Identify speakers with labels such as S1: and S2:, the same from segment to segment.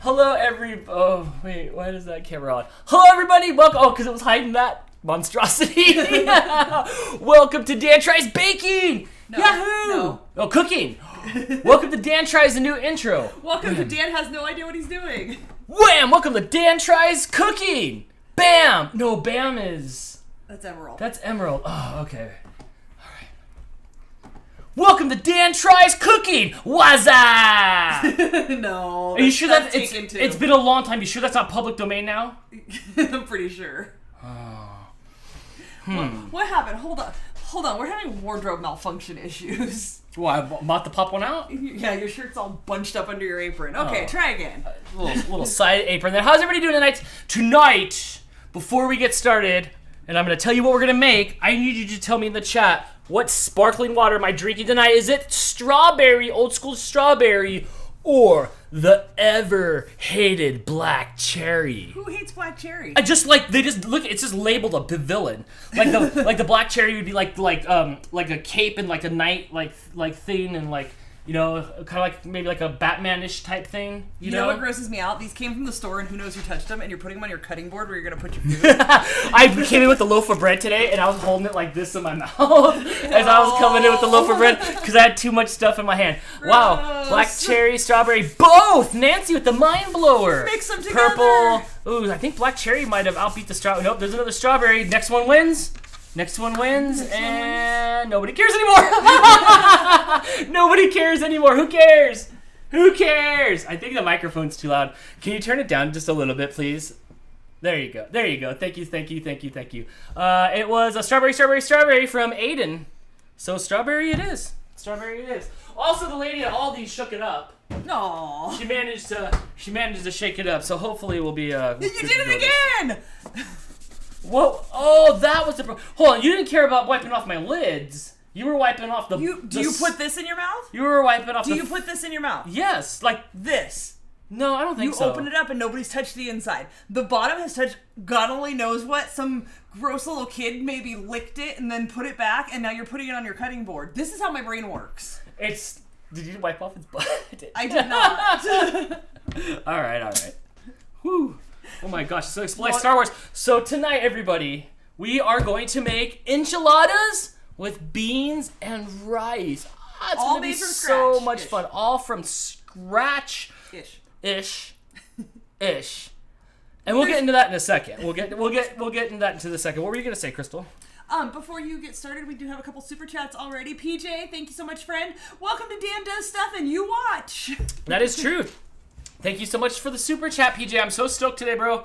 S1: Hello, Oh, wait, why does that camera on? Hello, everybody. Welcome. Oh, because it was hiding that monstrosity. Welcome to Dan Tries Baking.
S2: No,
S1: Yahoo!
S2: no.
S1: Oh, cooking. Welcome to Dan Tries a new intro.
S2: Welcome to Dan has no idea what he's doing.
S1: Wham! Welcome to Dan Tries Cooking. Bam! No, Bam is...
S2: That's Emerald.
S1: That's Emerald. Oh, okay. All right. Welcome to Dan Tries Cooking. Wazza!
S2: No.
S1: Are you sure
S2: that's
S1: taken
S2: too.
S1: It's been a long time. You sure that's not public domain now?
S2: I'm pretty sure. What happened? Hold on. We're having wardrobe malfunction issues.
S1: Well, I bought the pop one out?
S2: Yeah, your shirt's all bunched up under your apron. Okay, try again.
S1: Little side apron there. How's everybody doing tonight? Tonight, before we get started, and I'm going to tell you what we're going to make, I need you to tell me in the chat what sparkling water am I drinking tonight. Is it strawberry, old school strawberry, or the ever-hated black cherry?
S2: Who hates black cherry?
S1: I just it's just labeled a pavilion. Like the black cherry would be like a cape and like a knight like thing and like, you know, kind of like maybe like a Batman-ish type thing. You know
S2: what grosses me out? These came from the store and who knows who touched them, and you're putting them on your cutting board where you're gonna put your food.
S1: I came in with the loaf of bread today and I was holding it like this in my mouth as I was coming in with the loaf of bread because I had too much stuff in my hand.
S2: Gross.
S1: Wow, black cherry, strawberry, both! Nancy with the mind blower.
S2: Mix them together.
S1: Purple. Ooh, I think black cherry might have outbeat the strawberry. Nope, there's another strawberry. Next one wins, and nobody cares anymore. Nobody cares anymore. Who cares? Who cares? I think the microphone's too loud. Can you turn it down just a little bit, please? There you go. Thank you. It was a strawberry from Aiden. So strawberry it is. Also, the lady at Aldi shook it up.
S2: No.
S1: She managed to shake it up. So hopefully it will be. You
S2: did it again.
S1: Whoa! Oh, that was the hold on. You didn't care about wiping off my lids. You were wiping off the.
S2: Do you put this in your mouth?
S1: You were wiping off.
S2: Do you put this in your mouth?
S1: Yes, like
S2: this.
S1: No, I don't think so.
S2: You open it up and nobody's touched the inside. The bottom has touched God only knows what. Some gross little kid maybe licked it and then put it back, and now you're putting it on your cutting board. This is how my brain works.
S1: Did you wipe off its butt?
S2: I did not.
S1: All right. Whew. Oh my gosh, so explain Star Wars. So tonight, everybody, we are going to make enchiladas with beans and rice. It's
S2: all
S1: gonna be
S2: made from
S1: so
S2: scratch.
S1: much fun. All from scratch. Ish. And we'll get into that in a second. We'll get into that in a second. What were you gonna say, Crystal?
S2: Before you get started, we do have a couple super chats already. PJ, thank you so much, friend. Welcome to Dan Does Stuff and You Watch.
S1: That is true. Thank you so much for the super chat, PJ. I'm so stoked today, bro.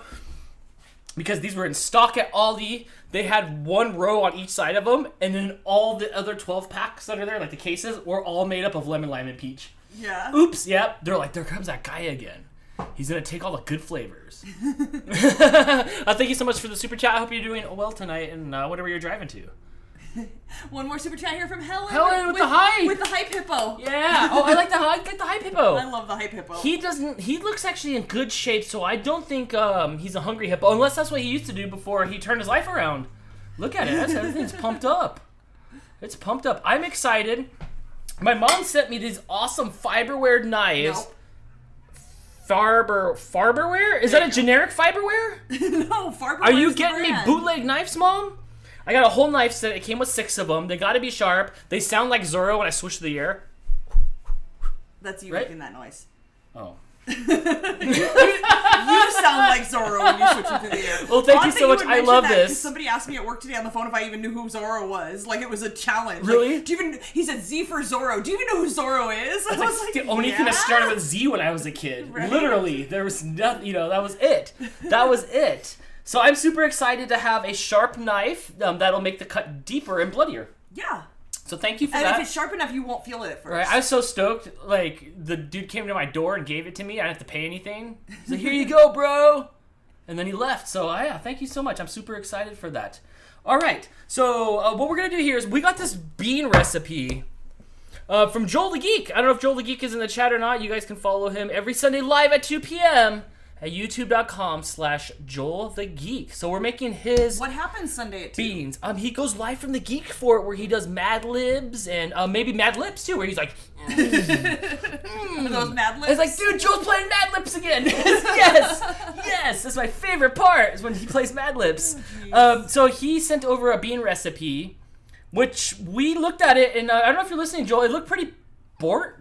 S1: Because these were in stock at Aldi. They had one row on each side of them, and then all the other 12 packs that are there, like the cases, were all made up of lemon, lime, and peach.
S2: Yeah.
S1: Oops, yep. They're like, there comes that guy again. He's going to take all the good flavors. Thank you so much for the super chat. I hope you're doing well tonight and whatever you're driving to.
S2: One more super chat here from Helen.
S1: With the hype.
S2: With the hype hippo.
S1: Yeah. Oh, I like the hype hippo.
S2: I love the hype hippo.
S1: He looks actually in good shape, so I don't think he's a hungry hippo, unless that's what he used to do before he turned his life around. Look at it. Everything's pumped up. It's pumped up. I'm excited. My mom sent me these awesome fiberware knives.
S2: Nope.
S1: Farberware? Is that a generic fiberware?
S2: No, Farberware.
S1: Are you getting me bootleg knives, Mom? I got a whole knife set. It came with 6 of them. They got to be sharp. They sound like Zorro when I switch to the air.
S2: That's you
S1: right?
S2: making that noise.
S1: Oh.
S2: You sound like Zorro when you switch into the air.
S1: Well, thank you so much. I love this.
S2: Somebody asked me at work today on the phone if I even knew who Zorro was. Like it was a challenge.
S1: Really?
S2: Like, he said Z for Zorro. Do you even know who Zorro is?
S1: I was like, the only thing that started with Z when I was a kid.
S2: Right?
S1: Literally, there was nothing. That was it. So I'm super excited to have a sharp knife that'll make the cut deeper and bloodier.
S2: Yeah.
S1: So thank you for
S2: that.
S1: that.
S2: And if it's sharp enough, you won't feel it at first.
S1: Right, I was so stoked. Like, the dude came to my door and gave it to me. I didn't have to pay anything. He's like, here you go, bro. And then he left. So, yeah, thank you so much. I'm super excited for that. All right. So, what we're going to do here is we got this bean recipe from Joel the Geek. I don't know if Joel the Geek is in the chat or not. You guys can follow him every Sunday live at 2 p.m. at youtube.com/JoelTheGeek. So we're making his
S2: What happens Sunday at 2?
S1: beans. He goes live from the Geek Fort where he does Mad Libs and maybe Mad Lips too, where he's like,
S2: Those Mad Libs?
S1: It's like, dude, Joel's playing Mad Lips again. yes, that's my favorite part is when he plays Mad Lips. So he sent over a bean recipe, which we looked at it, and I don't know if you're listening, Joel. It looked pretty boring.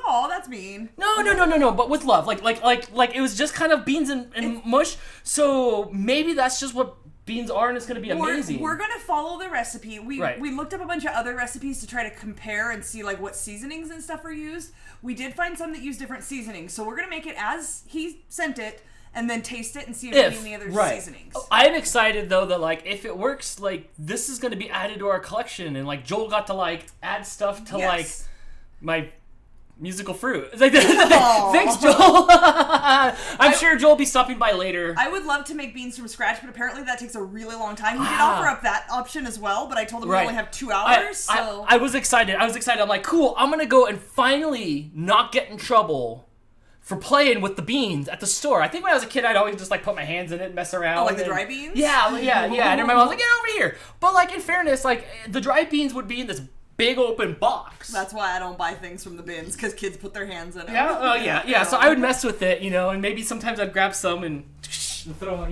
S2: Oh, that's mean.
S1: No, but with love. Like it was just kind of beans and mush. So maybe that's just what beans are, and it's going to be amazing.
S2: We're going to follow the recipe. We
S1: Right.
S2: looked up a bunch of other recipes to try to compare and see like what seasonings and stuff are used. We did find some that use different seasonings. So we're going to make it as he sent it and then taste it and see if we need any other seasonings.
S1: I'm excited though that like if it works, like this is going to be added to our collection, and like Joel got to like add stuff to like my musical fruit. It's like, thanks, Joel. I'm sure Joel will be stopping by later.
S2: I would love to make beans from scratch, but apparently that takes a really long time. He did offer up that option as well, but I told him we only have 2 hours.
S1: I was excited. I'm like, cool, I'm going to go and finally not get in trouble for playing with the beans at the store. I think when I was a kid, I'd always just like put my hands in it and mess around.
S2: Oh, like the dry beans?
S1: Yeah. And my mom was like, get over here. But like in fairness, like the dry beans would be in this big open box.
S2: That's why I don't buy things from the bins, because kids put their hands in it.
S1: Yeah. So I would mess with it, and maybe sometimes I'd grab some and throw,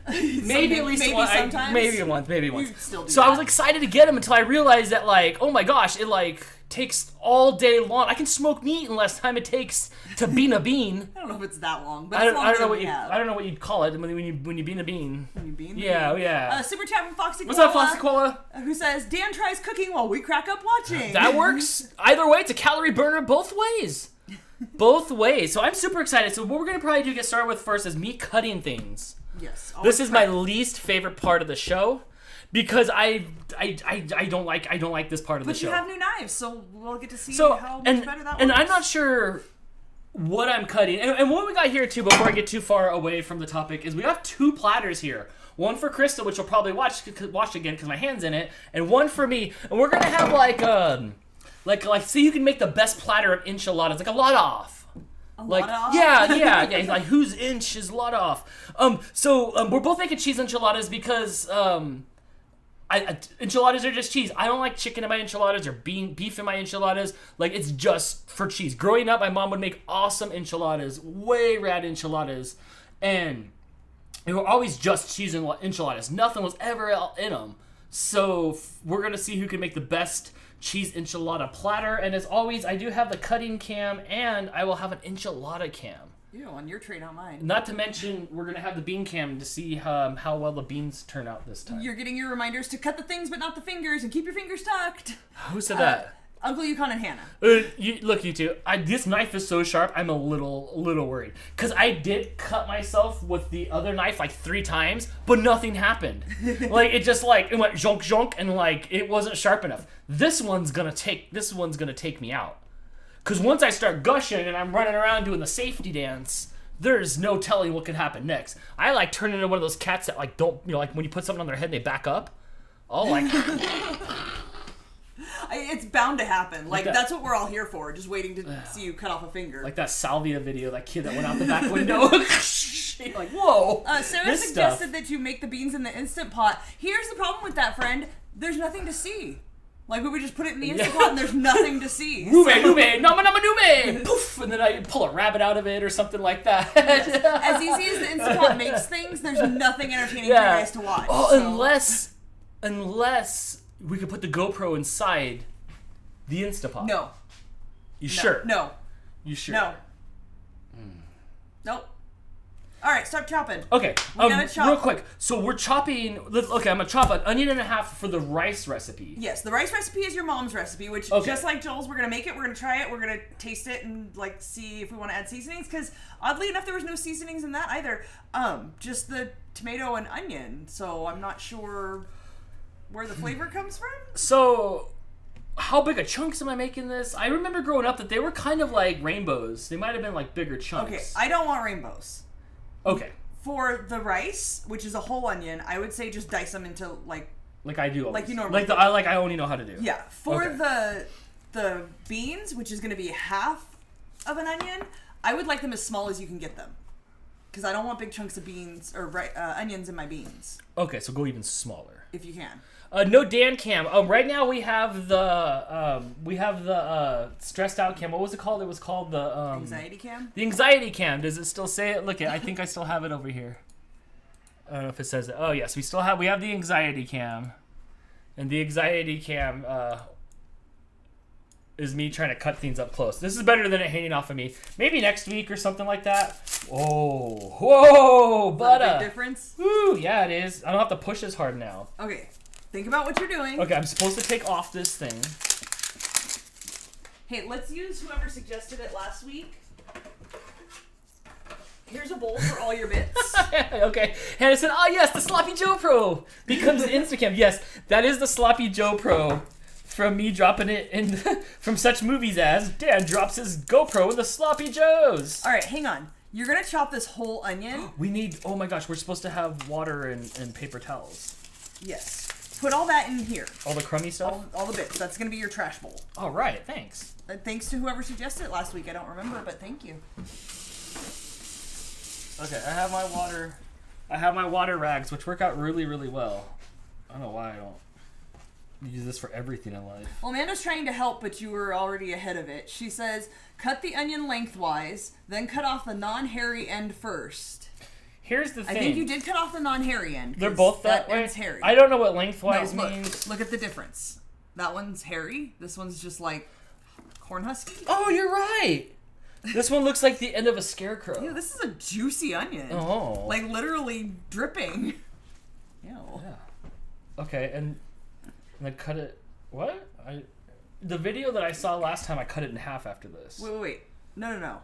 S1: maybe at least once. Maybe once.
S2: You'd still do
S1: so
S2: that.
S1: I was excited to get them until I realized that, like, oh my gosh, it like takes all day long. I can smoke meat in less time it takes to bean a bean.
S2: I don't know if it's that long, but
S1: I
S2: it's longer
S1: don't know
S2: than we have.
S1: I don't know what you'd call it when you bean a bean.
S2: When you bean the
S1: Yeah,
S2: bean.
S1: yeah.
S2: Super chat from Foxy
S1: What's
S2: Koala,
S1: up, Foxy Koala?
S2: who says, Dan tries cooking while we crack up watching.
S1: That works. Either way, it's a calorie burner both ways. Both ways. So I'm super excited. So what we're going to probably get started with first is me cutting things.
S2: Yes.
S1: This is my least favorite part of the show because I don't like this part of the show.
S2: But you have new knives, so we'll get to see
S1: So
S2: how much
S1: and
S2: better that works.
S1: and I'm not sure what I'm cutting. And what we got here too, before I get too far away from the topic, is we have 2 platters here. One for Crystal, which we'll probably watch again because my hand's in it, and one for me. And we're gonna have like so you can make the best platter of enchiladas, like a lot off.
S2: Lot off?
S1: Yeah. Like whose inch is lot off? So we're both making cheese enchiladas because enchiladas are just cheese. I don't like chicken in my enchiladas or beef in my enchiladas. Like it's just for cheese. Growing up, my mom would make awesome enchiladas, way rad enchiladas, and they were always just cheese and enchiladas. Nothing was ever in them. So we're gonna see who can make the best cheese enchilada platter, and as always, I do have the cutting cam, and I will have an enchilada cam.
S2: Ew, on your tray, not mine.
S1: Not to mention, we're gonna have the bean cam to see how well the beans turn out this time.
S2: You're getting your reminders to cut the things, but not the fingers, and keep your fingers tucked.
S1: Who said that?
S2: Uncle Yukon and Hannah.
S1: Look, you two. This knife is so sharp. I'm a little worried because I did cut myself with the other knife like 3 times, but nothing happened. Like it just like it went zonk zonk, and like it wasn't sharp enough. This one's gonna take me out. Because once I start gushing and I'm running around doing the safety dance, there's no telling what could happen next. I like turn into one of those cats that like don't like when you put something on their head and they back up. Oh, like.
S2: It's bound to happen. Like
S1: that.
S2: that's what we're all here for, just waiting to see you cut off a finger.
S1: Like that salvia video, that kid that went out the back window. Like, whoa.
S2: Sarah suggested that you make the beans in the Instant Pot. Here's the problem with that, friend. There's nothing to see. Like, we would just put it in the Instant Pot and there's nothing to see.
S1: Nube, nama nama nube! Poof! And then I pull a rabbit out of it or something like that.
S2: As easy as the Instant Pot makes things, there's nothing entertaining for you guys to watch.
S1: Oh,
S2: so.
S1: unless we could put the GoPro inside the Instapot.
S2: No.
S1: You sure?
S2: No.
S1: You sure?
S2: No. Nope. All right, stop chopping.
S1: Okay,
S2: we gotta chop.
S1: real quick. So we're chopping. Okay, I'm gonna chop an onion and a half for the rice recipe.
S2: Yes, the rice recipe is your mom's recipe, which just like Joel's, we're gonna make it. We're gonna try it. We're gonna taste it and like see if we want to add seasonings. Because oddly enough, there was no seasonings in that either. Just the tomato and onion. So I'm not sure where the flavor comes from.
S1: So, how big of chunks am I making this? I remember growing up that they were kind of like rainbows. They might have been like bigger chunks.
S2: Okay, I don't want rainbows.
S1: Okay.
S2: For the rice, which is a whole onion, I would say just dice them into like
S1: I do.
S2: Like you normally
S1: I only know how to do.
S2: Yeah. For the beans, which is going to be half of an onion, I would like them as small as you can get them. Because I don't want big chunks of beans or onions in my beans.
S1: Okay, so go even smaller.
S2: If you can.
S1: No Dan cam. Right now we have the stressed out cam. What was it called? It was called the
S2: anxiety cam.
S1: The anxiety cam. Does it still say it? Look, I think I still have it over here. I don't know if it says it. Oh yes, we have the anxiety cam, and the anxiety cam is me trying to cut things up close. This is better than it hanging off of me. Maybe next week or something like that. Oh, whoa, but
S2: is that a big difference?
S1: Woo, yeah, it is. I don't have to push as hard now.
S2: Okay. Think about what you're doing.
S1: Okay, I'm supposed to take off this thing.
S2: Hey, let's use whoever suggested it last week. Here's a bowl for all your bits.
S1: Okay. Hannah said, oh yes, the Sloppy Joe Pro becomes the Instacam. Yes, that is the Sloppy Joe Pro from me dropping it in from such movies as Dan drops his GoPro in the Sloppy Joes.
S2: All right, hang on. You're going to chop this whole onion.
S1: We need, oh my gosh, we're supposed to have water and paper towels.
S2: Yes. Put all that in here.
S1: All the crummy stuff?
S2: All the bits. That's going to be your trash bowl.
S1: All right, thanks.
S2: Thanks to whoever suggested it last week. I don't remember, but thank you.
S1: Okay, I have my water rags, which work out really, really well. I don't know why I don't use this for everything in life.
S2: Well, Amanda's trying to help, but you were already ahead of it. She says, cut the onion lengthwise, then cut off the non-hairy end first.
S1: Here's the thing.
S2: I think you did cut off the non-hairy end.
S1: They're both that way?
S2: End's hairy.
S1: I don't know what lengthwise means.
S2: Look at the difference. That one's hairy. This one's just like corn husky.
S1: Oh, you're right. This one looks like the end of a scarecrow.
S2: Ew, this is a juicy onion.
S1: Oh.
S2: Like literally dripping. Ew.
S1: Yeah. Okay, and then cut it. What? The video that I saw last time, I cut it in half after this.
S2: Wait. No.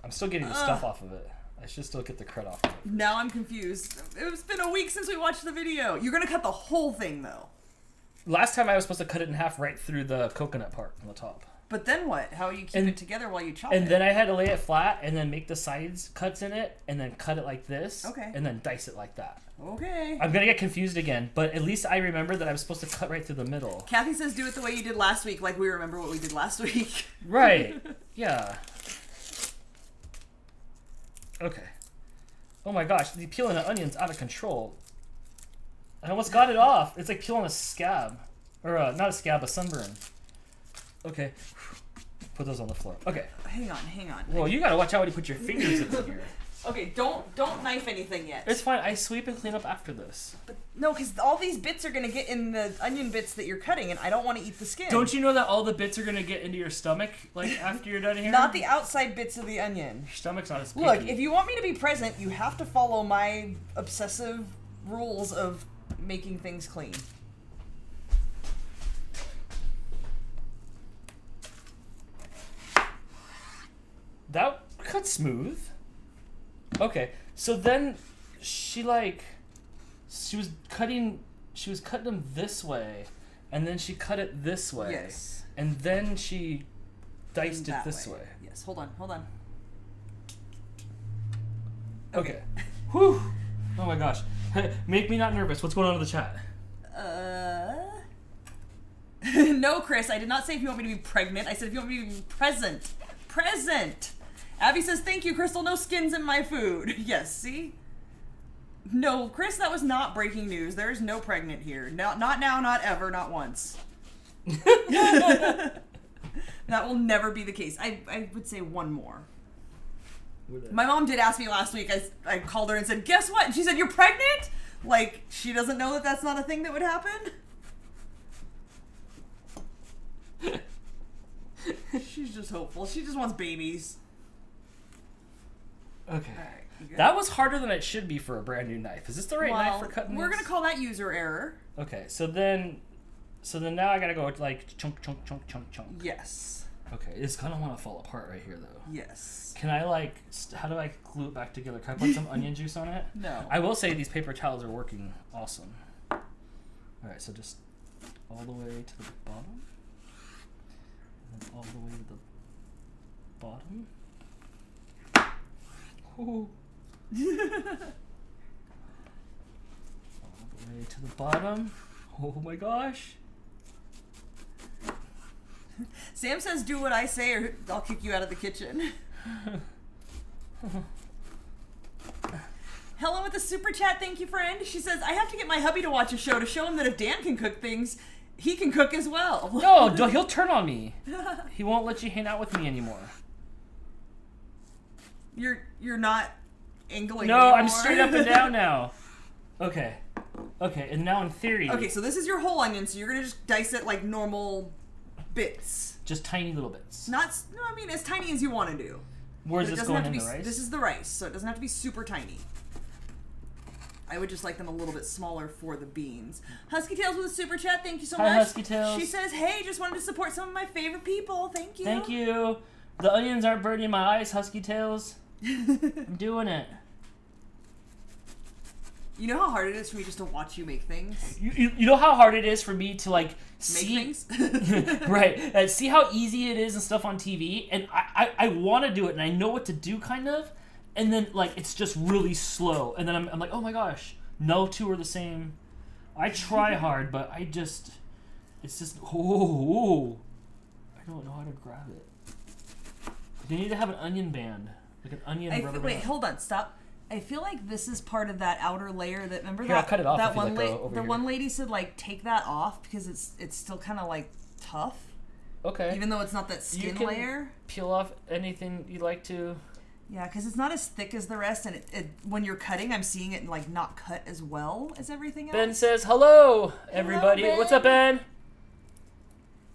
S1: I'm still getting the stuff off of it. I should still get the crud off of it.
S2: Now I'm confused. It's been a week since we watched the video. You're gonna cut the whole thing though.
S1: Last time I was supposed to cut it in half right through the coconut part on the top.
S2: But then what? How you keep it together while you chop it?
S1: And then I had to lay it flat and then make the sides cuts in it and then cut it like this.
S2: Okay.
S1: And then dice it like that.
S2: Okay.
S1: I'm gonna get confused again, but at least I remember that I was supposed to cut right through the middle.
S2: Kathy says do it the way you did last week, like we remember what we did last week.
S1: Right. Yeah. Okay. Oh my gosh, the peeling the onion's out of control. I almost got it off. It's like peeling a scab. Or not a scab, a sunburn. Okay. Put those on the floor. Okay.
S2: Hang on.
S1: Well, you gotta watch out when you put your fingers in here.
S2: Okay, don't knife anything yet.
S1: It's fine. I sweep and clean up after this.
S2: But no, because all these bits are gonna get in the onion bits that you're cutting, and I don't want to eat the skin.
S1: Don't you know that all the bits are gonna get into your stomach, like after you're done here?
S2: Not the outside bits of the onion.
S1: Your stomach's not as picky.
S2: Look, if you want me to be present, you have to follow my obsessive rules of making things clean.
S1: That cut smooth. Okay, so then she was cutting them this way, and then she cut it this way.
S2: Yes.
S1: And then she diced it this way.
S2: Yes. Hold on.
S1: Okay. Whew. Oh my gosh. Make me not nervous. What's going on in the chat?
S2: No, Chris, I did not say if you want me to be pregnant. I said if you want me to be present. Present. Abby says, thank you, Crystal. No skins in my food. Yes, see? No, Chris, that was not breaking news. There is no pregnant here. Not now, not ever, not once. That will never be the case. I would say one more. My mom did ask me last week. I called her and said, guess what? And she said, you're pregnant? Like, she doesn't know that that's not a thing that would happen? She's just hopeful. She just wants babies.
S1: Okay.
S2: Right,
S1: that was harder than it should be for a brand new knife. Is this the right knife for cutting
S2: We're
S1: this?
S2: going to call that user error.
S1: Okay, so then now I gotta go like chunk.
S2: Yes.
S1: Okay, it's gonna want to fall apart right here though.
S2: Yes.
S1: Can I how do I glue it back together? Can I put some onion juice on it?
S2: No.
S1: I will say these paper towels are working awesome. Alright, so just all the way to the bottom. And then all the way to the bottom. Ooh. All the way to the bottom. Oh my gosh.
S2: Sam says do what I say or I'll kick you out of the kitchen. Helen with a super chat, thank you, friend. She says, I have to get my hubby to watch a show to show him that if Dan can cook things, he can cook as well.
S1: No, he'll turn on me. He won't let you hang out with me anymore.
S2: You're not angling
S1: No,
S2: anymore.
S1: I'm straight up and down now. Okay, and now in theory.
S2: Okay, so this is your whole onion, so you're gonna just dice it like normal bits.
S1: Just tiny little bits.
S2: No, I mean as tiny as you want to do.
S1: Where's this going in the rice?
S2: This is the rice, so it doesn't have to be super tiny. I would just like them a little bit smaller for the beans. Husky Tails with a super chat, thank you so much.
S1: Hi, Husky Tails.
S2: She says, hey, just wanted to support some of my favorite people. Thank you.
S1: Thank you. The onions aren't burning my eyes, Husky Tails. I'm doing it.
S2: You know how hard it is for me just to watch you make things?
S1: You know how hard it is for me to like see
S2: Make things?
S1: right, see how easy it is and stuff on TV, and I want to do it and I know what to do kind of, and then like it's just really slow, and then I'm like, oh my gosh, no two are the same. I try hard, but it's just I don't know how to grab it. You need to have an onion band, like an onion rubber band.
S2: Wait, hold on, stop. I feel like this is part of that outer layer that, remember
S1: Here,
S2: that,
S1: I'll cut it off
S2: that
S1: if you
S2: one
S1: like, over
S2: the
S1: here.
S2: one lady said like take that off because it's still kind of like tough.
S1: Okay.
S2: Even though it's not that
S1: You
S2: skin
S1: can
S2: layer.
S1: Peel off anything you like to.
S2: Yeah, because it's not as thick as the rest, and it when you're cutting, I'm seeing it like not cut as well as everything else.
S1: Ben says, hello, everybody.
S2: Ben.
S1: What's up, Ben?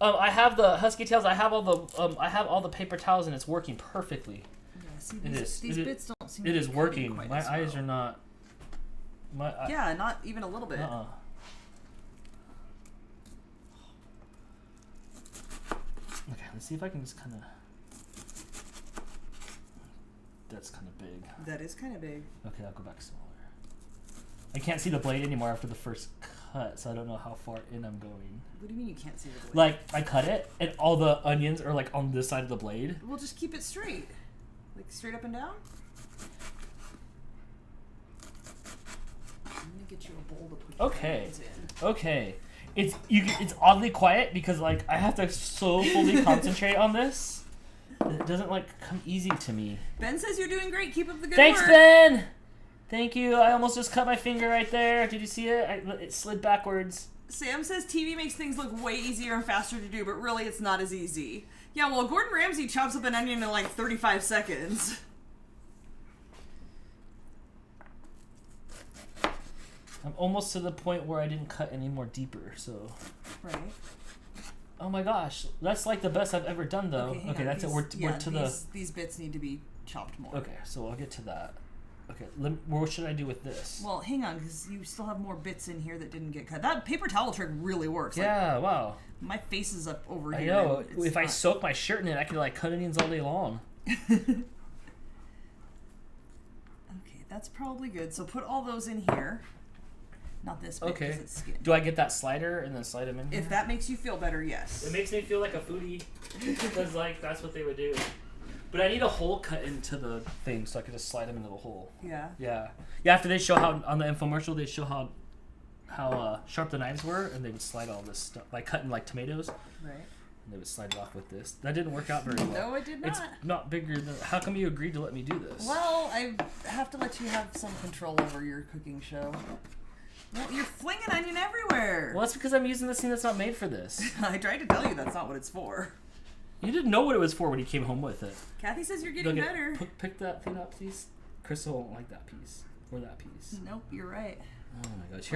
S1: I have the Husky Tails. I have all the paper towels, and it's working perfectly.
S2: Yeah, see, these bits don't seem.
S1: It
S2: to
S1: is
S2: be
S1: working.
S2: quite
S1: My
S2: as
S1: eyes
S2: well.
S1: are not.
S2: Yeah, not even a little bit.
S1: Okay, let's see if I can just kind of. That's kind of big.
S2: That is kind of big.
S1: Okay, I'll go back smaller. I can't see the blade anymore after the first cut, so I don't know how far in I'm going.
S2: What do you mean you can't see the blade?
S1: Like, I cut it, and all the onions are like on this side of the blade.
S2: We'll just keep it straight. Like straight up and down? I'm gonna get you a bowl to put your onions in.
S1: Okay. It's oddly quiet because like I have to so fully concentrate on this. It doesn't like come easy to me.
S2: Ben says you're doing great. Keep up the good
S1: Thanks,
S2: work.
S1: Ben! Thank you. I almost just cut my finger right there. Did you see it? It slid backwards.
S2: Sam says TV makes things look way easier and faster to do, but really it's not as easy. Yeah, well, Gordon Ramsay chops up an onion in like 35 seconds.
S1: I'm almost to the point where I didn't cut any more deeper, so.
S2: Right.
S1: Oh my gosh, that's like the best I've ever done though. Okay, that's it. We're to
S2: these bits need to be chopped more.
S1: Okay, so I'll get to that. Okay, what should I do with this?
S2: Well, hang on, because you still have more bits in here that didn't get cut. That paper towel trick really works.
S1: Yeah,
S2: like,
S1: wow.
S2: My face is up over
S1: I
S2: here.
S1: know. If I soak my shirt in it, I could like cut onions all day long.
S2: Okay, that's probably good. So put all those in here. Not this bit, because it's skin.
S1: Do I get that slider and then slide them in here?
S2: If that makes you feel better, yes.
S1: It makes me feel like a foodie because like that's what they would do. But I need a hole cut into the thing so I can just slide them into the hole.
S2: Yeah.
S1: Yeah. Yeah. After they show how on the infomercial they show how sharp the knives were, and they would slide all this stuff like cutting like tomatoes.
S2: Right.
S1: And they would slide it off with this. That didn't work out very well.
S2: No, it did not.
S1: It's not bigger than. How come you agreed to let me do this?
S2: Well, I have to let you have some control over your cooking show. Well, you're flinging onion everywhere.
S1: Well, that's because I'm using this thing that's not made for this.
S2: I tried to tell you that's not what it's for.
S1: You didn't know what it was for when you came home with it.
S2: Kathy says you're getting better.
S1: Pick that thing up, please. Crystal won't like that piece. Or that piece.
S2: Nope, you're right.
S1: Oh my gosh.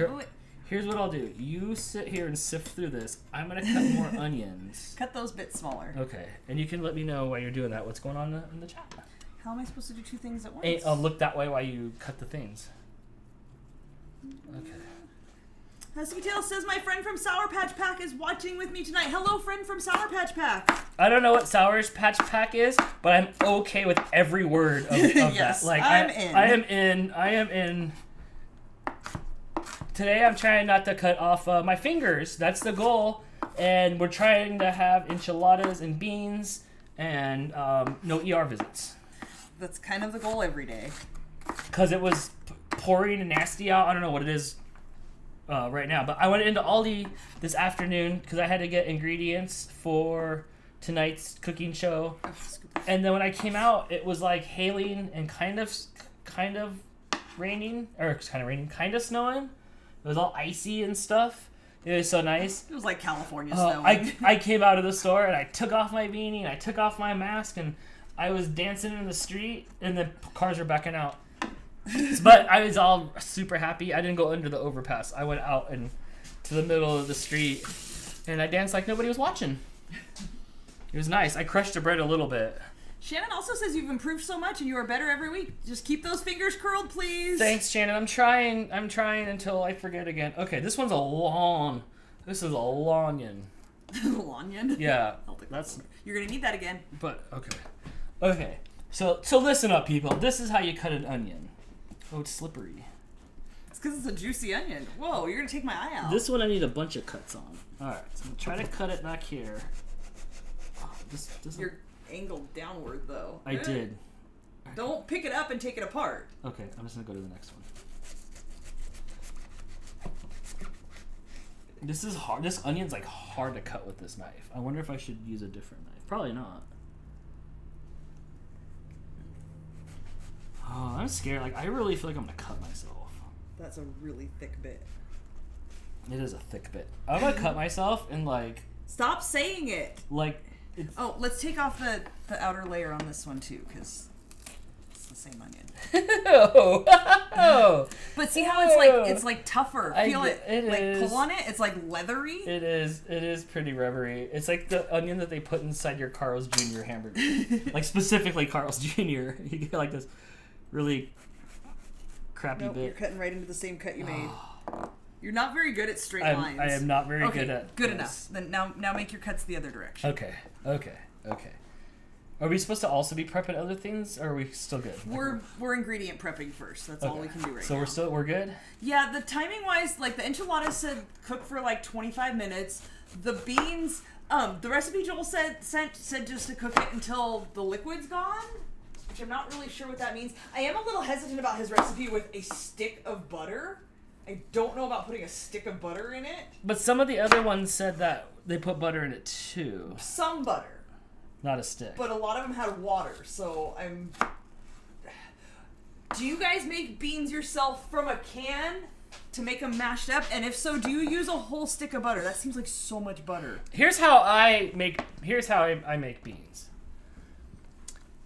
S1: Here's what I'll do. You sit here and sift through this. I'm going to cut more onions.
S2: Cut those bits smaller.
S1: Okay. And you can let me know while you're doing that what's going on in the chat.
S2: How am I supposed to do two things at once?
S1: Hey, look that way while you cut the things. Okay.
S2: Husky Tail says my friend from Sour Patch Pack is watching with me tonight. Hello, friend from Sour Patch Pack.
S1: I don't know what Sour Patch Pack is, but I'm okay with every word of
S2: yes,
S1: that. Like
S2: I'm in.
S1: I am in. Today I'm trying not to cut off my fingers. That's the goal. And we're trying to have enchiladas and beans and no ER visits.
S2: That's kind of the goal every day.
S1: Because it was pouring and nasty out. I don't know what it is right now. But I went into Aldi this afternoon because I had to get ingredients tonight's cooking show. And then when I came out, it was like hailing and kind of raining, or kind of snowing. It was all icy and stuff. It was so nice.
S2: It was like California snowing.
S1: I came out of the store and I took off my beanie and I took off my mask and I was dancing in the street and the cars were backing out. But I was all super happy. I didn't go under the overpass. I went out and to the middle of the street and I danced like nobody was watching. It was nice. I crushed the bread a little bit.
S2: Shannon also says you've improved so much and you are better every week. Just keep those fingers curled, please.
S1: Thanks, Shannon. I'm trying until I forget again. Okay, this one's a long. This is a longion.
S2: Longion?
S1: Yeah.
S2: That's. You're gonna need that again.
S1: But okay. So listen up, people. This is how you cut an onion. Oh, it's slippery.
S2: It's because it's a juicy onion. Whoa, you're gonna take my eye out.
S1: This one I need a bunch of cuts on. All right, so I'm gonna try to cut it back here. Oh, this
S2: You're angled downward though.
S1: I did.
S2: Don't pick it up and take it apart.
S1: Okay, I'm just gonna go to the next one. This is hard. This onion's like hard to cut with this knife. I wonder if I should use a different knife. Probably not. Oh, I'm scared. Like, I really feel like I'm gonna cut myself.
S2: That's a really thick bit.
S1: It is a thick bit. I'm gonna cut myself and like.
S2: Stop saying it.
S1: Like.
S2: Oh, let's take off the outer layer on this one too, because it's the same onion.
S1: Oh.
S2: But see how it's like tougher. Feel it.
S1: It
S2: like
S1: is.
S2: pull on it. It's like leathery.
S1: It is pretty rubbery. It's like the onion that they put inside your Carl's Jr. hamburger. Like specifically Carl's Jr. You get like this really crappy bit.
S2: You're cutting right into the same cut you made. You're not very good at straight lines.
S1: I am not very good at
S2: good
S1: this.
S2: enough. Then now make your cuts the other direction.
S1: Okay. Are we supposed to also be prepping other things, or are we still good?
S2: We're ingredient prepping first. That's all we can do right now.
S1: So we're good?
S2: Yeah, the timing wise, like the enchiladas said cook for like 25 minutes. The beans, the recipe Joel said just to cook it until the liquid's gone, which I'm not really sure what that means. I am a little hesitant about his recipe with a stick of butter. I don't know about putting a stick of butter in it.
S1: But some of the other ones said that they put butter in it too.
S2: Some butter.
S1: Not a stick.
S2: But a lot of them had water, so I'm... Do you guys make beans yourself from a can to make them mashed up? And if so, do you use a whole stick of butter? That seems like so much butter.
S1: Here's how I make beans.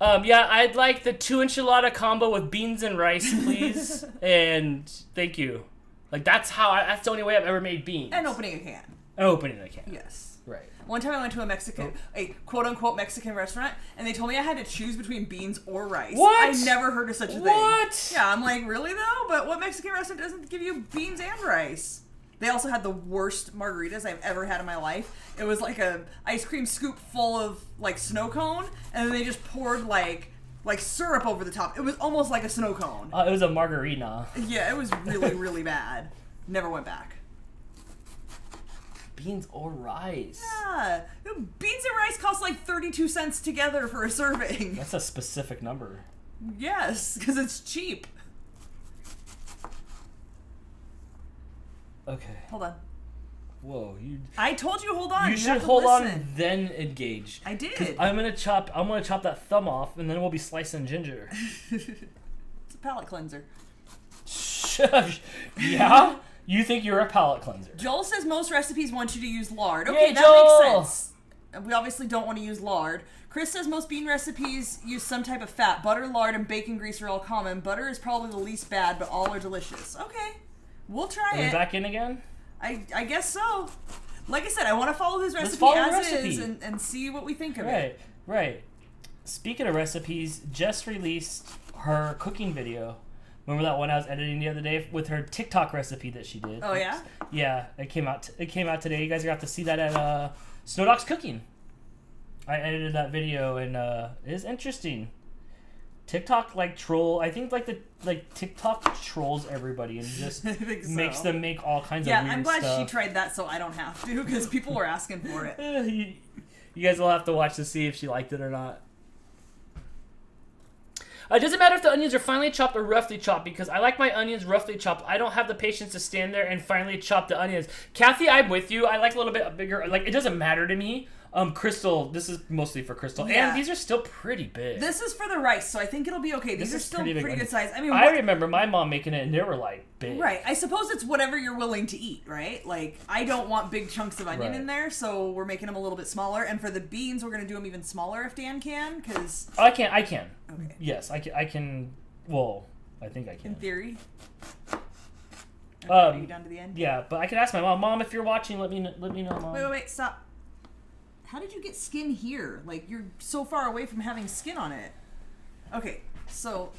S1: Yeah, I'd like the 2 enchilada combo with beans and rice, please. And thank you. Like, that's the only way I've ever made beans.
S2: And opening a can.
S1: Opening a can.
S2: Yes.
S1: Right.
S2: One time I went to a quote-unquote Mexican restaurant, and they told me I had to choose between beans or rice.
S1: What?
S2: I never heard of such a thing.
S1: What?
S2: Yeah, I'm like, really though? But what Mexican restaurant doesn't give you beans and rice? They also had the worst margaritas I've ever had in my life. It was like a ice cream scoop full of like snow cone, and then they just poured like syrup over the top. It was almost like a snow cone.
S1: It was a margarita.
S2: Yeah, it was really, really bad. Never went back.
S1: Beans or rice.
S2: Yeah. Beans and rice cost like 32 cents together for a serving.
S1: That's a specific number.
S2: Yes, because it's cheap.
S1: Okay.
S2: Hold on.
S1: Whoa,
S2: I told you hold on.
S1: You should hold on, then engage.
S2: I did.
S1: I'm gonna chop that thumb off, and then we'll be slicing ginger.
S2: It's a palate cleanser.
S1: Yeah? You think you're a palate cleanser?
S2: Joel says most recipes want you to use lard.
S1: Yay,
S2: Okay, that
S1: Joel!
S2: makes sense. We obviously don't want to use lard. Chris says most bean recipes use some type of fat. Butter, lard, and bacon grease are all common. Butter is probably the least bad, but all are delicious. Okay, we'll try it.
S1: Are we back in again?
S2: I guess so. Like I said, I want to follow his recipe is and see what we think of it.
S1: Right. Speaking of recipes, Jess released her cooking video. Remember that one I was editing the other day with her TikTok recipe that she did?
S2: Oh yeah?
S1: Yeah, it came out today. You guys are gonna have to see that at Snow Dog's Cooking. I edited that video and it is interesting. TikTok I think TikTok trolls everybody and just makes them make all kinds of weird stuff. Yeah,
S2: I'm glad she tried that so I don't have to because people were asking for it.
S1: You guys will have to watch to see if she liked it or not. It doesn't matter if the onions are finely chopped or roughly chopped because I like my onions roughly chopped. I don't have the patience to stand there and finely chop the onions. Kathy, I'm with you. I like a little bit bigger. Like, it doesn't matter to me. Crystal, this is mostly for Crystal.
S2: Yeah.
S1: And these are still pretty big.
S2: This is for the rice, so I think it'll be okay. These are still pretty good size. I mean,
S1: I remember my mom making it, and they were like big.
S2: Right. I suppose it's whatever you're willing to eat, right? Like, I don't want big chunks of onion in there, so we're making them a little bit smaller. And for the beans, we're going to do them even smaller if Dan can, because...
S1: I can.
S2: Okay.
S1: Yes, I can. Well, I think I can.
S2: In theory. Are you down to the end?
S1: Yeah, but I can ask my mom. Mom, if you're watching, let me know, Mom.
S2: Wait, stop. How did you get skin here? Like, you're so far away from having skin on it. Okay, so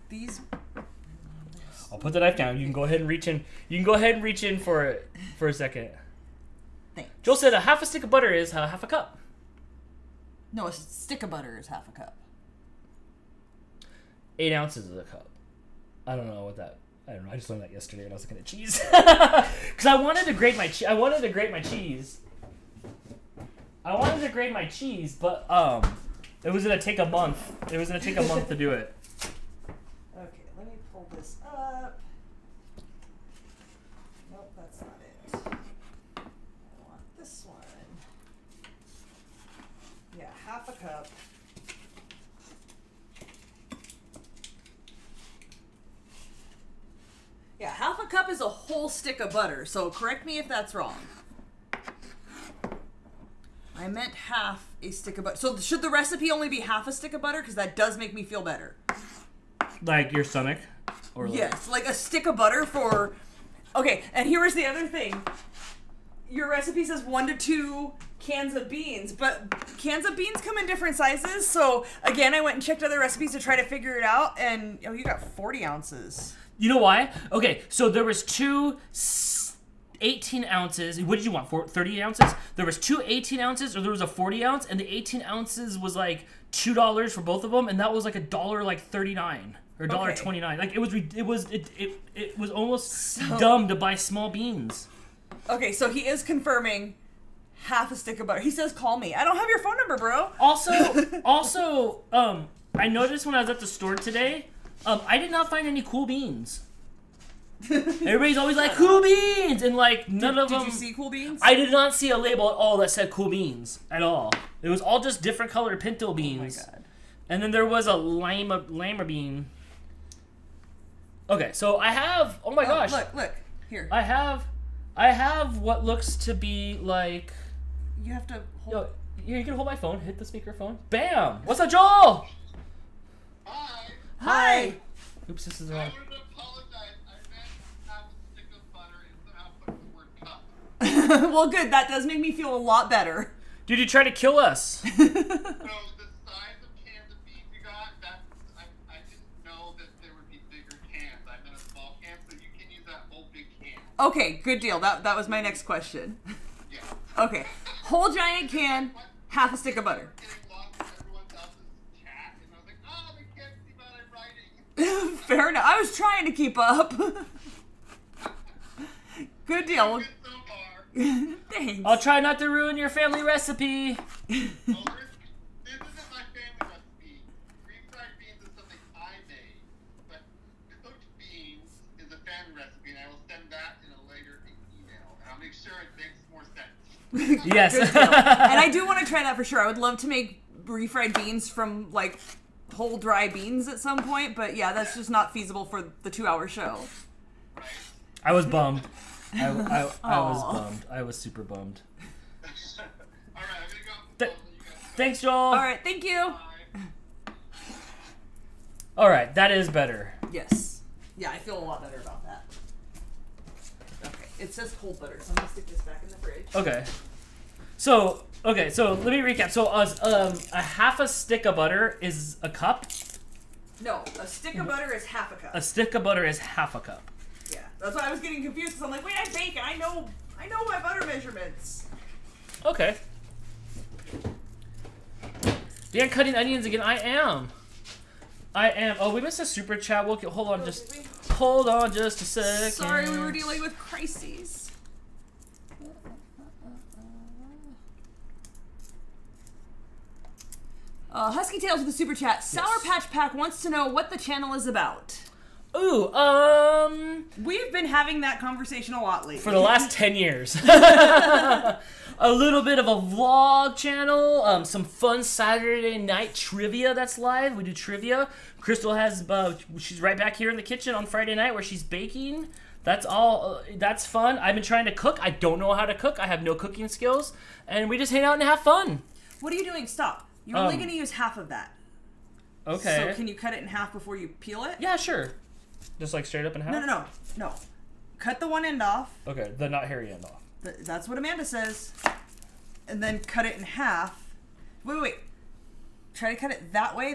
S2: these...
S1: I'll put the knife down. You can go ahead and reach in. You can go ahead and reach in for a second.
S2: Thanks.
S1: Joel said a half a stick of butter is half a cup.
S2: No, a stick of butter is half a cup.
S1: 8 ounces is a cup. I don't know what that... I don't know. I just learned that yesterday when I was looking at cheese. Because I wanted to grate my cheese. I wanted to grate my cheese, but it was gonna take a month. It was gonna take a month to do it.
S2: Okay, let me pull this up. Nope, that's not it. I want this one. Yeah, half a cup. Yeah, half a cup is a whole stick of butter, so correct me if that's wrong. I meant half a stick of butter. So should the recipe only be half a stick of butter? Because that does make me feel better.
S1: Like your stomach? Or
S2: yes, like a stick of butter for... Okay, and here is the other thing. Your recipe says 1 to 2 cans of beans, but cans of beans come in different sizes. So again, I went and checked other recipes to try to figure it out, and you got 40 ounces.
S1: You know why? Okay, so there was 2 18 ounces. What did you want? 30 ounces? There was 2 18 ounces, or there was a 40 ounce, and the 18 ounces was like $2 for both of them, and that was like $1.39 or $1.29. Like it was almost dumb to buy small beans.
S2: Okay, so he is confirming half a stick of butter. He says, "Call me." I don't have your phone number, bro.
S1: Also, I noticed when I was at the store today, I did not find any cool beans. Everybody's always like, cool beans! And like, none of them...
S2: Did you see cool beans?
S1: I did not see a label at all that said cool beans. At all. It was all just different colored pinto beans.
S2: Oh my god.
S1: And then there was a lima bean. Okay, so I have... Oh my gosh.
S2: Look. Here.
S1: I have what looks to be like...
S2: You have to hold...
S1: Yo, you can hold my phone. Hit the speakerphone. Bam! What's up, Joel?
S2: Hi!
S1: Oops, this is the wrong...
S2: Well, good. That does make me feel a lot better.
S1: Dude, you tried to kill us.
S3: No, the size of cans of beans you got, I didn't know that there would be bigger cans. I meant a small can, so you can use that whole big can.
S2: Okay, good deal. That was my next question.
S3: Yeah.
S2: Okay. Whole giant can, half a stick of butter.
S3: Getting lost in everyone else's chat, and I was like, oh, they can't see what I'm writing.
S2: Fair enough. I was trying to keep up. Good deal.
S3: Good so far.
S2: Thanks.
S1: I'll try not to ruin your family recipe.
S3: Well, this isn't my family recipe. Refried beans is something I made, but cooked beans is a family recipe, and I will send that in a later email, and I'll make sure it makes more sense.
S1: Yes.
S2: Good deal. And I do want to try that for sure. I would love to make refried beans from, like, whole dry beans at some point, but yeah, that's just not feasible for the 2-hour show.
S3: Right?
S1: I was bummed. I was bummed. I was super bummed.
S3: All right, I'm gonna go.
S1: Thanks, Joel.
S2: All right, thank you.
S3: Bye.
S1: All right, that is better.
S2: Yes. Yeah, I feel a lot better about that. Okay, it says cold butter, so I'm gonna stick this back in the fridge.
S1: Okay. So let me recap. So, a half a stick of butter is a cup.
S2: No, a stick of butter is half a cup.
S1: A stick of butter is half a cup.
S2: Yeah, that's why I was getting confused because I'm like, wait, I bake and I know my butter measurements.
S1: Okay. Dan cutting onions again. I am. Oh, we missed a super chat. We'll hold on just a second.
S2: Sorry, we were dealing with crises. Husky Tales with the super chat. Sour Patch Pack wants to know what the channel is about.
S1: Ooh,
S2: We've been having that conversation a lot lately.
S1: for the last 10 years. a little bit of a vlog channel, some fun Saturday night trivia that's live. We do trivia. Crystal has, she's right back here in the kitchen on Friday night where she's baking. That's all, that's fun. I've been trying to cook. I don't know how to cook. I have no cooking skills. And we just hang out and have fun.
S2: What are you doing? Stop. You're only going to use half of that.
S1: Okay.
S2: So can you cut it in half before you peel it?
S1: Yeah, sure. Just like straight up in half?
S2: No. Cut the one end off.
S1: Okay, the not hairy end off.
S2: That's what Amanda says. And then cut it in half. Wait. Try to cut it that way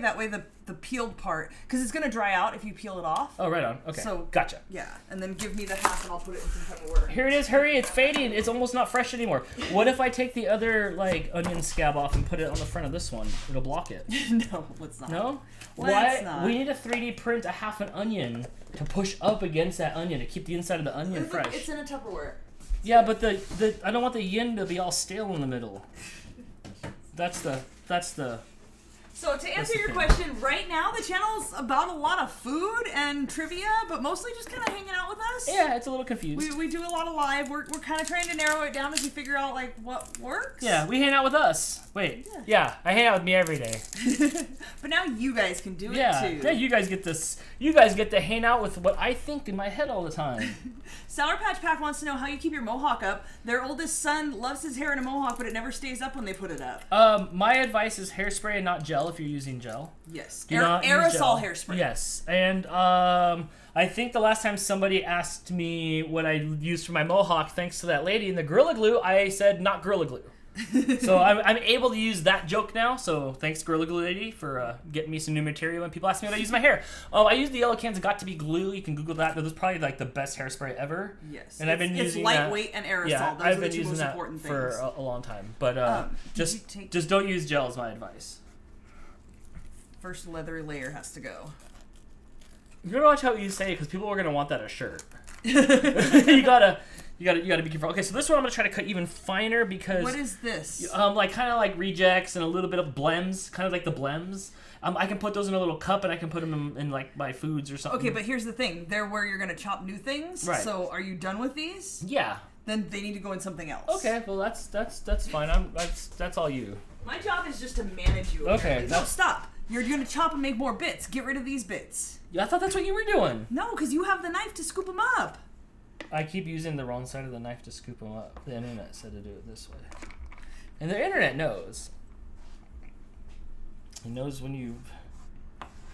S2: the peeled part, because it's going to dry out if you peel it off.
S1: Oh, right on. Okay, so, gotcha.
S2: Yeah, and then give me the half and I'll put it in some Tupperware.
S1: Here it is, hurry, it's fading. It's almost not fresh anymore. What if I take the other, like, onion scab off and put it on the front of this one? It'll block it.
S2: No, let's not.
S1: No?
S2: Let's not.
S1: We need to 3D print a half an onion to push up against that onion to keep the inside of the onion fresh.
S2: It's in a Tupperware.
S1: Yeah, but the I don't want the yin to be all stale in the middle. That's the
S2: So to answer your question, right now the channel's about a lot of food and trivia, but mostly just kind of hanging out with us.
S1: Yeah, it's a little confused.
S2: We do a lot of live. We're kind of trying to narrow it down as we figure out like what works.
S1: Yeah, we hang out with us. Wait, yeah, I hang out with me every day.
S2: But now you guys can do it too.
S1: Yeah, you guys get this. You guys get to hang out with what I think in my head all the time.
S2: Sour Patch Pack wants to know how you keep your mohawk up. Their oldest son loves his hair in a mohawk, but it never stays up when they put it up.
S1: My advice is hairspray and not gel if you're using gel.
S2: Yes.
S1: Aerosol
S2: hairspray.
S1: Yes. And I think the last time somebody asked me what I used for my mohawk, thanks to that lady in the Gorilla Glue, I said not Gorilla Glue. So I'm able to use that joke now. So thanks, Gorilla Glue lady, for getting me some new material when people ask me what I use my hair. Oh, I use the yellow cans of Got to Be Glue. You can Google that. That was probably like the best hairspray ever.
S2: Yes.
S1: And I've been using
S2: it's lightweight and aerosol.
S1: Yeah,
S2: Those
S1: I've
S2: are
S1: been
S2: the two
S1: using
S2: most
S1: that
S2: important things.
S1: for a long time. But just don't use gel is my advice.
S2: First leathery layer has to go.
S1: You gotta watch how you say it because people are gonna want that as a shirt. you gotta be careful. Okay, so this one I'm gonna try to cut even finer because
S2: what is this?
S1: Like kind of like rejects and a little bit of blems, kind of like the blems. I can put those in a little cup and I can put them in like my foods or something.
S2: Okay, but here's the thing: they're where you're gonna chop new things.
S1: Right.
S2: So are you done with these?
S1: Yeah.
S2: Then they need to go in something else.
S1: Okay, well that's fine. That's all you.
S2: My job is just to manage you.
S1: Okay.
S2: No, stop. You're gonna chop and make more bits. Get rid of these bits.
S1: Yeah, I thought that's what you were doing.
S2: No, because you have the knife to scoop them up.
S1: I keep using the wrong side of the knife to scoop them up. The internet said to do it this way. And the internet knows. It knows when you've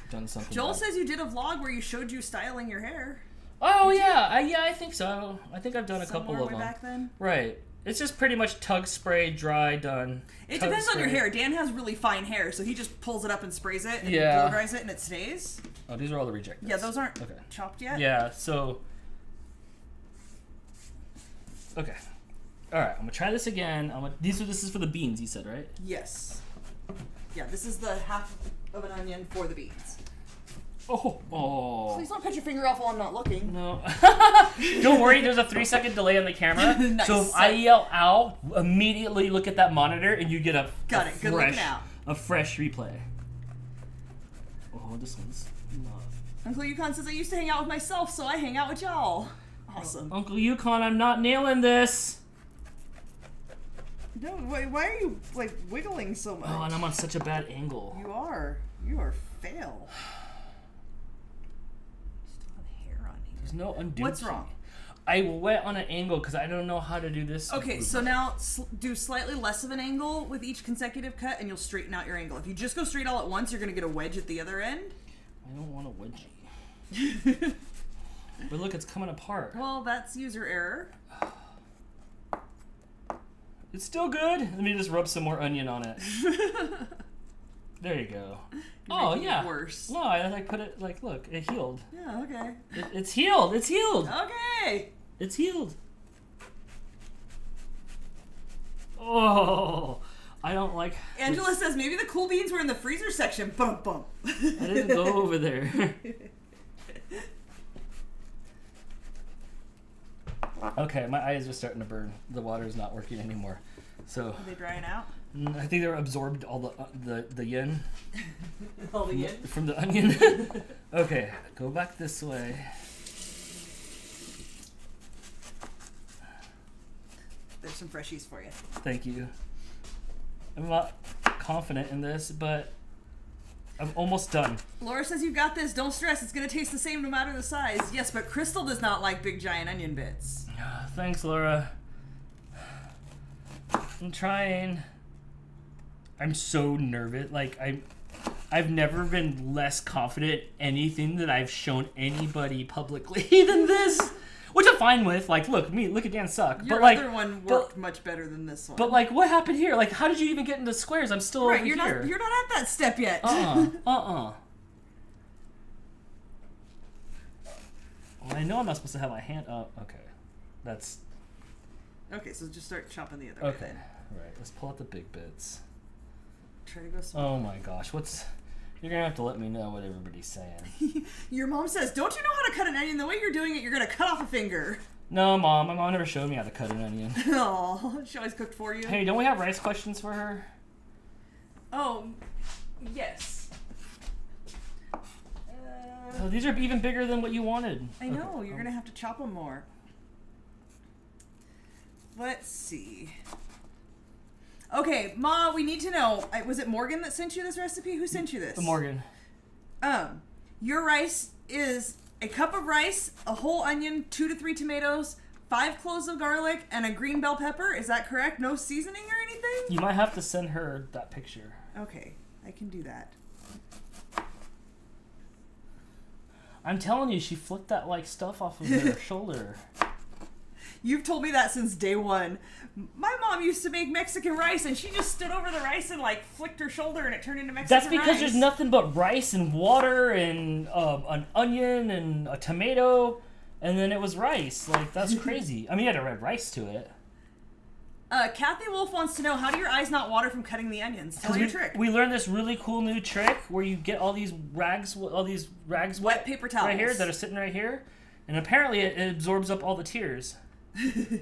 S1: done something.
S2: Joel
S1: bad.
S2: says you did a vlog where you showed you styling your hair.
S1: Oh, yeah. I think so. I think I've done a couple of
S2: way
S1: them.
S2: Back then?
S1: Right. It's just pretty much tug spray, dry, done.
S2: It
S1: Tug
S2: depends on your
S1: spray.
S2: hair. Dan has really fine hair, so he just pulls it up and sprays it and
S1: Yeah.
S2: blow dries it and it stays.
S1: Oh, these are all the reject bits.
S2: Yeah, those aren't
S1: Okay.
S2: chopped yet.
S1: Yeah, so... Okay. Alright, I'm gonna try this again. This is for the beans, you said, right?
S2: Yes. Yeah, this is the half of an onion for the beans.
S1: Oh.
S2: Please don't cut your finger off while I'm not looking.
S1: No. Don't worry, there's a 3-second delay on the camera.
S2: Nice.
S1: So if I yell ow, immediately look at that monitor and you get a
S2: Good looking out.
S1: A fresh replay. Oh, this one's not.
S2: Uncle Yukon says I used to hang out with myself, so I hang out with y'all. Awesome.
S1: Uncle Yukon, I'm not nailing this.
S2: No, why are you like wiggling so much?
S1: Oh, and I'm on such a bad angle.
S2: You are fail. Still have hair on here.
S1: There's no undo.
S2: What's wrong?
S1: I went on an angle because I don't know how to do this.
S2: Okay, so now do slightly less of an angle with each consecutive cut, and you'll straighten out your angle. If you just go straight all at once, you're gonna get a wedge at the other end.
S1: I don't want a wedgie. But look, it's coming apart.
S2: Well, that's user error.
S1: It's still good. Let me just rub some more onion on it. There you go.
S2: You're making it worse.
S1: No, I like put it like, look, it healed.
S2: Yeah, okay.
S1: It's healed. It's healed.
S2: Okay.
S1: It's healed. Oh, I don't like.
S2: Angela says maybe the cool beans were in the freezer section. Bump bump.
S1: I didn't go over there. Okay, my eyes are starting to burn. The water's not working anymore. So.
S2: Are they drying out?
S1: I think they were absorbed all the yin.
S2: All the yin?
S1: From the onion. Okay, go back this way.
S2: There's some freshies for you.
S1: Thank you. I'm not confident in this, but I'm almost done.
S2: Laura says you got this. Don't stress. It's going to taste the same no matter the size. Yes, but Crystal does not like big giant onion bits.
S1: Thanks, Laura. I'm trying. I'm so nervous. Like, I've never been less confident in anything that I've shown anybody publicly than this. Which I'm fine with. Like, look at Dan suck.
S2: Your
S1: but like,
S2: other one worked much better than this one.
S1: But like, what happened here? Like, how did you even get into squares? I'm still over
S2: you're
S1: here.
S2: You're not at that step yet.
S1: Well, I know I'm not supposed to have my hand up. Okay. That's...
S2: Okay, so just start chopping the other way then.
S1: Right. Let's pull out the big bits.
S2: Try to go small.
S1: Oh my gosh. You're going to have to let me know what everybody's saying.
S2: Your mom says, don't you know how to cut an onion? The way you're doing it, you're going to cut off a finger.
S1: No, Mom. My mom never showed me how to cut an onion.
S2: Oh, she always cooked for you.
S1: Hey, don't we have rice questions for her?
S2: Oh, yes.
S1: Oh, these are even bigger than what you wanted.
S2: I know. You're going to have to chop them more. Let's see. Okay, Ma, we need to know. Was it Morgan that sent you this recipe? Who sent you this?
S1: Morgan.
S2: Your rice is a cup of rice, a whole onion, 2 to 3 tomatoes, 5 cloves of garlic, and a green bell pepper. Is that correct? No seasoning or anything?
S1: You might have to send her that picture.
S2: Okay, I can do that.
S1: I'm telling you, she flicked that like stuff off of her shoulder.
S2: You've told me that since day one. My mom used to make Mexican rice, and she just stood over the rice and like flicked her shoulder, and it turned into Mexican rice.
S1: That's because there's nothing but rice and water and an onion and a tomato, and then it was rice. Like, that's crazy. I mean, you had to add rice to it.
S2: Kathy Wolf wants to know, how do your eyes not water from cutting the onions? Tell her your trick.
S1: We learned this really cool new trick where you get all these rags
S2: wet paper towels
S1: right here that are sitting right here, and apparently it absorbs up all the tears.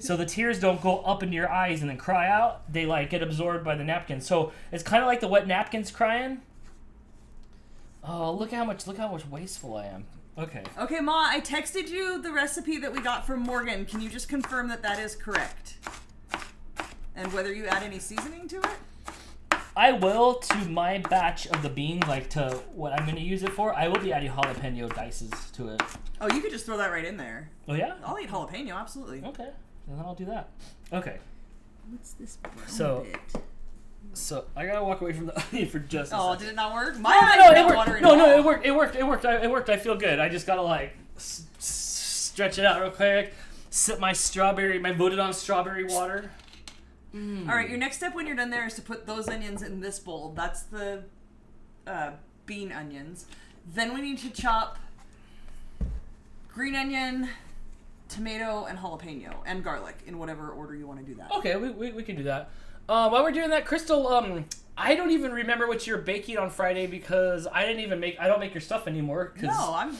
S1: So the tears don't go up into your eyes and then cry out. They like get absorbed by the napkin. So it's kind of like the wet napkins crying. Oh, look how much wasteful I am. Okay.
S2: Okay, Ma, I texted you the recipe that we got from Morgan. Can you just confirm that that is correct? And whether you add any seasoning to it?
S1: I will, to my batch of the beans, like to what I'm going to use it for, I will be adding jalapeno dices to it.
S2: Oh, you could just throw that right in there.
S1: Oh, yeah?
S2: I'll eat jalapeno, absolutely.
S1: Okay. Then I'll do that. Okay.
S2: What's this brown bit?
S1: So I gotta walk away from the onion for just a second.
S2: Oh, did it not work? My eyes
S1: it
S2: not
S1: worked.
S2: watering.
S1: No, it worked. I feel good. I just gotta like stretch it out real quick. Sip my voted on strawberry water.
S2: All right, your next step when you're done there is to put those onions in this bowl. That's the bean onions. Then we need to chop green onion, tomato, and jalapeno, and garlic in whatever order you want to do that.
S1: Okay, we can do that. While we're doing that, Crystal, I don't even remember what you're baking on Friday because I don't make your stuff anymore.
S2: No, I'm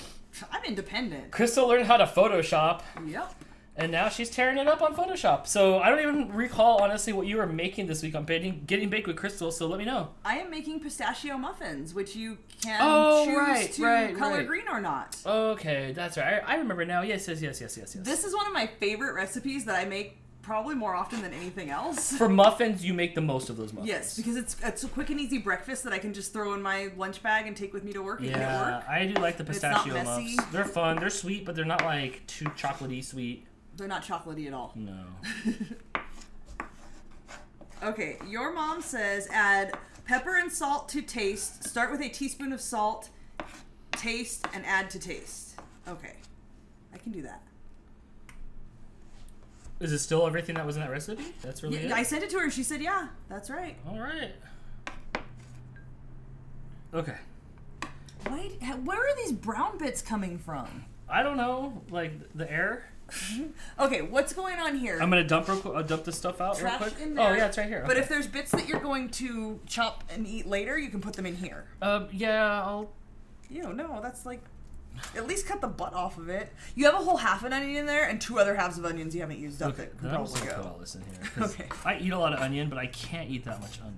S2: independent.
S1: Crystal learned how to Photoshop.
S2: Yep.
S1: And now she's tearing it up on Photoshop. So I don't even recall, honestly, what you were making this week on Getting Baked with Crystal, so let me know.
S2: I am making pistachio muffins, which you can choose to color green or not.
S1: Okay, that's right. I remember now. Yes. This
S2: is one of my favorite recipes that I make probably more often than anything else.
S1: For muffins, you make the most of those muffins.
S2: Yes, because it's a quick and easy breakfast that I can just throw in my lunch bag and take with me to work and eat at work.
S1: I do like the pistachio
S2: muffs.
S1: They're fun. They're sweet, but they're not like too chocolatey sweet.
S2: They're not chocolatey at all.
S1: No.
S2: Okay, your mom says add pepper and salt to taste. Start with a teaspoon of salt, taste, and add to taste. Okay, I can do that.
S1: Is it still everything that was in that recipe? That's really it?
S2: I sent it to her and she said, yeah, that's right.
S1: All right. Okay.
S2: Wait, where are these brown bits coming from?
S1: I don't know, like the air.
S2: Okay, what's going on here?
S1: I'm gonna dump this stuff out real quick.
S2: In there,
S1: oh yeah, it's right here.
S2: But
S1: okay.
S2: if there's bits that you're going to chop and eat later, you can put them in here.
S1: Yeah, I'll.
S2: No, that's like, at least cut the butt off of it. You have a whole half an onion in there and 2 other halves of onions you haven't used up.
S1: Okay,
S2: that
S1: I'm just gonna put all this in here.
S2: Okay.
S1: I eat a lot of onion, but I can't eat that much onion.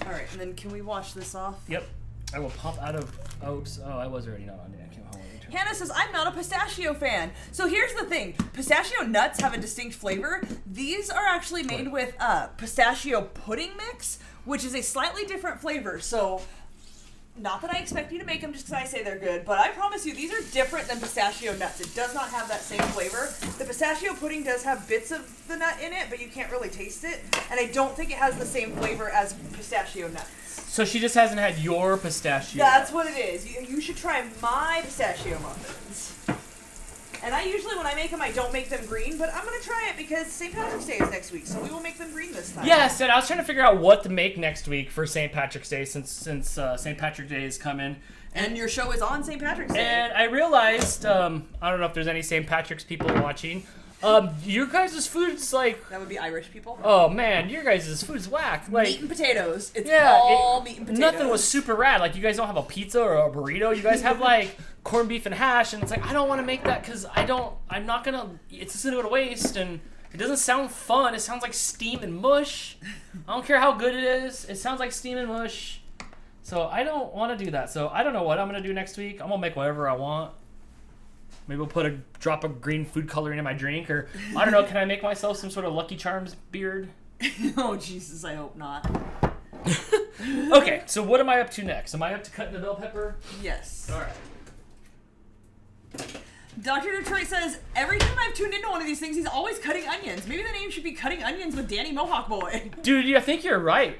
S2: All right, and then can we wash this off?
S1: Yep. I will pop out of oats. Oh, I was already not on there. I came home.
S2: Hannah says, I'm not a pistachio fan. So here's the thing. Pistachio nuts have a distinct flavor. These are actually made with pistachio pudding mix, which is a slightly different flavor. So, not that I expect you to make them just because I say they're good, but I promise you, these are different than pistachio nuts. It does not have that same flavor. The pistachio pudding does have bits of the nut in it, but you can't really taste it. And I don't think it has the same flavor as pistachio nuts.
S1: So she just hasn't had your pistachio.
S2: That's what it is. You should try my pistachio muffins. And I usually, when I make them, I don't make them green, but I'm going to try it because St. Patrick's Day is next week, so we will make them green this time.
S1: Yes, and I was trying to figure out what to make next week for St. Patrick's Day since St. Patrick's Day is coming.
S2: And your show is on St. Patrick's Day.
S1: And I realized, I don't know if there's any St. Patrick's people watching, your guys' food's like...
S2: That would be Irish people.
S1: Oh, man, your guys' food's whack. Like,
S2: meat and potatoes. It's all meat and potatoes.
S1: Nothing was super rad. Like, you guys don't have a pizza or a burrito. You guys have, like, corned beef and hash. And it's like, I don't want to make that because I'm not going to... It's just going to go to waste. And it doesn't sound fun. It sounds like steam and mush. I don't care how good it is. It sounds like steam and mush. So I don't want to do that. So I don't know what I'm going to do next week. I'm going to make whatever I want. Maybe we'll put a drop of green food coloring in my drink, or I don't know. Can I make myself some sort of Lucky Charms beard?
S2: Oh Jesus, I hope not.
S1: Okay, so what am I up to next? Am I up to cutting the bell pepper?
S2: Yes.
S1: All right.
S2: Dr. Detroit says, every time I've tuned into one of these things, he's always cutting onions. Maybe the name should be Cutting Onions with Danny Mohawk Boy.
S1: Dude, I think you're right.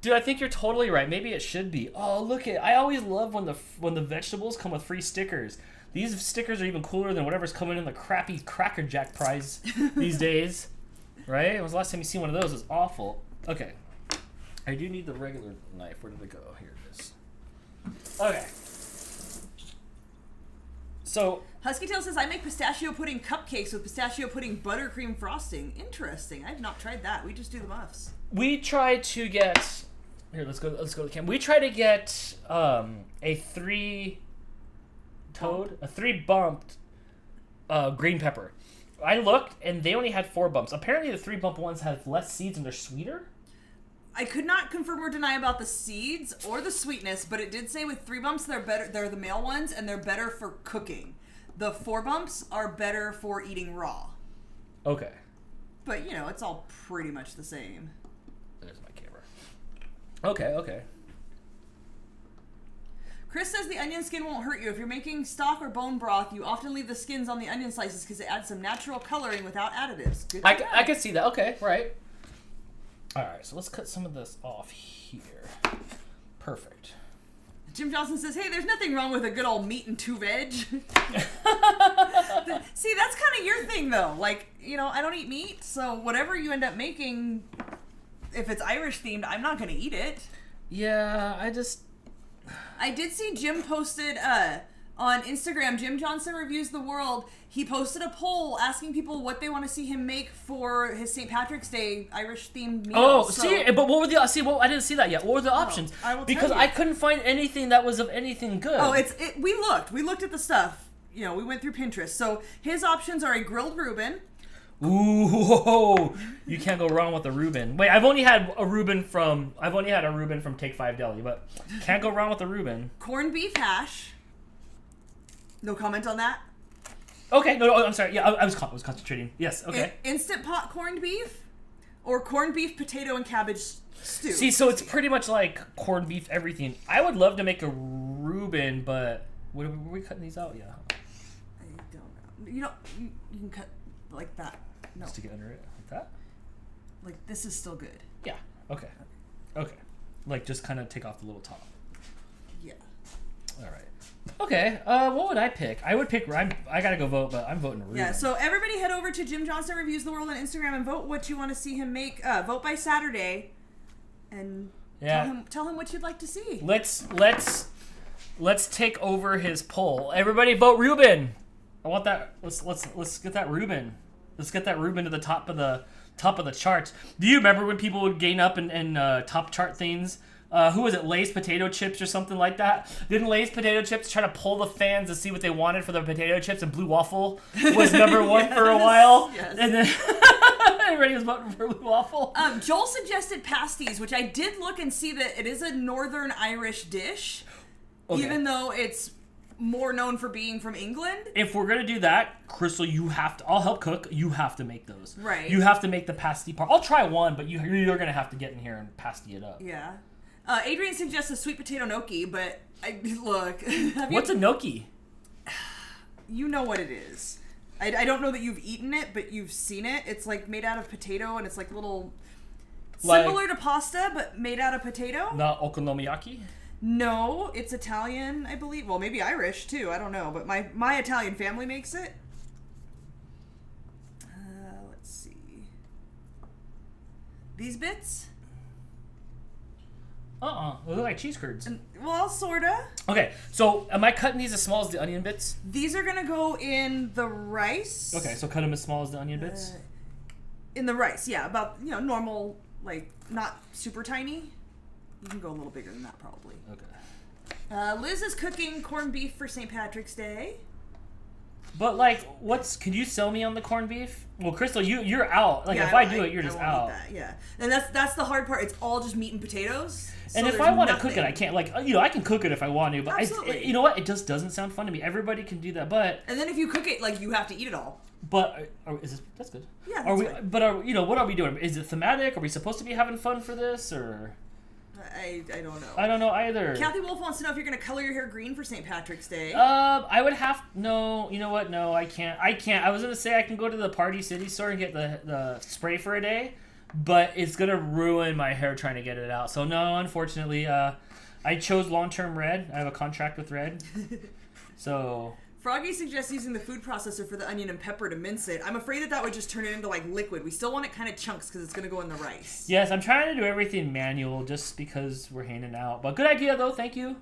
S1: Dude, I think you're totally right. Maybe it should be. Oh, look at! I always love when the vegetables come with free stickers. These stickers are even cooler than whatever's coming in the crappy Cracker Jack prize these days. Right? When was the last time you seen one of those? It's awful. Okay. I do need the regular knife. Where did it go? Here it is. Okay. So...
S2: Huskytail says, I make pistachio pudding cupcakes with pistachio pudding buttercream frosting. Interesting. I've not tried that. We just do the muffs.
S1: We try to get... Here, let's go to the camera. We try to get a three-bumped green pepper. I looked, and they only had 4 bumps. Apparently, the 3-bump ones have less seeds, and they're sweeter.
S2: I could not confirm or deny about the seeds or the sweetness, but it did say with 3 bumps, they're better. They're the male ones, and they're better for cooking. The 4 bumps are better for eating raw.
S1: Okay.
S2: But, you know, it's all pretty much the same.
S1: There's my camera. Okay.
S2: Chris says the onion skin won't hurt you. If you're making stock or bone broth, you often leave the skins on the onion slices because it adds some natural coloring without additives. Good to know.
S1: I can see that. Okay, right. All right, so let's cut some of this off here. Perfect.
S2: Jim Johnson says, hey, there's nothing wrong with a good old meat and 2 veg. See, that's kind of your thing, though. Like, you know, I don't eat meat, so whatever you end up making, if it's Irish-themed, I'm not going to eat it.
S1: Yeah,
S2: I did see Jim posted on Instagram, Jim Johnson Reviews the World. He posted a poll asking people what they want to see him make for his St. Patrick's Day Irish-themed meal.
S1: Oh, see, but what were the... See, well, I didn't see that yet. What were the options?
S2: I will tell
S1: because
S2: you.
S1: I couldn't find anything that was of anything good.
S2: Oh, we looked at the stuff. You know, we went through Pinterest. So his options are a grilled Reuben.
S1: Ooh, you can't go wrong with a Reuben. Wait, I've only had a Reuben from Take 5 Deli, but can't go wrong with a Reuben.
S2: Corned beef hash. No comment on that.
S1: Okay, no, I'm sorry. Yeah, I was concentrating. Yes, okay.
S2: Instant pot corned beef, or corned beef, potato, and cabbage stew.
S1: See, so it's pretty much like corned beef everything. I would love to make a Reuben, but were we cutting these out? Yeah.
S2: I don't know. You know, you can cut like that. No.
S1: Just to get under it, like that.
S2: Like this is still good.
S1: Yeah. Okay. Like just kind of take off the little top.
S2: Yeah.
S1: All right. Okay, what would I pick? I would pick... I gotta go vote, but I'm voting Reuben.
S2: Yeah, so everybody head over to Jim Johnson Reviews the World on Instagram and vote what you want to see him make. Vote by Saturday, and tell him what you'd like to see.
S1: Let's take over his poll. Everybody vote Reuben. I want that. Let's get that Reuben. Let's get that Reuben to the top of the charts. Do you remember when people would gain up in top chart things? Who was it? Lay's potato chips or something like that? Didn't Lay's potato chips try to pull the fans to see what they wanted for their potato chips? And Blue Waffle was number 1 for a while.
S2: Yes.
S1: And then everybody was voting for Blue Waffle.
S2: Joel suggested pasties, which I did look and see that it is a Northern Irish dish, even though it's more known for being from England.
S1: If we're gonna do that, Crystal, you have to. I'll help cook. You have to make those.
S2: Right.
S1: You have to make the pasty part. I'll try one, but you're gonna have to get in here and pasty it up.
S2: Yeah. Adrian suggests a sweet potato gnocchi, but look.
S1: What's a gnocchi?
S2: You know what it is. I don't know that you've eaten it, but you've seen it. It's like made out of potato, and it's like little... Similar to pasta, but made out of potato.
S1: Not okonomiyaki?
S2: No, it's Italian, I believe. Well, maybe Irish, too. I don't know. But my Italian family makes it. Let's see. These bits?
S1: They look like cheese curds.
S2: Well, sorta.
S1: Okay, so am I cutting these as small as the onion bits?
S2: These are gonna go in the rice.
S1: Okay, so cut them as small as the onion bits?
S2: In the rice, yeah. About, normal, like, not super tiny. You can go a little bigger than that, probably.
S1: Okay.
S2: Liz is cooking corned beef for St. Patrick's Day.
S1: But, like, can you sell me on the corned beef? Well, Crystal, you're out. Like, if I do it, you're just out.
S2: That, yeah. And that's the hard part. It's all just meat and potatoes.
S1: And if I want to cook it, I can't. Like, I can cook it if I want to. But you know what? It just doesn't sound fun to me. Everybody can do that, but...
S2: And then if you cook it, like, you have to eat it all.
S1: But that's good.
S2: Yeah,
S1: that's good. But what are we doing? Is it thematic? Are we supposed to be having fun for this, or?
S2: I don't know.
S1: I don't know either.
S2: Kathy Wolf wants to know if you're going to color your hair green for St. Patrick's Day.
S1: I would have no. You know what? No, I can't. I was gonna say I can go to the Party City store and get the spray for a day, but it's gonna ruin my hair trying to get it out. So no, unfortunately, I chose long-term red. I have a contract with Red, so.
S2: Froggy suggests using the food processor for the onion and pepper to mince it. I'm afraid that would just turn it into, like, liquid. We still want it kind of chunks because it's going to go in the rice.
S1: Yes, I'm trying to do everything manual just because we're hanging out. But good idea, though. Thank you.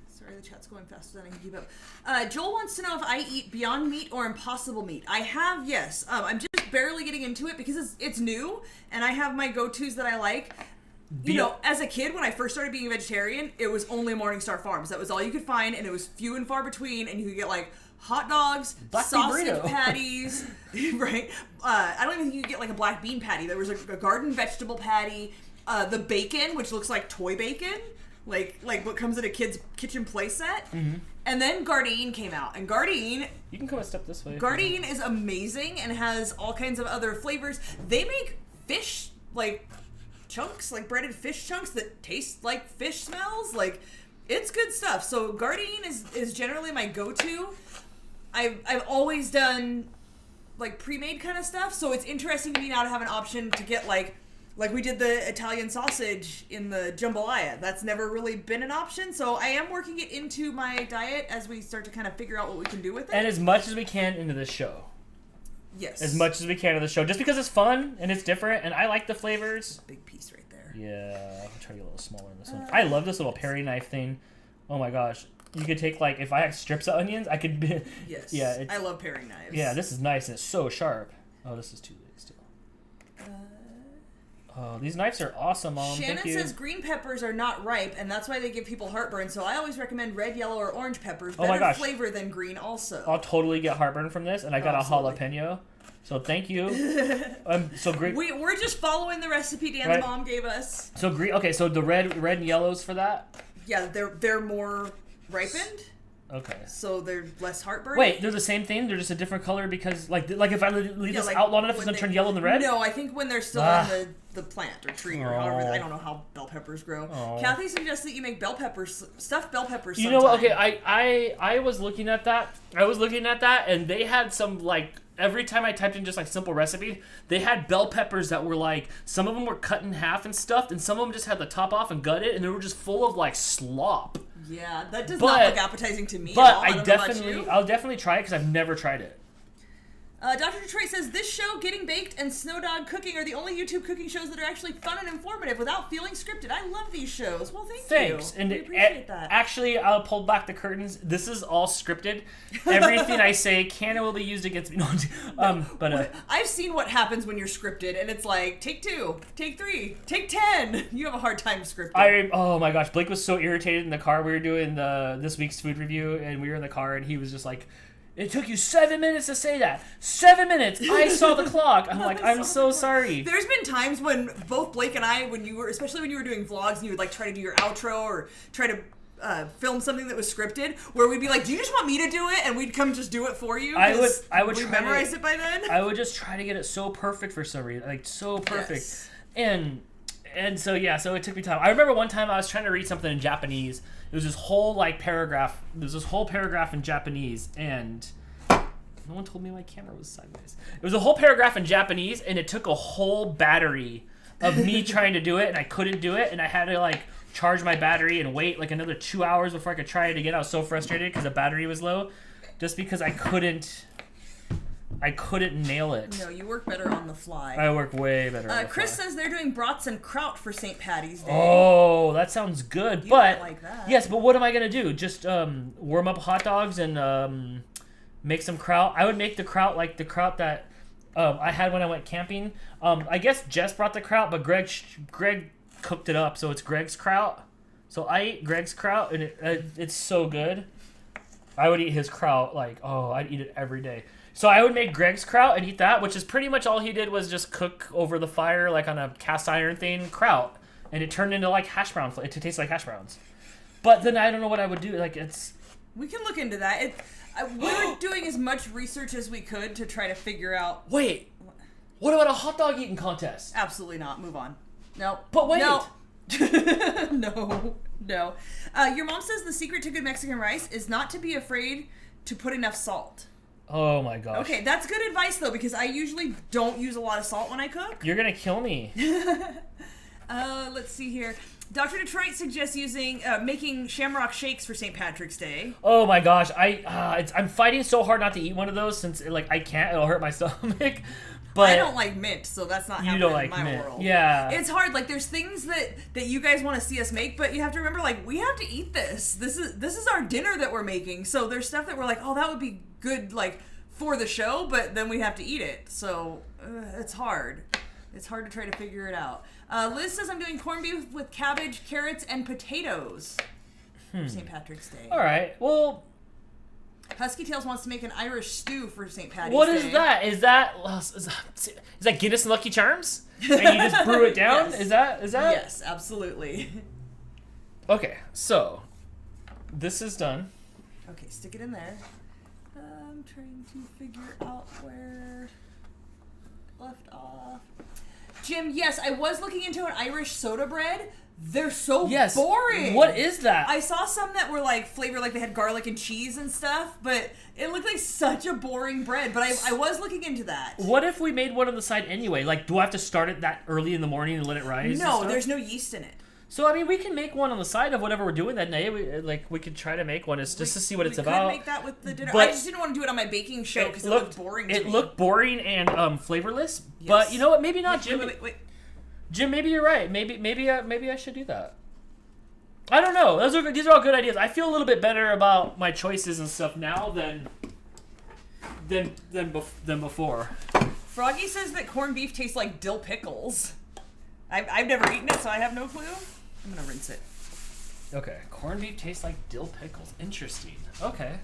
S2: Sorry, the chat's going faster than I can keep up. Joel wants to know if I eat Beyond Meat or Impossible Meat. I have, yes. I'm just barely getting into it because it's new, and I have my go-tos that I like. As a kid, when I first started being a vegetarian, it was only Morningstar Farms. That was all you could find, and it was few and far between, and you could get, like, hot dogs, sausage patties, right? I don't even think you could get, like, a black bean patty. There was a garden vegetable patty, the bacon, which looks like toy bacon, like what comes in a kid's kitchen play set. Mm-hmm. And then Gardein came out, and Gardein...
S1: You can come a step this way.
S2: Gardein is amazing and has all kinds of other flavors. They make fish, like... chunks, like breaded fish chunks that taste like fish smells. Like, it's good stuff. So Gardein is generally my go-to. I've always done like pre-made kind of stuff, so it's interesting to me now to have an option to get like we did the Italian sausage in the jambalaya. That's never really been an option, so I am working it into my diet as we start to kind of figure out what we can do with it.
S1: And as much as we can into this show.
S2: Yes.
S1: As much as we can of the show, just because it's fun and it's different, and I like the flavors.
S2: Big piece right there.
S1: Yeah, I'll try to get a little smaller in this one. I love this little Perry knife thing. Oh my gosh. You could take, like, if I had strips of onions, I could be...
S2: Yes.
S1: Yeah,
S2: I love paring knives.
S1: Yeah, this is nice, and it's so sharp. Oh, this is too big still. Oh, these knives are awesome, Mom.
S2: Shannon
S1: Thank you.
S2: says green peppers are not ripe, and that's why they give people heartburn, so I always recommend red, yellow, or orange peppers. Better flavor than green also.
S1: I'll totally get heartburn from this, and I got a jalapeno. So thank you. So green.
S2: We're just following the recipe Dan's mom gave us.
S1: So green. Okay, so the red and yellows for that.
S2: Yeah, they're more ripened.
S1: Okay.
S2: So they're less heartburn.
S1: Wait, they're the same thing? They're just a different color because, like if I leave this out long enough, it's going to turn yellow and the red?
S2: No, I think when they're still on the plant or tree or however, I don't know how bell peppers grow. Kathy suggests that you make bell peppers, stuffed bell peppers sometime.
S1: You know what? Okay, I was looking at that. And they had some, like, every time I typed in just, like, simple recipe, they had bell peppers that were, like, some of them were cut in half and stuffed, and some of them just had the top off and gutted, and they were just full of, like, slop.
S2: Yeah, that does not look appetizing to me.
S1: But
S2: I'll
S1: definitely try it because I've never tried it.
S2: Dr. Detroit says, this show, Getting Baked, and Snow Dog Cooking are the only YouTube cooking shows that are actually fun and informative without feeling scripted. I love these shows. Well, thanks.
S1: And
S2: we appreciate that.
S1: Actually, I'll pull back the curtains. This is all scripted. Everything I say can and will be used against me. But
S2: I've seen what happens when you're scripted, and it's like, take 2, take 3, take 10. You have a hard time scripting.
S1: Oh my gosh, Blake was so irritated in the car. We were doing this week's food review, and we were in the car, and he was just like, it took you 7 minutes to say that. 7 minutes. I saw the clock. I'm like, I'm so sorry.
S2: There's been times when both Blake and I, especially when you were doing vlogs and you would like try to do your outro or try to film something that was scripted, where we'd be like, "Do you just want me to do it?" And we'd come just do it for you.
S1: I would
S2: we
S1: try
S2: memorize it by then.
S1: I would just try to get it so perfect for some reason, like so perfect, and so so it took me time. I remember one time I was trying to read something in Japanese. It was this whole paragraph. There's this whole paragraph in Japanese, and no one told me my camera was sideways. It was a whole paragraph in Japanese, and it took a whole battery of me trying to do it, and I couldn't do it, and I had to charge my battery and wait another 2 hours before I could try it again. I was so frustrated because the battery was low, just because I couldn't nail it.
S2: No, you work better on the fly.
S1: I work way better on the
S2: Chris
S1: fly.
S2: says they're doing brats and kraut for St. Patty's Day.
S1: Oh, that sounds good.
S2: You
S1: but
S2: don't like that.
S1: Yes, but what am I gonna do? Just warm up hot dogs and make some kraut. I would make the kraut like the kraut that I had when I went camping. I guess Jess brought the kraut, but Greg cooked it up, so it's Greg's kraut. So I ate Greg's kraut, and it's so good. I would eat his kraut I'd eat it every day. So I would make Greg's kraut and eat that, which is pretty much all he did was just cook over the fire on a cast iron thing kraut, and it turned into hash brown. It tastes like hash browns. But then I don't know what I would do.
S2: We can look into that. We're doing as much research as we could to try to figure out.
S1: Wait, what about a hot dog eating contest?
S2: Absolutely not. Move on. No.
S1: But wait.
S2: No. No. Your mom says the secret to good Mexican rice is not to be afraid to put enough salt.
S1: Oh my gosh.
S2: Okay, that's good advice though, because I usually don't use a lot of salt when I cook.
S1: You're gonna kill me.
S2: Let's see here. Dr. Detroit suggests making shamrock shakes for St. Patrick's Day.
S1: Oh my gosh, I'm fighting so hard not to eat one of those since I can't. It'll hurt my stomach. But
S2: I don't like mint, so that's not happening in my world.
S1: Yeah,
S2: it's hard. There's things that you guys want to see us make, but you have to remember, we have to eat this. This is our dinner that we're making. So there's stuff that we're like, oh, that would be good, for the show, but then we have to eat it. So it's hard. It's hard to try to figure it out. Liz says I'm doing corned beef with cabbage, carrots, and potatoes for St. Patrick's Day.
S1: All right. Well,
S2: Husky Tails wants to make an Irish stew for St. Patty's Day.
S1: What is that? Is that Guinness and Lucky Charms? And you just brew it down?
S2: Yes.
S1: Is that?
S2: Yes, absolutely.
S1: Okay, so this is done.
S2: Okay, stick it in there. I'm trying to figure out where left off. Jim, yes, I was looking into an Irish soda bread. They're so boring.
S1: What is that?
S2: I saw some that were flavored they had garlic and cheese and stuff, but it looked like such a boring bread. But I was looking into that.
S1: What if we made one on the side anyway? Do I have to start it that early in the morning and let it rise?
S2: No, there's no yeast in it.
S1: So we can make one on the side of whatever we're doing that night. We could try to make one just to see what it's about.
S2: We could make that with the dinner.
S1: But
S2: I just didn't want to do it on my baking show because it looked boring to me.
S1: It looked boring and flavorless.
S2: Yes.
S1: But you know what? Maybe not, Jim.
S2: Wait.
S1: Jim, maybe you're right. Maybe I should do that. I don't know. These are all good ideas. I feel a little bit better about my choices and stuff now than before.
S2: Froggy says that corned beef tastes like dill pickles. I've never eaten it, so I have no clue. I'm gonna rinse it.
S1: Okay, corned beef tastes like dill pickles. Interesting. Okay.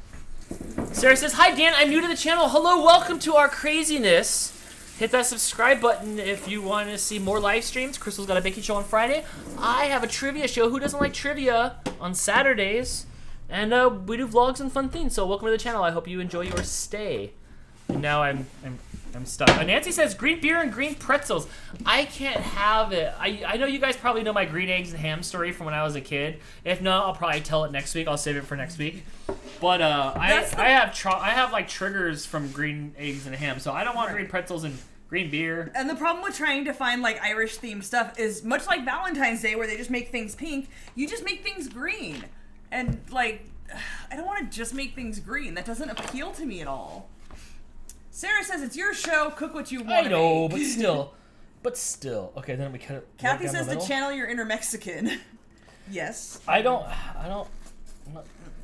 S1: Sarah says, "Hi Dan, I'm new to the channel. Hello, welcome to our craziness. Hit that subscribe button if you want to see more live streams. Crystal's got a baking show on Friday. I have a trivia show. Who doesn't like trivia? On Saturdays. And we do vlogs and fun things. So welcome to the channel. I hope you enjoy your stay." And now I'm stuck. Nancy says green beer and green pretzels. I can't have it. I know you guys probably know my green eggs and ham story from when I was a kid. If not, I'll probably tell it next week. I'll save it for next week. But I have triggers from green eggs and ham, so I don't want green pretzels and green beer.
S2: And the problem with trying to find Irish themed stuff is much like Valentine's Day, where they just make things pink. You just make things green, and I don't want to just make things green. That doesn't appeal to me at all. Sarah says it's your show. Cook what you want.
S1: I know, but still. Okay, then we cut it.
S2: Kathy says to channel your inner Mexican. Yes.
S1: I don't.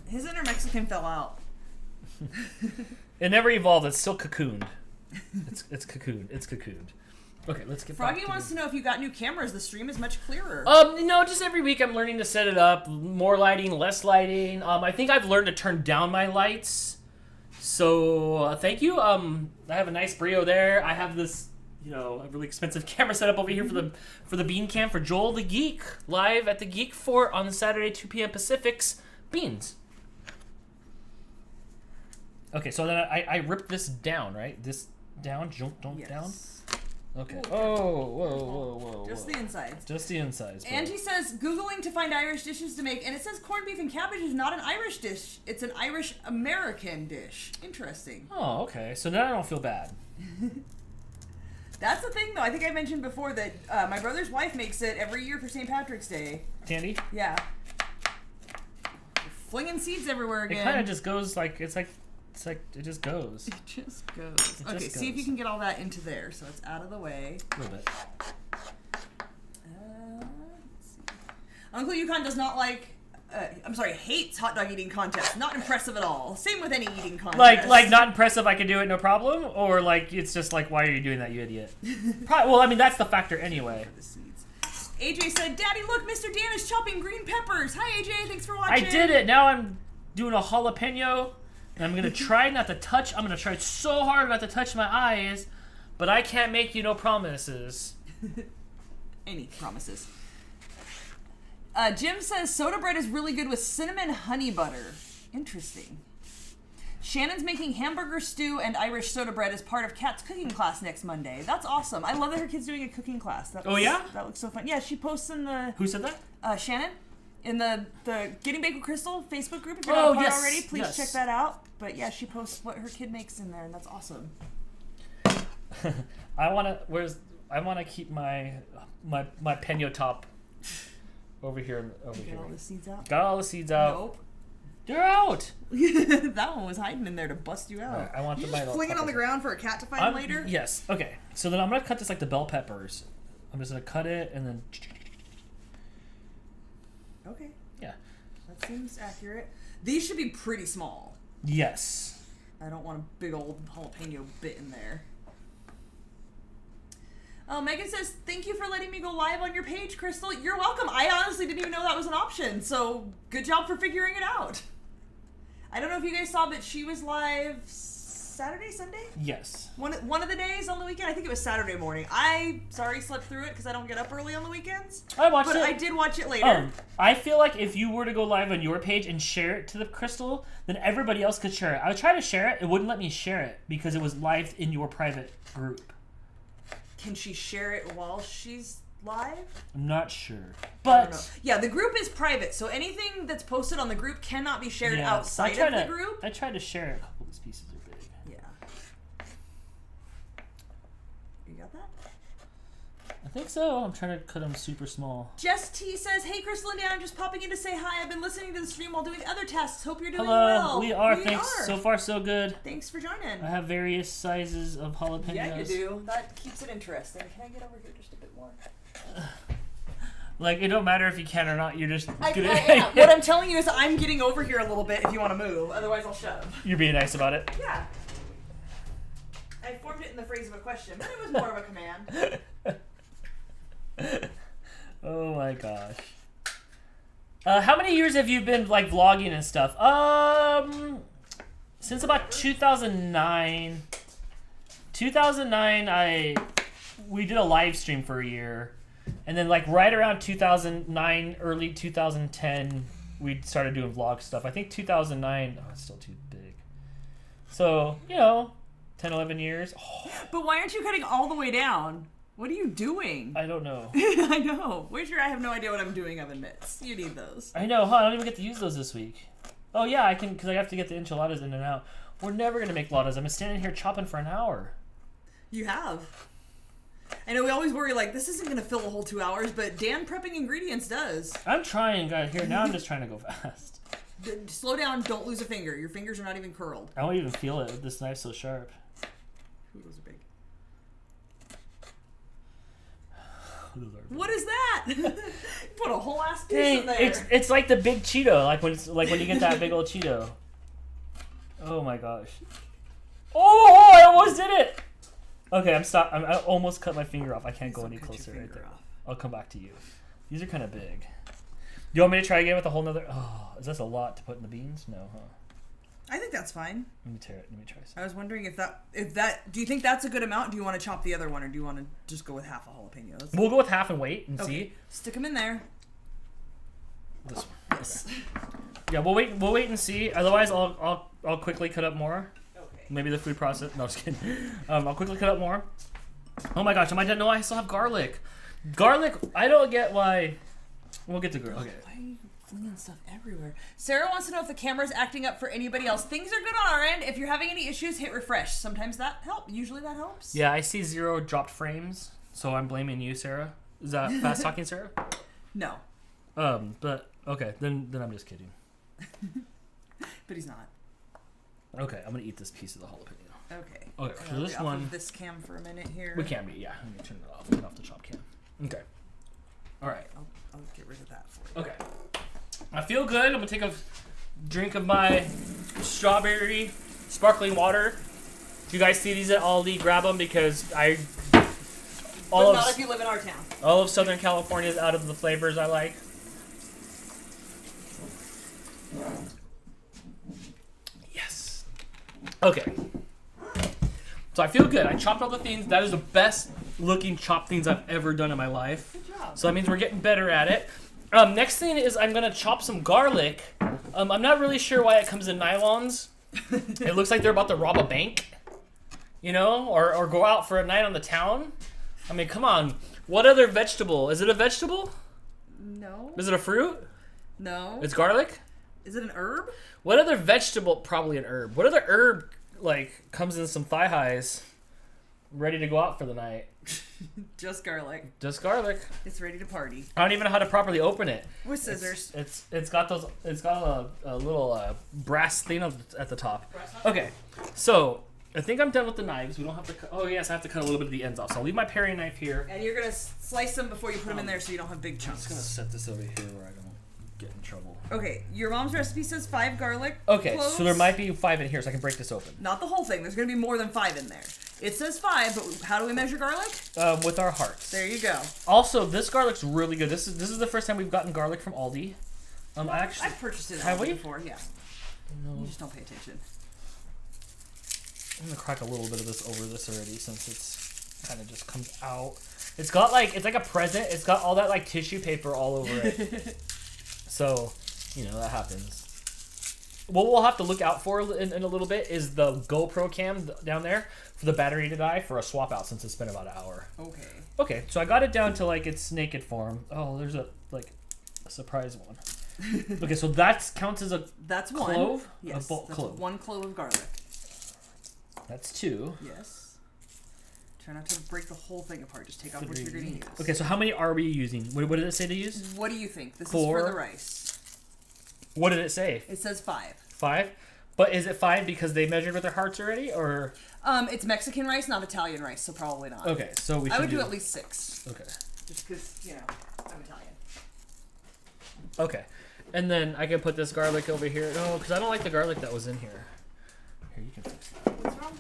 S2: His inner Mexican fell out.
S1: It never evolved. It's still cocooned. It's cocooned. It's cocooned. Okay, let's get
S2: Froggy wants to know if you got new cameras. The stream is much clearer.
S1: No, just every week I'm learning to set it up. More lighting, less lighting. I think I've learned to turn down my lights. So thank you. I have a nice Brio there. I have this a really expensive camera setup over here for the bean cam for Joel the Geek, live at the Geek Fort on Saturday, 2 p.m. Pacific's Beans. Okay, so then I ripped this down, right? This down, don't
S2: Yes.
S1: down. Okay.
S2: Ooh,
S1: Whoa.
S2: Just the insides.
S1: Just the insides. Bro.
S2: Angie says, Googling to find Irish dishes to make, and it says corned beef and cabbage is not an Irish dish. It's an Irish-American dish. Interesting.
S1: Oh, okay. So now I don't feel bad.
S2: That's the thing, though. I think I mentioned before that my brother's wife makes it every year for St. Patrick's Day.
S1: Tandy?
S2: Yeah. Flinging seeds everywhere again.
S1: It kind of just goes like, it just goes.
S2: It just goes. Okay, see if you can get all that into there. So it's out of the way.
S1: A little bit.
S2: Let's see. Uncle Yukon does not hates hot dog eating contests. Not impressive at all. Same with any eating contest.
S1: Like not impressive, I can do it, no problem? Or like, it's just like, why are you doing that, you idiot? Well, I mean, that's the factor anyway.
S2: The seeds. AJ said, Daddy, look, Mr. Dan is chopping green peppers. Hi, AJ. Thanks for watching.
S1: I did it. Now I'm doing a jalapeno. And I'm going to try not to touch. I'm going to try so hard not to touch my eyes. But I can't make you no promises.
S2: Any promises. Jim says, soda bread is really good with cinnamon honey butter. Interesting. Shannon's making hamburger stew and Irish soda bread as part of Kat's cooking class next Monday. That's awesome. I love that her kid's doing a cooking class.
S1: Oh, yeah?
S2: That looks so fun. Yeah, she posts in the...
S1: Who said that?
S2: Shannon. In the Getting Baked with Crystal Facebook group. If you're not part already, please check that out. But yeah, she posts what her kid makes in there, and that's awesome.
S1: I want to keep my peno top over here.
S2: Get all the seeds out?
S1: Got all the seeds out.
S2: Nope.
S1: They're out.
S2: That one was hiding in there to bust you out.
S1: Right, I want
S2: you
S1: the
S2: just fling it on the ground for a cat to find later?
S1: Yes. Okay. So then I'm going to cut this like the bell peppers. I'm just going to cut it and then...
S2: Okay.
S1: Yeah.
S2: That seems accurate. These should be pretty small.
S1: Yes.
S2: I don't want a big old jalapeno bit in there. Oh, Megan says, thank you for letting me go live on your page, Crystal. You're welcome. I honestly didn't even know that was an option, so good job for figuring it out. I don't know if you guys saw, but she was live Saturday, Sunday?
S1: Yes.
S2: One of the days on the weekend. I think it was Saturday morning. Slept through it because I don't get up early on the weekends.
S1: I watched it.
S2: But I did watch it later.
S1: I feel like if you were to go live on your page and share it to the Crystal, then everybody else could share it. I would try to share it. It wouldn't let me share it because it was live in your private group.
S2: Can she share it while she's live?
S1: I'm not sure.
S2: I
S1: But
S2: don't know. Yeah, the group is private, so anything that's posted on the group cannot be shared outside of the group.
S1: I tried to share it. A couple of these pieces are big.
S2: Yeah. You got that?
S1: I think so. I'm trying to cut them super small.
S2: Jess T says, hey, Crystal and Dan, I'm just popping in to say hi. I've been listening to the stream while doing other tasks. Hope you're doing well.
S1: We are. Thanks. So far, so good.
S2: Thanks for joining.
S1: I have various sizes of jalapenos.
S2: Yeah, you do. That keeps it interesting. Can I get over here just a bit more?
S1: Like, it don't matter if you can or not. You're just
S2: yeah. What I'm telling you is I'm getting over here a little bit if you want to move. Otherwise, I'll shove.
S1: You're being nice about it.
S2: Yeah. I formed it in the phrase of a question, but it was more of a command.
S1: Oh my gosh. How many years have you been like vlogging and stuff? Since about 2009. 2009 we did a live stream for a year. And then like right around 2009, early 2010, we started doing vlog stuff. I think 2009, it's still too big. So, 10, 11 years. Oh.
S2: But why aren't you cutting all the way down? What are you doing?
S1: I don't know.
S2: I know. Wait, sure, I have no idea what I'm doing oven mitts. You need those.
S1: I know, huh? I don't even get to use those this week. Oh, yeah, I can, because I have to get the enchiladas in and out. We're never going to make enchiladas. I'm standing here chopping for an hour.
S2: You have. I know we always worry, like, this isn't going to fill a whole 2 hours, but Dan prepping ingredients does.
S1: I'm trying, guys. Here, now I'm just trying to go fast.
S2: Slow down. Don't lose a finger. Your fingers are not even curled.
S1: I won't even feel it. This knife's so sharp.
S2: Ooh, those are big. What is that? Put a whole ass piece in there.
S1: It's like the big Cheeto, like when you get that big old Cheeto. Oh my gosh. Oh, I almost did it. Okay, I almost cut my finger off. I can't go any closer right there. I'll come back to you. These are kind of big. You want me to try again with a whole nother? Oh, is this a lot to put in the beans? No, huh?
S2: I think that's fine.
S1: Let me tear it. Let me try some.
S2: I was wondering if that. Do you think that's a good amount? Do you want to chop the other one, or do you want to just go with half a jalapeno?
S1: We'll go with half and wait and see.
S2: Stick them in there.
S1: This one. Yes. Okay. Yeah, we'll wait. We'll wait and see. Otherwise, I'll quickly cut up more.
S2: Okay.
S1: Maybe the food process. No, just kidding. I'll quickly cut up more. Oh my gosh! Am I done? No, I still have garlic. Garlic. I don't get why. We'll get to garlic. Okay.
S2: Why are you flinging stuff everywhere? Sarah wants to know if the camera's acting up for anybody else. Things are good on our end. If you're having any issues, hit refresh. Sometimes that helps. Usually that helps.
S1: Yeah, I see 0 dropped frames, so I'm blaming you, Sarah. Is that fast talking, Sarah?
S2: No.
S1: But okay, then I'm just kidding.
S2: But he's not.
S1: Okay, I'm gonna eat this piece of the jalapeno.
S2: Okay.
S1: Okay, so this
S2: off
S1: one.
S2: of this cam for a minute here.
S1: We can be, yeah. Let me turn it off. Turn off the chop cam. Okay. All right.
S2: I'll get rid of that for you.
S1: Okay. I feel good. I'm gonna take a drink of my strawberry sparkling water. If you guys see these at Aldi, grab them because
S2: But not if you live in our town.
S1: all of Southern California is out of the flavors I like. Yes. Okay. So I feel good. I chopped all the things. That is the best looking chopped things I've ever done in my life.
S2: Good job.
S1: So that means we're getting better at it. Next thing is I'm gonna chop some garlic. I'm not really sure why it comes in nylons. It looks like they're about to rob a bank, you know, or go out for a night on the town. I mean, come on. What other vegetable? Is it a vegetable?
S2: No.
S1: Is it a fruit?
S2: No.
S1: It's garlic?
S2: Is it an herb?
S1: What other vegetable? Probably an herb. What other herb like comes in some thigh highs, ready to go out for the night?
S2: Just garlic.
S1: Just garlic.
S2: It's ready to party.
S1: I don't even know how to properly open it.
S2: With scissors.
S1: It's got those. It's got a little brass thing at the top. Okay, so I think I'm done with the knives. We don't have to cut. Oh yes, I have to cut a little bit of the ends off. So I'll leave my paring knife here.
S2: And you're gonna slice them before you put them in there, so you don't have big
S1: I'm
S2: chunks.
S1: just gonna set this over here where I don't get in trouble.
S2: Okay, your mom's recipe says 5 garlic.
S1: Okay,
S2: cloves.
S1: so there might be 5 in here, so I can break this open.
S2: Not the whole thing. There's gonna be more than 5 in there. It says 5, but how do we measure garlic?
S1: With our hearts.
S2: There you go.
S1: Also, this garlic's really good. This is the first time we've gotten garlic from Aldi.
S2: I've purchased it
S1: have we?
S2: before. Yeah.
S1: No.
S2: You just don't pay attention.
S1: I'm gonna crack a little bit of this over this already since it's kind of just comes out. It's got like it's like a present. It's got all that like tissue paper all over it. So, you know, that happens. What we'll have to look out for in a little bit is the GoPro cam down there for the battery to die for a swap out since it's been about an hour.
S2: Okay.
S1: Okay, so I got it down to like its naked form. Oh, there's a surprise one. Okay, so that counts as a
S2: That's
S1: clove?
S2: one. Yes,
S1: A
S2: that's
S1: clove.
S2: 1 clove of garlic.
S1: That's 2.
S2: Yes. Try not to break the whole thing apart. Just take off what you're going to use.
S1: Okay, so how many are we using? What did it say to use?
S2: What do you think? This
S1: 4.
S2: is for the rice.
S1: What did it say?
S2: It says 5.
S1: 5? But is it 5 because they measured with their hearts already, or?
S2: It's Mexican rice, not Italian rice, so probably not.
S1: Okay, so we should
S2: I would do at least 6.
S1: Okay.
S2: Just because, you know, I'm Italian.
S1: Okay. And then I can put this garlic over here. No, because I don't like the garlic that was in here. Here, you can fix that.
S2: What's wrong?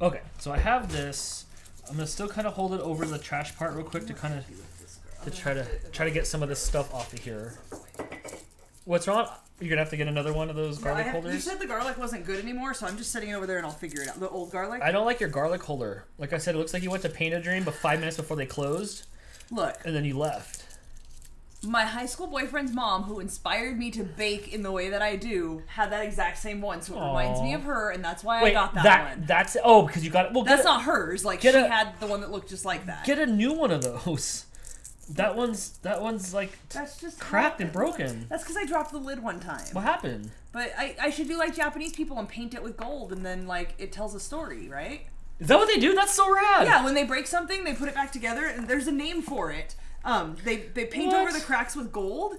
S1: Okay, so I have this. I'm gonna still kind of hold it over the trash part real quick to kind of try to get some of this stuff off of here. What's wrong? You're gonna have to get another one of those garlic holders.
S2: You said the garlic wasn't good anymore, so I'm just setting it over there and I'll figure it out. The old garlic.
S1: I don't like your garlic holder. Like I said, it looks like you went to Paint a Dream, but 5 minutes before they closed.
S2: Look.
S1: And then you left.
S2: My high school boyfriend's mom, who inspired me to bake in the way that I do, had that exact same one, so it reminds me of her, and that's why I got that one.
S1: That's because you got it. Well,
S2: that's not hers. Like she had the one that looked just like that.
S1: Get a new one of those. That one's like
S2: that's just
S1: cracked and broken.
S2: That's because I dropped the lid one time.
S1: What happened?
S2: But I should do like Japanese people and paint it with gold, and then like it tells a story, right?
S1: Is that what they do? That's so rad.
S2: Yeah, when they break something, they put it back together, and there's a name for it. They paint over the cracks with gold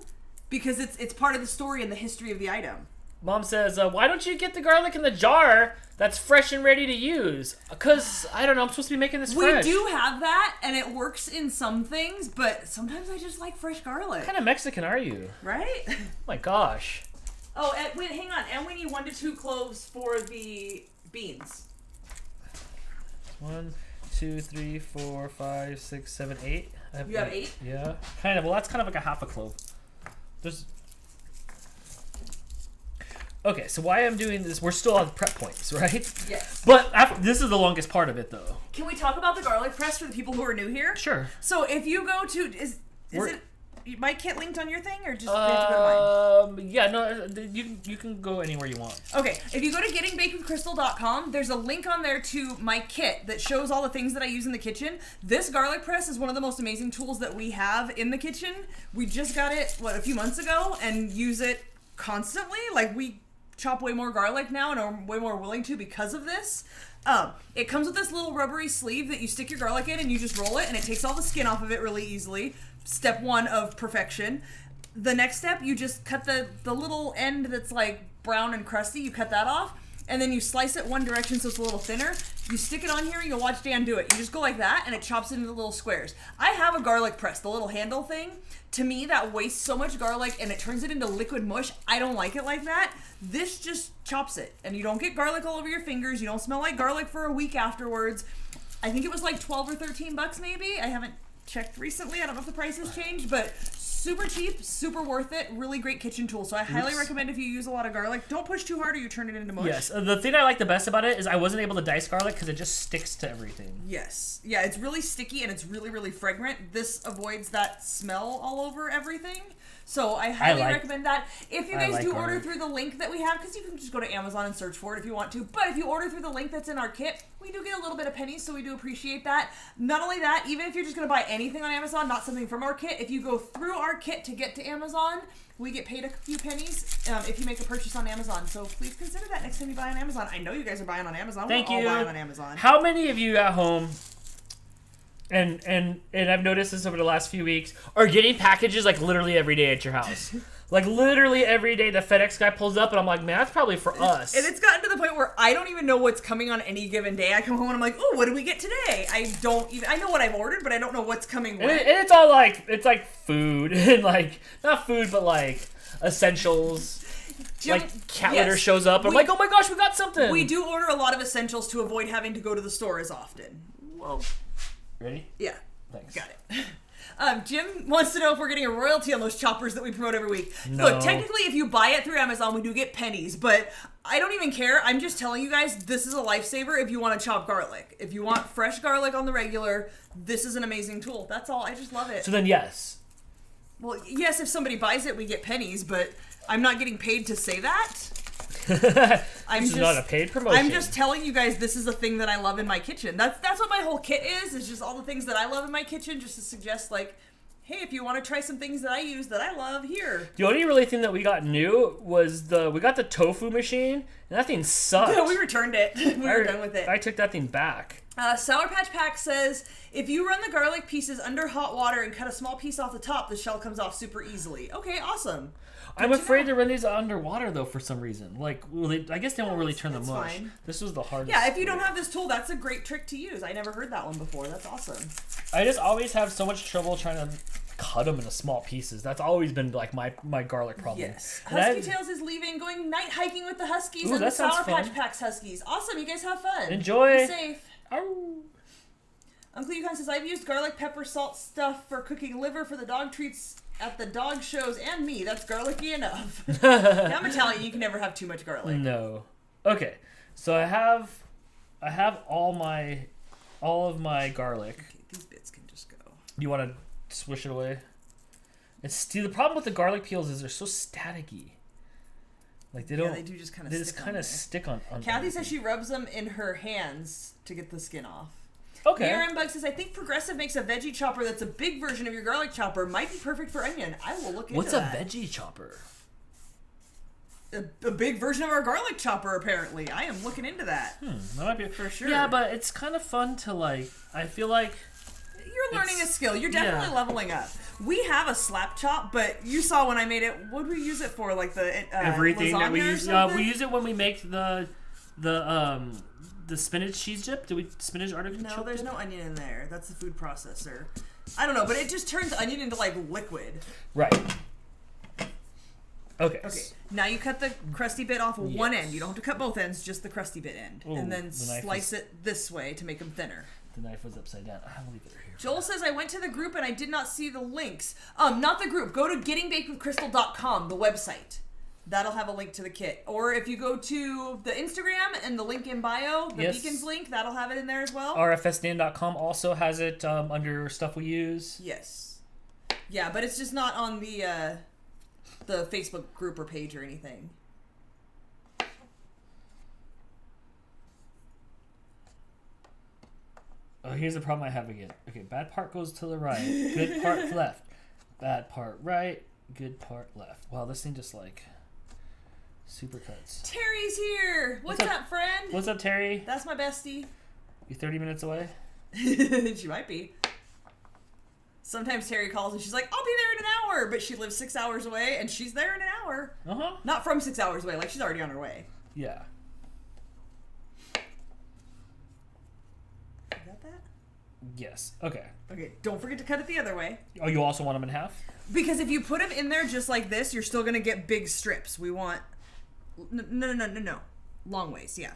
S2: because it's part of the story and the history of the item.
S1: Mom says, why don't you get the garlic in the jar that's fresh and ready to use? Because, I don't know, I'm supposed to be making this fresh.
S2: We do have that, and it works in some things, but sometimes I just like fresh garlic.
S1: What kind of Mexican are you?
S2: Right?
S1: Oh my gosh.
S2: Oh, and wait, hang on. And we need 1 to 2 cloves for the beans.
S1: 1, 2, 3, 4, 5, 6, 7, 8.
S2: You have 8?
S1: Yeah. Kind of. Well, that's kind of like a half a clove. There's... Okay, so why I'm doing this, we're still on prep points, right?
S2: Yes.
S1: But this is the longest part of it, though.
S2: Can we talk about the garlic press for the people who are new here?
S1: Sure.
S2: So if you go to, is it my kit linked on your thing, or just have to go to mine?
S1: Yeah, no, you can go anywhere you want.
S2: Okay, if you go to gettingbakedwithcrystal.com, there's a link on there to my kit that shows all the things that I use in the kitchen. This garlic press is one of the most amazing tools that we have in the kitchen. We just got it, a few months ago, and use it constantly. Like, we chop way more garlic now and are way more willing to because of this. It comes with this little rubbery sleeve that you stick your garlic in and you just roll it, and it takes all the skin off of it really easily. Step 1 of perfection. The next step, you just cut the little end that's like brown and crusty, you cut that off, and then you slice it one direction so it's a little thinner. You stick it on here and you'll watch Dan do it. You just go like that and it chops it into little squares. I have a garlic press, the little handle thing. To me, that wastes so much garlic and it turns it into liquid mush. I don't like it like that. This just chops it, and you don't get garlic all over your fingers. You don't smell like garlic for a week afterwards. I think it was like 12 or 13 bucks maybe. I haven't checked recently. I don't know if the price has changed, but super cheap, super worth it. Really great kitchen tool. So I highly recommend if you use a lot of garlic, don't push too hard or you turn it into mush.
S1: Yes. The thing I like the best about it is I wasn't able to dice garlic because it just sticks to everything.
S2: Yes. Yeah, it's really sticky and it's really, really fragrant. This avoids that smell all over everything. So I highly recommend that. If you guys do order through the link that we have, because you can just go to Amazon and search for it if you want to, but if you order through the link that's in our kit, we do get a little bit of pennies, so we do appreciate that. Not only that, even if you're just going to buy anything on Amazon, not something from our kit, if you go through our kit to get to Amazon, we get paid a few pennies if you make a purchase on Amazon. So please consider that next time you buy on Amazon. I know you guys are buying on Amazon.
S1: Thank you.
S2: We're all buying on Amazon.
S1: How many of you at home, and I've noticed this over the last few weeks, are getting packages like literally every day at your house? Like, literally every day the FedEx guy pulls up, and I'm like, man, that's probably for us.
S2: And it's gotten to the point where I don't even know what's coming on any given day. I come home and I'm like, oh, what did we get today? I know what I've ordered, but I don't know what's coming when.
S1: And it's all like, it's like food, and like, not food, but like essentials. Like, cat litter shows up, and I'm like, oh my gosh, we got something.
S2: We do order a lot of essentials to avoid having to go to the store as often.
S1: Whoa. Ready?
S2: Yeah.
S1: Thanks.
S2: Got it. Jim wants to know if we're getting a royalty on those choppers that we promote every week.
S1: No.
S2: Look, technically, if you buy it through Amazon, we do get pennies, but I don't even care. I'm just telling you guys, this is a lifesaver if you want to chop garlic. If you want fresh garlic on the regular, this is an amazing tool. That's all. I just love it.
S1: So then, yes.
S2: Well, yes, if somebody buys it, we get pennies, but I'm not getting paid to say that.
S1: This is not a paid promotion.
S2: I'm just telling you guys this is a thing that I love in my kitchen. That's what my whole kit is just all the things that I love in my kitchen, just to suggest, like, hey, if you want to try some things that I use that I love, here.
S1: The only really thing that we got new was we got the tofu machine, and that thing sucked.
S2: Yeah, we returned it. We were done with it.
S1: I took that thing back.
S2: Sour Patch Pack says, if you run the garlic pieces under hot water and cut a small piece off the top, the shell comes off super easily. Okay, awesome.
S1: I'm afraid to run these underwater, though, for some reason. Like, I guess they won't really turn the mush.
S2: Fine.
S1: This was the hardest.
S2: Yeah, if you don't have this tool, that's a great trick to use. I never heard that one before. That's awesome.
S1: I just always have so much trouble trying to cut them into small pieces. That's always been, like, my garlic problem.
S2: Yes. Husky Tails is leaving, going night hiking with the Huskies and the Sour Patch Pack's Huskies. Awesome. You guys have fun.
S1: Enjoy.
S2: Be safe. Ow. Uncle Yukon says, I've used garlic, pepper, salt stuff for cooking liver for the dog treats at the dog shows and me. That's garlicky enough. Now, I'm Italian. You can never have too much garlic.
S1: No. Okay. So I have all of my garlic.
S2: Okay, these bits can just go.
S1: You want to swish it away? The problem with the garlic peels is they're so staticky. Like they don't.
S2: Yeah, they do just kind of.
S1: They just kind of stick on.
S2: Kathy says she rubs them in her hands to get the skin off.
S1: Okay.
S2: ARM Bug says, I think Progressive makes a veggie chopper that's a big version of your garlic chopper. Might be perfect for onion. I will look into that.
S1: What's a veggie chopper?
S2: A big version of our garlic chopper, apparently. I am looking into that.
S1: That might be
S2: for sure.
S1: Yeah, but it's kind of fun to like. I feel like
S2: you're learning a skill. You're definitely leveling up. We have a slap chop, but you saw when I made it. What did we use it for? Like the
S1: everything that we use. We use it when we make the spinach cheese dip. Do we spinach artichoke?
S2: No, there's no onion in there. That's the food processor. I don't know, but it just turns onion into like liquid.
S1: Right. Okay.
S2: Okay. Now you cut the crusty bit off of one end. You don't have to cut both ends, just the crusty bit end, and then slice it this way to make them thinner.
S1: The knife was upside down. I'll leave it here.
S2: Joel says, I went to the group and I did not see the links. Not the group. Go to gettingbakedwithcrystal.com, the website. That'll have a link to the kit. Or if you go to the Instagram and the link in bio, the Beacons link, that'll have it in there as well.
S1: RFSDan.com also has it under stuff we use.
S2: Yes. Yeah, but it's just not on the Facebook group or page or anything.
S1: Oh, here's the problem I have again. Okay, bad part goes to the right. Good part left. Bad part right. Good part left. Wow, this thing just like super cuts.
S2: Terry's here. What's up, friend?
S1: What's up, Terry?
S2: That's my bestie.
S1: You 30 minutes away?
S2: She might be. Sometimes Terry calls and she's like, I'll be there in an hour. But she lives 6 hours away and she's there in an hour.
S1: Uh-huh.
S2: Not from 6 hours away. Like, she's already on her way.
S1: Yeah.
S2: You got that?
S1: Yes. Okay.
S2: Okay, don't forget to cut it the other way.
S1: Oh, you also want them in half?
S2: Because if you put them in there just like this, you're still going to get big strips. We want... No. Long ways, yeah.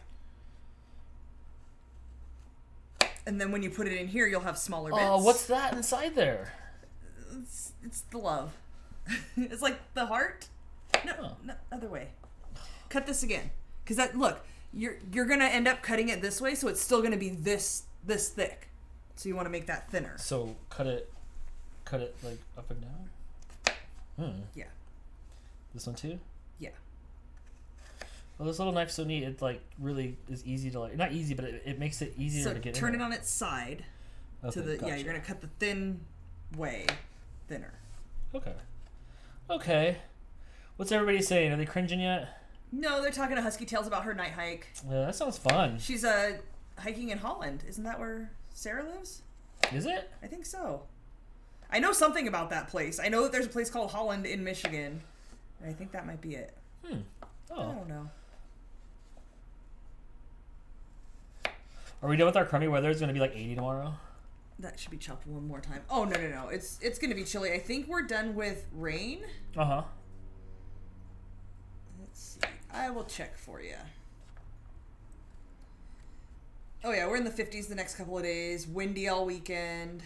S2: And then when you put it in here, you'll have smaller bits.
S1: Oh, what's that inside there?
S2: It's the love. It's like the heart. No, other way. Cut this again. Because that, look, you're going to end up cutting it this way, so it's still going to be this thick. So you want to make that thinner.
S1: So cut it like up and down?
S2: Yeah.
S1: This one too?
S2: Yeah.
S1: Well, this little knife's so neat. It like really is easy to like, not easy, but it makes it easier to get in.
S2: So turn it on its side.
S1: Okay,
S2: Yeah,
S1: gotcha.
S2: you're going to cut the thin way thinner.
S1: Okay. What's everybody saying? Are they cringing yet?
S2: No, they're talking to Husky Tales about her night hike.
S1: Yeah, that sounds fun.
S2: She's hiking in Holland. Isn't that where Sarah lives?
S1: Is it?
S2: I think so. I know something about that place. I know that there's a place called Holland in Michigan. And I think that might be it.
S1: Oh.
S2: I don't know.
S1: Are we done with our crummy weather? It's going to be like 80 tomorrow.
S2: That should be chopped one more time. Oh, no. It's going to be chilly. I think we're done with rain.
S1: Uh-huh.
S2: Let's see. I will check for you. Oh, yeah. We're in the 50s the next couple of days. Windy all weekend.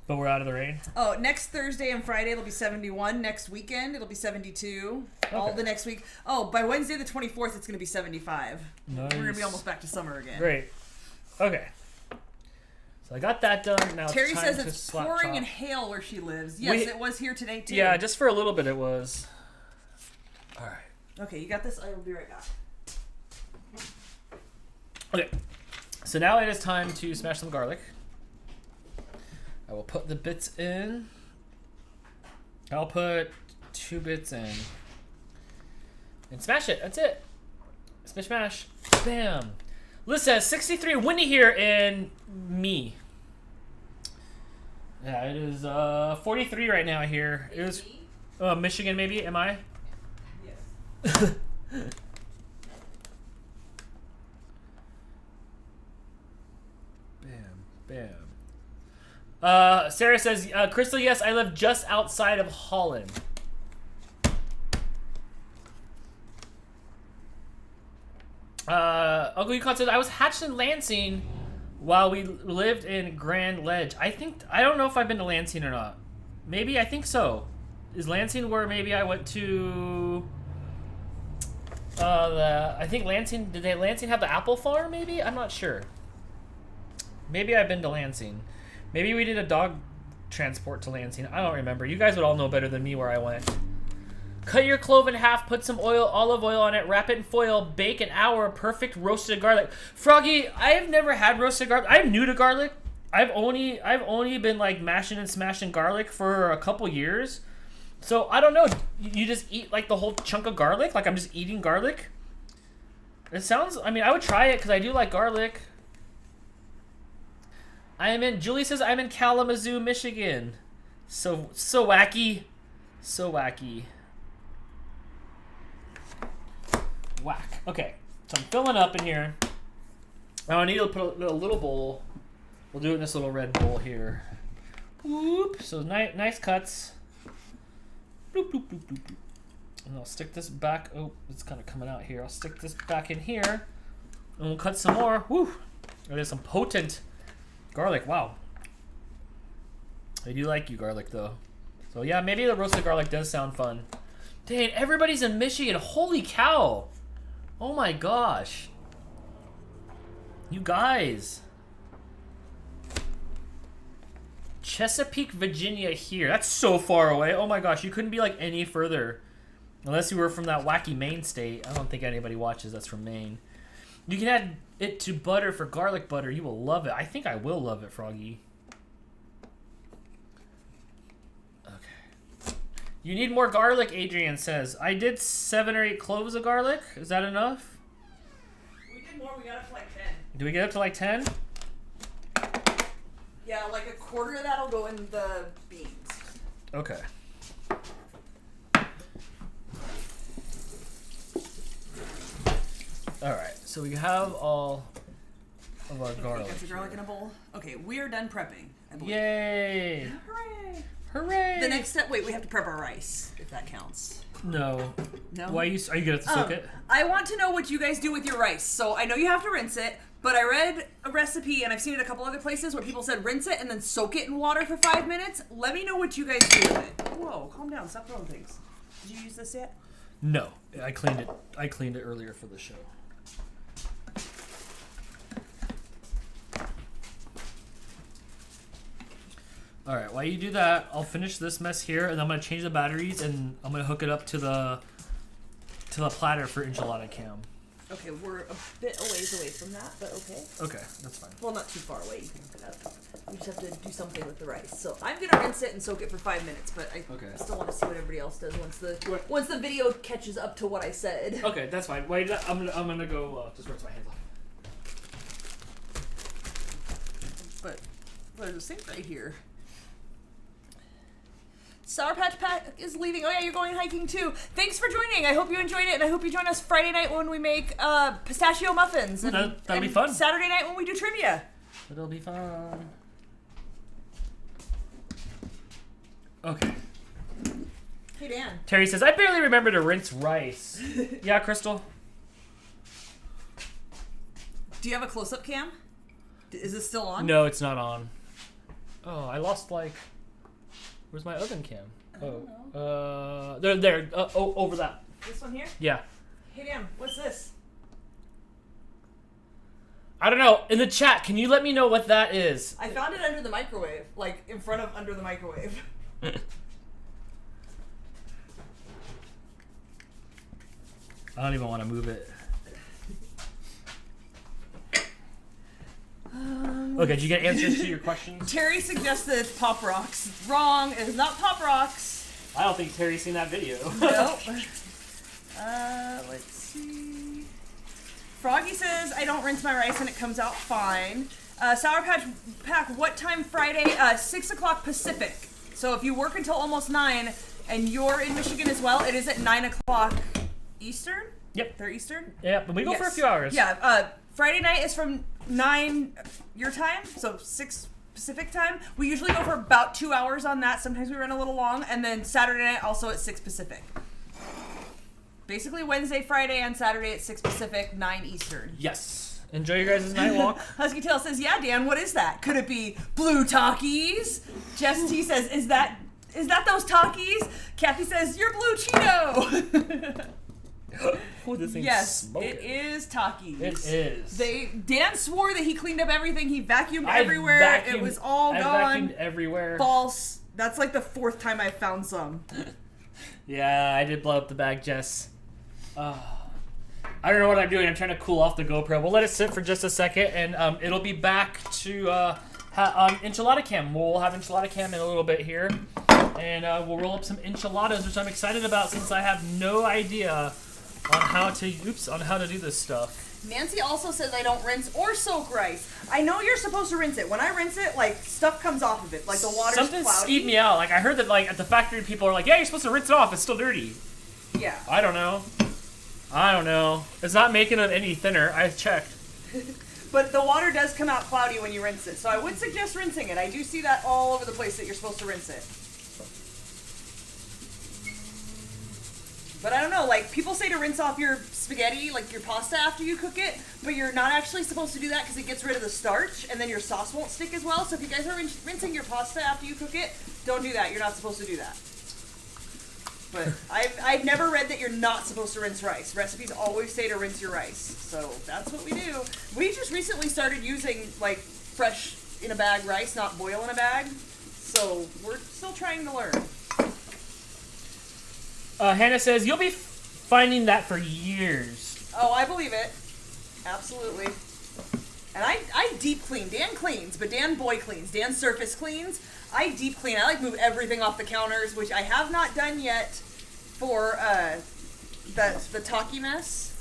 S1: But we're out of the rain?
S2: Oh, next Thursday and Friday it'll be 71. Next weekend it'll be 72. Okay. All the next week. Oh, by Wednesday the 24th it's going to be 75.
S1: Nice.
S2: We're going to be almost back to summer again.
S1: Great. Okay. So I got that done. Now
S2: Terry
S1: it's time
S2: says
S1: to
S2: it's
S1: slap
S2: pouring
S1: chop.
S2: and hail where she lives. Yes, it was here today too.
S1: Yeah, just for a little bit it was. All right.
S2: Okay, you got this? I will be right back.
S1: Okay. So now it is time to smash some garlic. I will put the bits in. I'll put 2 bits in. And smash it. That's it. Smash, smash. Bam. Listen, 63 windy here in me. Yeah, it is 43 right now here. It was Michigan maybe, am I?
S2: Yes.
S1: Bam. Sarah says, Crystal, yes, I live just outside of Holland. Uncle Yukon says, I was hatched in Lansing while we lived in Grand Ledge. I don't know if I've been to Lansing or not. Maybe, I think so. Is Lansing where maybe I went to... I think Lansing, did Lansing have the apple farm maybe? I'm not sure. Maybe I've been to Lansing. Maybe we did a dog transport to Lansing. I don't remember. You guys would all know better than me where I went. Cut your clove in half, put some olive oil on it, wrap it in foil, bake an hour, perfect roasted garlic. Froggy, I have never had roasted garlic. I'm new to garlic. I've only been like mashing and smashing garlic for a couple years. So I don't know. You just eat like the whole chunk of garlic? Like I'm just eating garlic? It sounds, I mean, I would try it because I do like garlic. Julie says I'm in Kalamazoo, Michigan. So wacky. So wacky. Whack. Okay, so I'm filling up in here. Now I need to put a little bowl. We'll do it in this little red bowl here. Whoop. So nice cuts. Bloop, bloop, bloop, bloop, bloop. And I'll stick this back. Oh, it's kind of coming out here. I'll stick this back in here. And we'll cut some more. Woo. There's some potent garlic. Wow. I do like you garlic though. So yeah, maybe the roasted garlic does sound fun. Dang, everybody's in Michigan. Holy cow. Oh my gosh. You guys. Chesapeake, Virginia here. That's so far away. Oh my gosh, you couldn't be like any further. Unless you were from that wacky Maine state. I don't think anybody watches that's from Maine. You can add it to butter for garlic butter. You will love it. I think I will love it, Froggy. Okay. You need more garlic, Adrian says. I did 7 or 8 cloves of garlic. Is that enough?
S2: We did more. We got up to like 10.
S1: Do we get up to like 10?
S2: Yeah, like a quarter of that'll go in the beans.
S1: Okay. Alright, so we have all of our garlic.
S2: Got your garlic in a bowl? Okay, we are done prepping, I believe.
S1: Yay!
S2: Hooray!
S1: Hooray!
S2: The next step, wait, we have to prep our rice, if that counts.
S1: No.
S2: No?
S1: Why are you gonna have to soak it?
S2: I want to know what you guys do with your rice. So I know you have to rinse it, but I read a recipe, and I've seen it a couple other places where people said rinse it and then soak it in water for 5 minutes. Let me know what you guys do with it. Whoa, calm down, stop throwing things. Did you use this yet?
S1: No. I cleaned it. I cleaned it earlier for the show. Alright, while you do that, I'll finish this mess here, and I'm going to change the batteries, and I'm going to hook it up to the platter for enchilada cam.
S2: Okay, we're a bit a ways away from that, but okay.
S1: Okay, that's fine.
S2: Well, not too far away. You can hook it up. We just have to do something with the rice. So I'm gonna rinse it and soak it for 5 minutes, but I still want to see what everybody else does once the video catches up to what I said.
S1: Okay, that's fine. Wait, I'm gonna go just rinse my hands off.
S2: But there's a sink right here. Sour Patch Pack is leaving. Oh yeah, you're going hiking too. Thanks for joining. I hope you enjoyed it, and I hope you join us Friday night when we make pistachio muffins. And,
S1: that'll be fun.
S2: Saturday night when we do trivia.
S1: It'll be fun. Okay.
S2: Hey Dan.
S1: Terry says, I barely remember to rinse rice. Yeah, Crystal?
S2: Do you have a close-up cam? Is this still on?
S1: No, it's not on. Oh, I lost like... Where's my oven cam? There. Over that.
S2: This one here?
S1: Yeah.
S2: Hey Dan, what's this?
S1: I don't know. In the chat, can you let me know what that is?
S2: I found it under the microwave. Like, in front of under the microwave.
S1: I don't even want to move it. Okay, did you get answers to your questions?
S2: Terry suggested it's Pop Rocks. Wrong. It is not Pop Rocks.
S1: I don't think Terry's seen that video.
S2: Nope. Let's see. Froggy says, I don't rinse my rice and it comes out fine. Sour Patch Pack, what time Friday? 6 o'clock Pacific. So if you work until almost 9 and you're in Michigan as well, it is at 9 o'clock Eastern?
S1: Yep.
S2: They're Eastern?
S1: Yeah, but we go for a few hours.
S2: Yeah, Friday night is from 9 your time, so 6 Pacific time. We usually go for about 2 hours on that. Sometimes we run a little long. And then Saturday night also at 6 Pacific. Basically Wednesday, Friday, and Saturday at 6 Pacific, 9 Eastern.
S1: Yes. Enjoy your guys' night walk.
S2: Husky Tail says, yeah, Dan, what is that? Could it be blue Takis? Jess T says, is that those Takis? Kathy says, you're blue Cheeto.
S1: Oh, this thing's
S2: yes,
S1: smoking.
S2: it is Takis.
S1: It is.
S2: Dan swore that he cleaned up everything. He vacuumed everywhere. It was all gone.
S1: I vacuumed everywhere.
S2: False. That's like the 4th time I've found some.
S1: Yeah, I did blow up the bag, Jess. I don't know what I'm doing. I'm trying to cool off the GoPro. We'll let it sit for just a second, and it'll be back to enchilada cam. We'll have enchilada cam in a little bit here, and we'll roll up some enchiladas, which I'm excited about since I have no idea on how to do this stuff.
S2: Nancy also says I don't rinse or soak rice. I know you're supposed to rinse it. When I rinse it, like, stuff comes off of it. Like, the water's
S1: Something
S2: cloudy.
S1: skeeved me out. Like, I heard that, like, at the factory, people are like, yeah, you're supposed to rinse it off. It's still dirty.
S2: Yeah.
S1: I don't know. It's not making it any thinner. I checked.
S2: But the water does come out cloudy when you rinse it. So I would suggest rinsing it. I do see that all over the place that you're supposed to rinse it. But I don't know, like, people say to rinse off your spaghetti, like your pasta after you cook it, but you're not actually supposed to do that because it gets rid of the starch, and then your sauce won't stick as well. So if you guys are rinsing your pasta after you cook it, don't do that. You're not supposed to do that. But I've never read that you're not supposed to rinse rice. Recipes always say to rinse your rice. So that's what we do. We just recently started using like fresh in a bag rice, not boil in a bag. So we're still trying to learn.
S1: Hannah says, you'll be finding that for years.
S2: Oh, I believe it. Absolutely. And I deep clean. Dan cleans, but Dan boy cleans. Dan surface cleans. I deep clean. I like move everything off the counters, which I have not done yet for the Taki mess.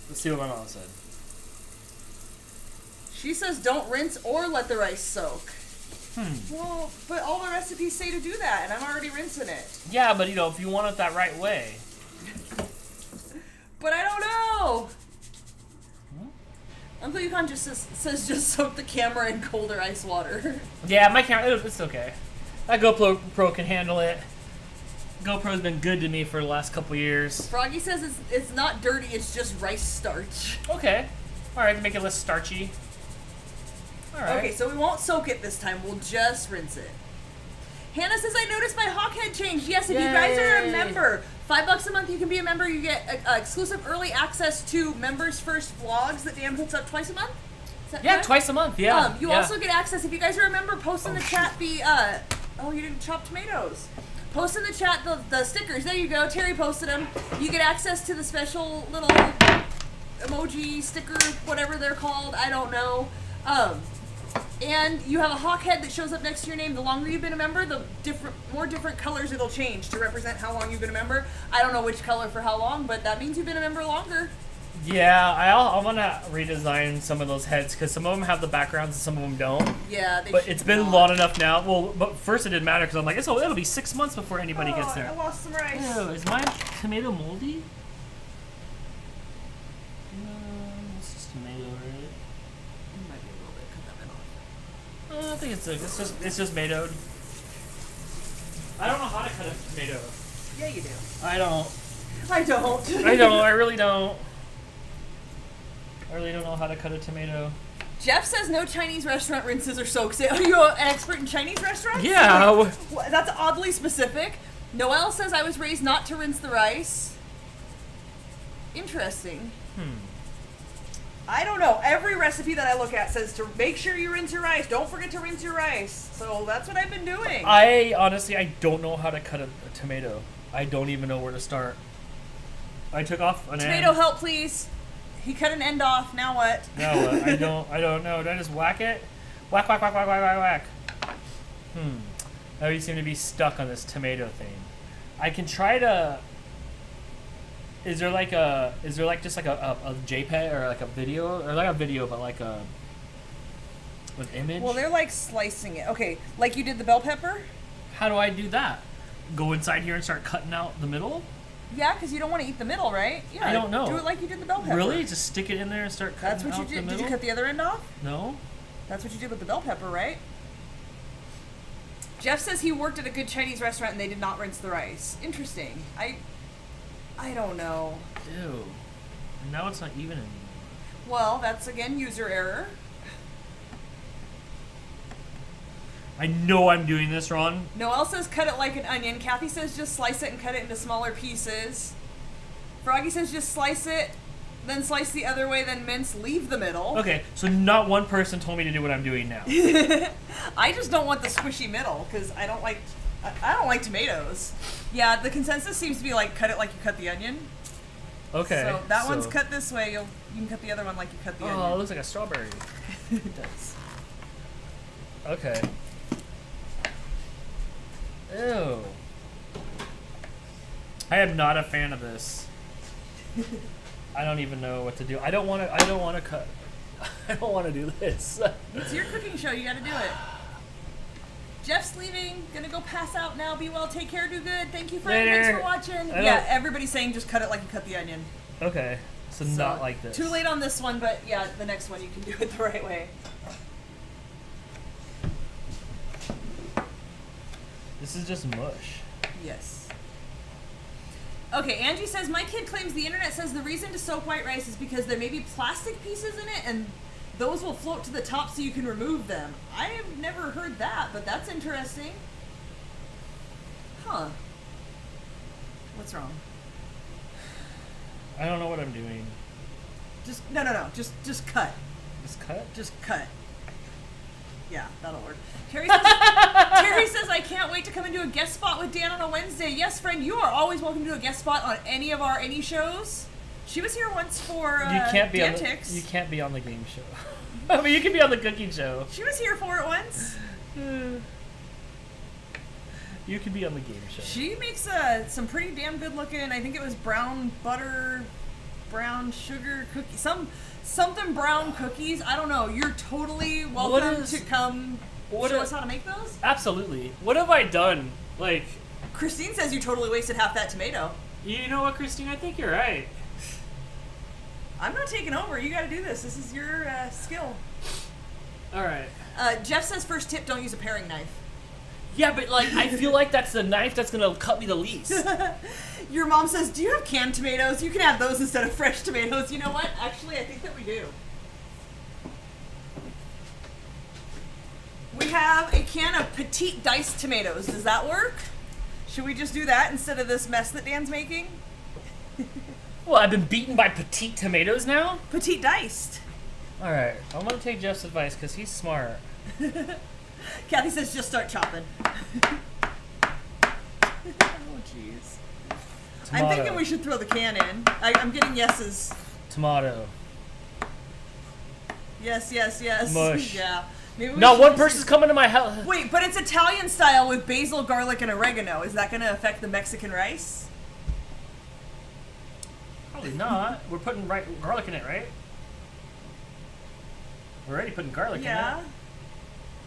S1: Let's see what my mom said.
S2: She says don't rinse or let the rice soak. Well, but all the recipes say to do that, and I'm already rinsing it.
S1: Yeah, but if you want it that right way.
S2: But I don't know. Uncle Yukon just says just soak the camera in colder ice water.
S1: Yeah, my camera, it's okay. That GoPro Pro can handle it. GoPro's been good to me for the last couple years.
S2: Froggy says it's not dirty, it's just rice starch.
S1: Okay. Alright, to make it less starchy. Alright.
S2: Okay, so we won't soak it this time, we'll just rinse it. Hannah says, I noticed my Hawkhead changed. Yes, if you guys are a member, $5 a month you can be a member. You get exclusive early access to Members First vlogs that Dan puts up twice a month. Is that correct?
S1: Twice a month, yeah.
S2: You also get access, if you guys are a member, post in the chat oh, you didn't chop tomatoes. Post in the chat the stickers. There you go. Terry posted them. You get access to the special little emoji sticker, whatever they're called. I don't know. And you have a hawk head that shows up next to your name. The longer you've been a member, the more different colors it'll change to represent how long you've been a member. I don't know which color for how long, but that means you've been a member longer.
S1: Yeah, I want to redesign some of those heads because some of them have the backgrounds and some of them don't.
S2: Yeah,
S1: but it's been long enough now. Well, but first it didn't matter because I'm like, it'll be 6 months before anybody gets there.
S2: I lost some rice.
S1: Ew, is my tomato moldy? No, it's just tomato, right?
S2: It might be a little bit. Cut that bit off.
S1: I think it's just tomatoed. I don't know how to cut a tomato.
S2: Yeah, you do.
S1: I don't. I really don't. I really don't know how to cut a tomato.
S2: Jeff says no Chinese restaurant rinses or soaks it. Are you an expert in Chinese restaurants?
S1: Yeah.
S2: That's oddly specific. Noelle says I was raised not to rinse the rice. Interesting. I don't know. Every recipe that I look at says to make sure you rinse your rice. Don't forget to rinse your rice. So that's what I've been doing.
S1: I don't know how to cut a tomato. I don't even know where to start. I took off an
S2: tomato
S1: end.
S2: help, please. He cut an end off. Now what?
S1: Now what? I don't know. Did I just whack it? Whack, whack, whack, whack, whack, whack, whack. Now you seem to be stuck on this tomato thing. I can try to. Is there just like a JPEG or like a video or like a video but like an image?
S2: Well, they're like slicing it. Okay, like you did the bell pepper?
S1: How do I do that? Go inside here and start cutting out the middle?
S2: Yeah, because you don't want to eat the middle, right? Yeah.
S1: I don't know.
S2: Do it like you did the bell pepper.
S1: Really? Just stick it in there and start cutting
S2: That's what
S1: out
S2: you
S1: the
S2: did.
S1: middle?
S2: Did you cut the other end off?
S1: No.
S2: That's what you did with the bell pepper, right? Jeff says he worked at a good Chinese restaurant and they did not rinse the rice. Interesting. I don't know.
S1: Ew. Now it's not even anymore.
S2: Well, that's again user error.
S1: I know I'm doing this wrong.
S2: Noelle says cut it like an onion. Kathy says just slice it and cut it into smaller pieces. Froggy says just slice it, then slice the other way, then mince, leave the middle.
S1: Okay, so not one person told me to do what I'm doing now.
S2: I just don't want the squishy middle because I don't like tomatoes. Yeah, the consensus seems to be like cut it like you cut the onion.
S1: Okay.
S2: So that one's cut this way. You can cut the other one like you cut the onion.
S1: Oh, it looks like a strawberry.
S2: It does.
S1: Okay. Ew. I am not a fan of this. I don't even know what to do. I don't want to cut. I don't want to do this.
S2: It's your cooking show. You got to do it. Jeff's leaving. Gonna go pass out now. Be well. Take care. Do good. Thank you, friend.
S1: Later.
S2: Thanks for watching. Yeah, everybody's saying just cut it like you cut the onion.
S1: Okay. So not like this.
S2: Too late on this one, but yeah, the next one you can do it the right way.
S1: This is just mush.
S2: Yes. Okay, Angie says, my kid claims the internet says the reason to soak white rice is because there may be plastic pieces in it and those will float to the top so you can remove them. I have never heard that, but that's interesting. Huh. What's wrong?
S1: I don't know what I'm doing.
S2: Just no. Just cut.
S1: Just cut?
S2: Just cut. Yeah, that'll work. Terry says, I can't wait to come and do a guest spot with Dan on a Wednesday. Yes, friend, you are always welcome to do a guest spot on any of our any shows. She was here once for
S1: you can't be
S2: Dantix.
S1: You can't be on the game show. I mean, you can be on the cooking show.
S2: She was here for it once.
S1: You can be on the game show.
S2: She makes some pretty damn good looking, I think it was brown butter, brown sugar cookies. Something brown cookies. I don't know. You're totally welcome to come show us how to make those.
S1: Absolutely. What have I done? Like,
S2: Christine says you totally wasted half that tomato.
S1: You know what, Christine? I think you're right.
S2: I'm not taking over. You got to do this. This is your skill.
S1: All right.
S2: Jeff says first tip: don't use a paring knife.
S1: Yeah, but like I feel like that's the knife that's gonna cut me the least.
S2: Your mom says, do you have canned tomatoes? You can have those instead of fresh tomatoes. You know what? Actually, I think that we do. We have a can of petite diced tomatoes. Does that work? Should we just do that instead of this mess that Dan's making?
S1: Well, I've been beaten by petite tomatoes now?
S2: Petite diced.
S1: Alright, I'm gonna take Jeff's advice because he's smart.
S2: Kathy says just start chopping. Oh, jeez. I'm thinking we should throw the can in. I'm getting yeses.
S1: Tomato.
S2: Yes.
S1: Mush.
S2: Yeah. Maybe
S1: Now one person's coming to my house.
S2: Wait, but it's Italian style with basil, garlic, and oregano. Is that going to affect the Mexican rice?
S1: Probably not. We're putting garlic in it, right? We're already putting garlic in it.
S2: Yeah.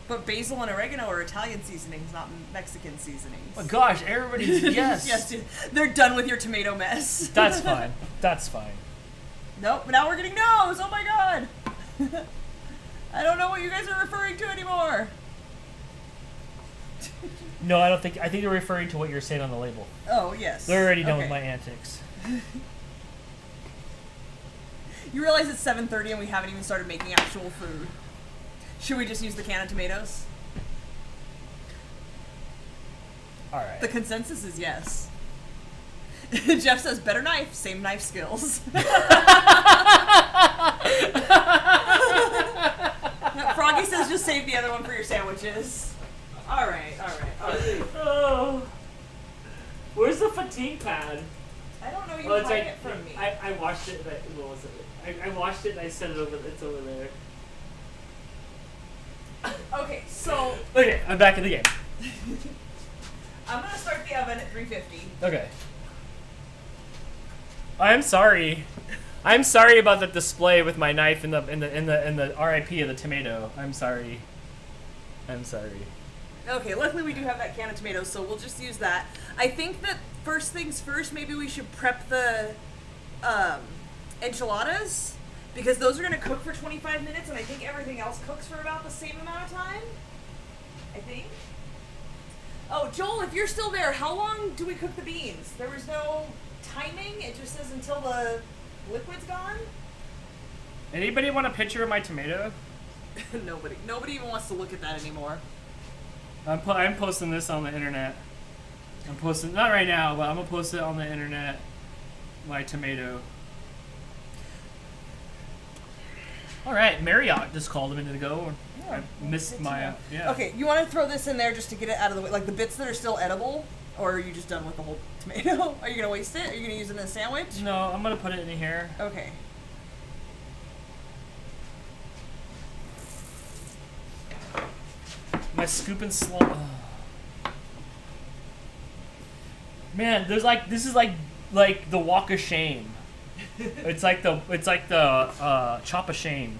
S2: But basil and oregano are Italian seasonings, not Mexican seasonings.
S1: Oh gosh, everybody's yes.
S2: Yes, dude. They're done with your tomato mess.
S1: That's fine. That's fine.
S2: Nope, but now we're getting no's. Oh my god. I don't know what you guys are referring to anymore.
S1: No, I don't think. I think they're referring to what you're saying on the label.
S2: Oh, yes.
S1: They're already done with my antics.
S2: You realize it's 7:30 and we haven't even started making actual food. Should we just use the can of tomatoes?
S1: All right.
S2: The consensus is yes. Jeff says, better knife, same knife skills. Froggy says, just save the other one for your sandwiches. All right.
S1: Oh. Where's the fatigue pad?
S2: I don't know. You hide it from me.
S1: I washed it. What was it? I washed it and I set it over. It's over there.
S2: Okay, so.
S1: Okay, I'm back in the game.
S2: I'm gonna start the oven at 350.
S1: Okay. I'm sorry. I'm sorry about the display with my knife in the RIP of the tomato. I'm sorry.
S2: Okay, luckily we do have that can of tomatoes, so we'll just use that. I think that first things first, maybe we should prep the enchiladas, because those are going to cook for 25 minutes, and I think everything else cooks for about the same amount of time. I think. Oh, Joel, if you're still there, how long do we cook the beans? There was no timing. It just says until the liquid's gone.
S1: Anybody want a picture of my tomato?
S2: Nobody even wants to look at that anymore.
S1: I'm posting this on the internet. I'm posting, not right now, but I'm gonna post it on the internet. My tomato. All right, Marriott just called a minute ago. I missed my yeah.
S2: Okay, you want to throw this in there just to get it out of the way, like the bits that are still edible, or are you just done with the whole tomato? Are you gonna waste it? Are you gonna use it in a sandwich?
S1: No, I'm gonna put it in here.
S2: Okay.
S1: My scoop and slow. Oh. Man, this is like the walk of shame. It's like the chop of shame.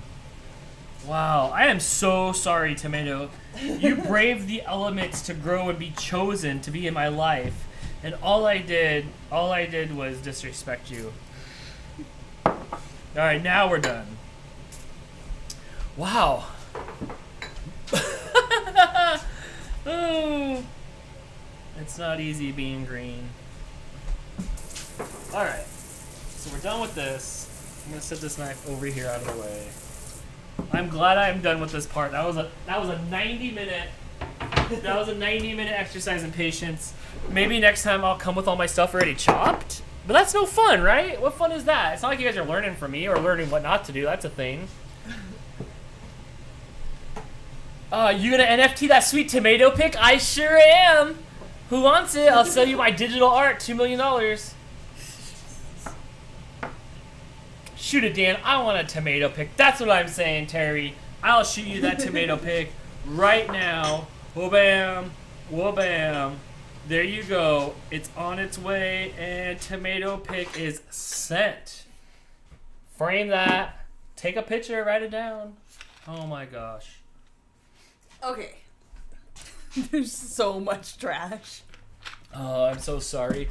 S1: Wow, I am so sorry, tomato. You braved the elements to grow and be chosen to be in my life, and all I did was disrespect you. All right, now we're done. Wow. Oh, it's not easy being green. All right, so we're done with this. I'm gonna set this knife over here out of the way. I'm glad I'm done with this part. That was a 90-minute That was a 90-minute exercise in patience. Maybe next time I'll come with all my stuff already chopped. But that's no fun, right? What fun is that? It's not like you guys are learning from me or learning what not to do. That's a thing. You gonna NFT that sweet tomato pic? I sure am. Who wants it? I'll sell you my digital art, $2 million. Shoot it, Dan. I want a tomato pic. That's what I'm saying, Terry. I'll shoot you that tomato pic right now. Whoa, bam. Whoa, bam. There you go. It's on its way, and tomato pic is sent. Frame that. Take a picture. Write it down. Oh, my gosh.
S2: Okay. There's so much trash.
S1: Oh, I'm so sorry.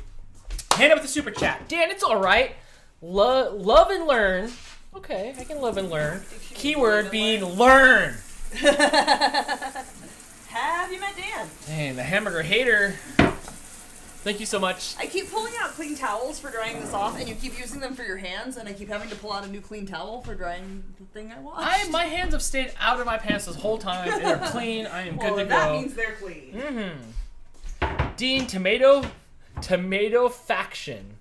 S1: Hand up the super chat. Dan, it's all right. Love and learn. Okay, I can love and learn. Keyword being learn.
S2: Have you met Dan?
S1: Dang, the hamburger hater. Thank you so much.
S2: I keep pulling out clean towels for drying this off, and you keep using them for your hands, and I keep having to pull out a new clean towel for drying the thing I washed.
S1: My hands have stayed out of my pants this whole time. They're clean. I am good to go.
S2: That means they're clean.
S1: Mm-hmm. Dean, tomato faction.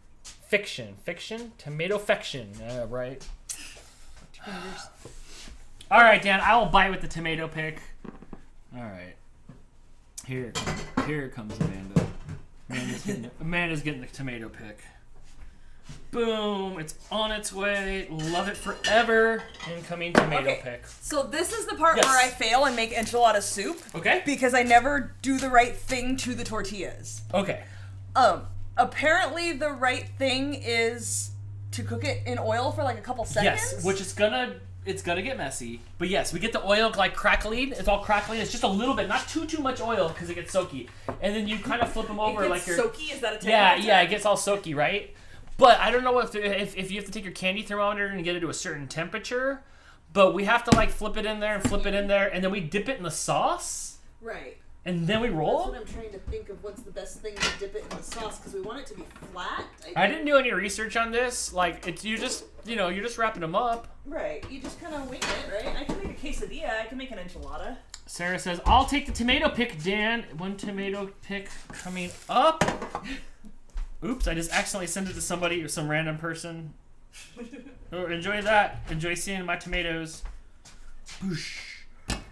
S1: Fiction? Tomato fection. Right. All right, Dan, I will bite with the tomato pick. All right. Here comes Amanda. Amanda's getting the tomato pick. Boom. It's on its way. Love it forever. Incoming tomato pick.
S2: So this is the part where I fail and make enchilada soup.
S1: Okay.
S2: Because I never do the right thing to the tortillas.
S1: Okay.
S2: Apparently the right thing is to cook it in oil for like a couple seconds.
S1: Yes, which is gonna get messy. But yes, we get the oil like crackling. It's all crackling. It's just a little bit, not too much oil because it gets soaky. And then you kind of flip them over like you're
S2: soaky. Is that a term?
S1: Yeah, it gets all soaky, right? But I don't know if you have to take your candy thermometer and get it to a certain temperature. But we have to like flip it in there, and then we dip it in the sauce.
S2: Right.
S1: And then we roll?
S2: That's what I'm trying to think of what's the best thing to dip it in the sauce, because we want it to be flat.
S1: I didn't do any research on this. Like, you're just wrapping them up.
S2: Right. You just kind of wing it, right? I can make a quesadilla. I can make an enchilada.
S1: Sarah says, I'll take the tomato pick, Dan. One tomato pick coming up. Oops, I just accidentally sent it to somebody or some random person. Oh, enjoy that. Enjoy seeing my tomatoes. Boosh.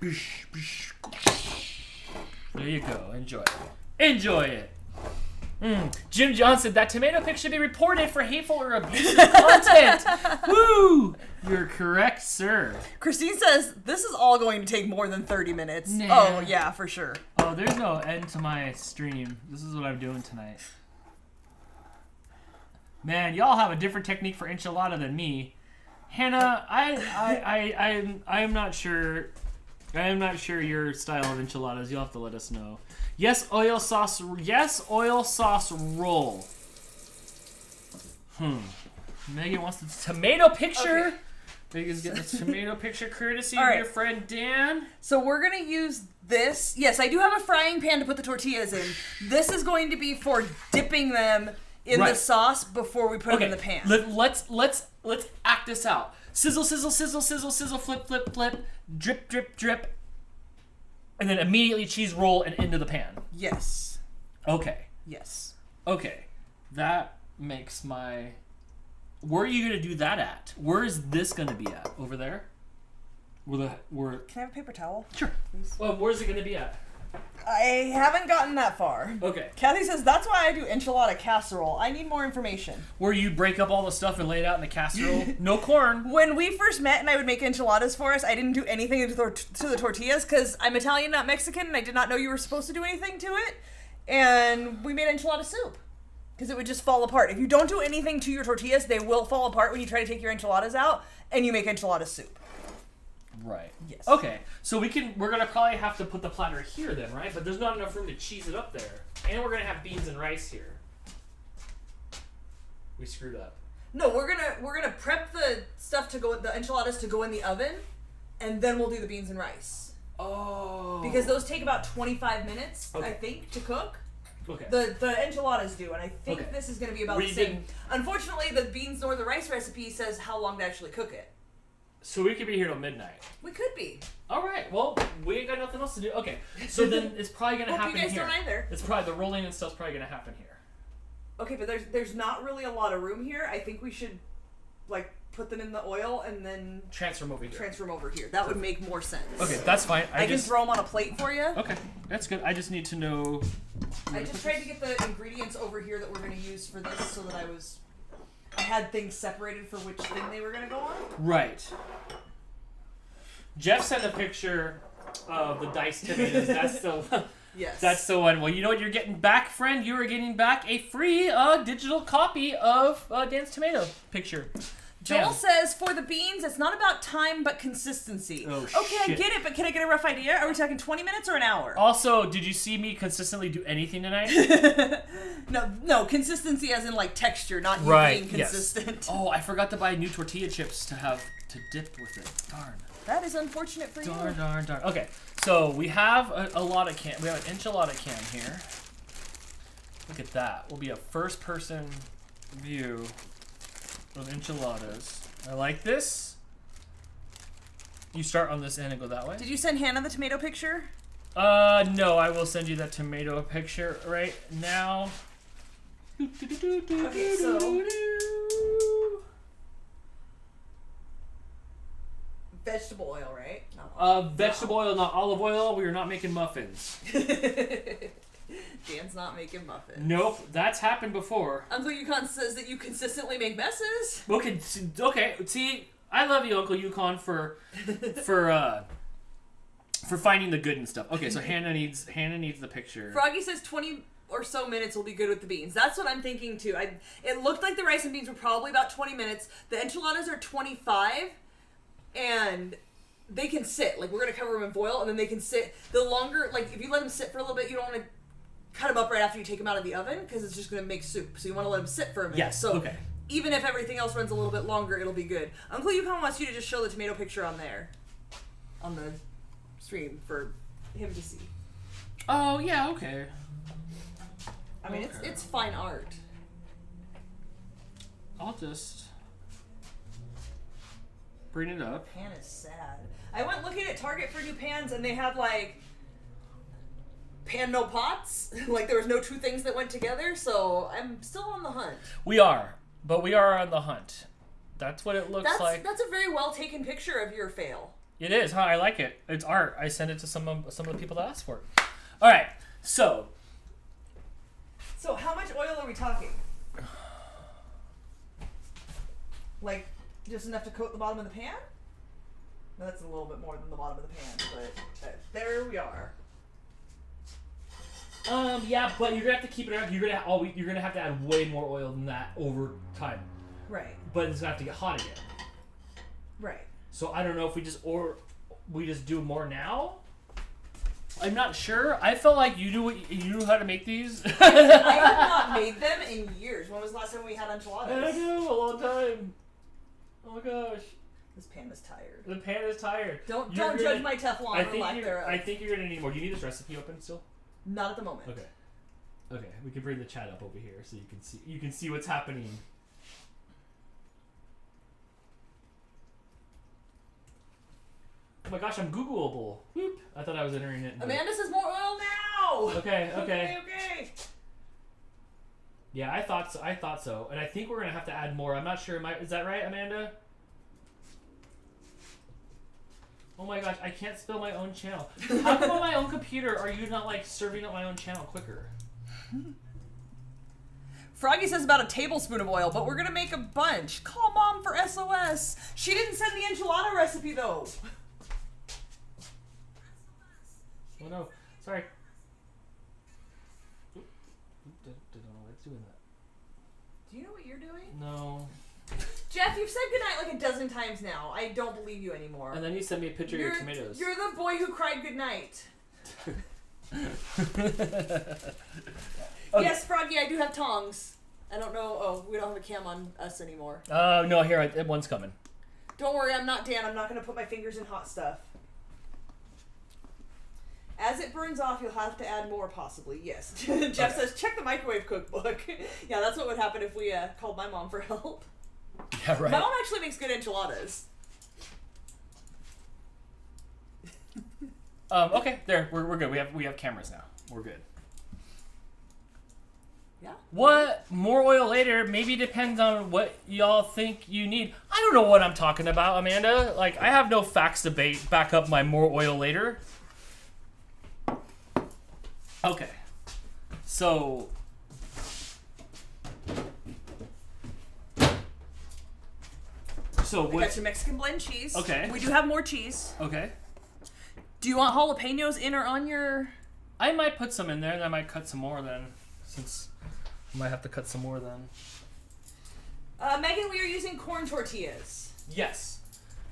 S1: Boosh. Boosh. There you go. Enjoy it. Enjoy it. Jim Johnson, that tomato pic should be reported for hateful or abusive content. Woo! You're correct, sir.
S2: Christine says, this is all going to take more than 30 minutes.
S1: Nah.
S2: Oh, yeah, for sure.
S1: Oh, there's no end to my stream. This is what I'm doing tonight. Man, y'all have a different technique for enchilada than me. Hannah, I'm not sure. I am not sure your style of enchiladas. You'll have to let us know. Yes, oil sauce. Yes, oil sauce roll. Megan wants the tomato picture. Okay. Megan's getting the tomato picture courtesy of your friend Dan.
S2: So we're going to use this. Yes, I do have a frying pan to put the tortillas in. This is going to be for dipping them in the sauce before we put them in the pan.
S1: Let's act this out. Sizzle, sizzle, sizzle, sizzle, sizzle, flip, flip, flip, drip, drip, drip, and then immediately cheese roll and into the pan.
S2: Yes.
S1: Okay.
S2: Yes.
S1: Okay. That makes my... Where are you going to do that at? Where is this going to be at? Over there?
S2: Can I have a paper towel?
S1: Sure.
S2: Please.
S1: Well, where's it going to be at?
S2: I haven't gotten that far.
S1: Okay.
S2: Kathy says, that's why I do enchilada casserole. I need more information.
S1: Where you break up all the stuff and lay it out in the casserole? No corn.
S2: When we first met and I would make enchiladas for us, I didn't do anything to the tortillas because I'm Italian, not Mexican, and I did not know you were supposed to do anything to it. And we made enchilada soup because it would just fall apart. If you don't do anything to your tortillas, they will fall apart when you try to take your enchiladas out, and you make enchilada soup.
S1: Right.
S2: Yes.
S1: Okay. So we're gonna probably have to put the platter here then, right? But there's not enough room to cheese it up there. And we're gonna have beans and rice here. We screwed up.
S2: No, we're gonna prep the stuff the enchiladas to go in the oven, and then we'll do the beans and rice.
S1: Oh.
S2: Because those take about 25 minutes, I think, to cook.
S1: Okay.
S2: The enchiladas do, and I think this is gonna be about the same. Unfortunately, the beans nor the rice recipe says how long to actually cook it.
S1: So we could be here till midnight.
S2: We could be.
S1: All right. Well, we ain't got nothing else to do. Okay. So then it's probably gonna happen
S2: you guys
S1: here.
S2: don't either.
S1: It's probably the rolling and stuff's probably gonna happen here.
S2: Okay, but there's not really a lot of room here. I think we should like put them in the oil and then
S1: transfer them over here.
S2: Transfer them over here. That would make more sense.
S1: Okay, that's fine.
S2: I can throw them on a plate for you.
S1: Okay, that's good. I just need to know.
S2: I just tried to get the ingredients over here that we're going to use for this, so that I had things separated for which thing they were going to go on.
S1: Right. Jeff sent a picture of the diced tomatoes. That's the.
S2: Yes.
S1: That's the one. Well, you know what you're getting back, friend? You are getting back a free digital copy of Dan's tomato picture.
S2: Joel says, for the beans, it's not about time, but consistency.
S1: Oh,
S2: okay,
S1: shit.
S2: I get it, but can I get a rough idea? Are we talking 20 minutes or an hour?
S1: Also, did you see me consistently do anything tonight?
S2: No, consistency as in like texture, not you being consistent.
S1: Yes. Oh, I forgot to buy new tortilla chips to dip with it. Darn.
S2: That is unfortunate for you.
S1: Darn. Okay, so we have a lot of can. We have an enchilada can here. Look at that. Will be a first-person view of enchiladas. I like this. You start on this end and go that way.
S2: Did you send Hannah the tomato picture?
S1: No, I will send you that tomato picture right now.
S2: Okay, so vegetable oil, right?
S1: Vegetable oil, not olive oil. We are not making muffins.
S2: Dan's not making muffins.
S1: Nope, that's happened before.
S2: Uncle Yukon says that you consistently make messes.
S1: Okay. See, I love you, Uncle Yukon, for finding the good and stuff. Okay, so Hannah needs the picture.
S2: Froggy says 20 or so minutes will be good with the beans. That's what I'm thinking too. It looked like the rice and beans were probably about 20 minutes. The enchiladas are 25, and they can sit. Like, we're gonna cover them in foil, and then they can sit. The longer, like, if you let them sit for a little bit, you don't want to cut them up right after you take them out of the oven, because it's just going to make soup. So you want to let them sit for a minute.
S1: Yes,
S2: so
S1: okay.
S2: Even if everything else runs a little bit longer, it'll be good. Uncle Yukon wants you to just show the tomato picture on there. On the stream for him to see.
S1: Oh, yeah, okay.
S2: I mean, it's fine art.
S1: I'll just bring it up.
S2: Pan is sad. I went looking at Target for new pans, and they had, like, pan no pots. Like, there was no two things that went together, so I'm still on the hunt.
S1: We are on the hunt. That's what it looks like.
S2: That's a very well taken picture of your fail.
S1: It is, huh? I like it. It's art. I sent it to some of the people that asked for it. All right, so
S2: how much oil are we talking? Like, just enough to coat the bottom of the pan? No, that's a little bit more than the bottom of the pan, but there we are.
S1: Yeah, but you're gonna have to keep it around. You're gonna have to add way more oil than that over time.
S2: Right.
S1: But it's gonna have to get hot again.
S2: Right.
S1: So I don't know if we just do more now. I'm not sure. I felt like you knew how to make these.
S2: I have not made them in years. When was the last time we had enchiladas?
S1: I know, a long time. Oh my gosh.
S2: This pan is tired.
S1: The pan is tired.
S2: Don't judge my Teflon or lack thereof.
S1: I think you're gonna need more. Do you need this recipe open still?
S2: Not at the moment.
S1: Okay, we can bring the chat up over here so you can see what's happening. Oh my gosh, I'm Googleable. Whoop. I thought I was entering it.
S2: Amanda says more oil now.
S1: Okay.
S2: Okay.
S1: Yeah, I thought so, and I think we're gonna have to add more. I'm not sure. Is that right, Amanda? Oh my gosh, I can't spell my own channel. How come on my own computer are you not like serving up my own channel quicker?
S2: Froggy says about a tablespoon of oil, but we're gonna make a bunch. Call Mom for SOS. She didn't send the enchilada recipe though.
S1: Oh no, sorry. Don't know why it's doing that.
S2: Do you know what you're doing?
S1: No.
S2: Jeff, you've said goodnight like a dozen times now. I don't believe you anymore.
S1: And then you send me a picture of your tomatoes.
S2: You're the boy who cried goodnight. Okay. Yes, Froggy, I do have tongs. I don't know. Oh, we don't have a cam on us anymore.
S1: No, here, one's coming.
S2: Don't worry, I'm not Dan. I'm not going to put my fingers in hot stuff. As it burns off, you'll have to add more, possibly. Yes. Jeff says, check the microwave cookbook. Yeah, that's what would happen if we called my mom for help.
S1: Yeah, right.
S2: My mom actually makes good enchiladas.
S1: Okay, there. We're good. We have cameras now. We're good.
S2: Yeah.
S1: What more oil later? Maybe depends on what y'all think you need. I don't know what I'm talking about, Amanda. Like, I have no facts to back up my more oil later. Okay. So
S2: I got your Mexican blend cheese.
S1: Okay.
S2: We do have more cheese.
S1: Okay.
S2: Do you want jalapenos in or on your?
S1: I might put some in there, and I might cut some more then, since I might have to cut some more then.
S2: Megan, we are using corn tortillas.
S1: Yes.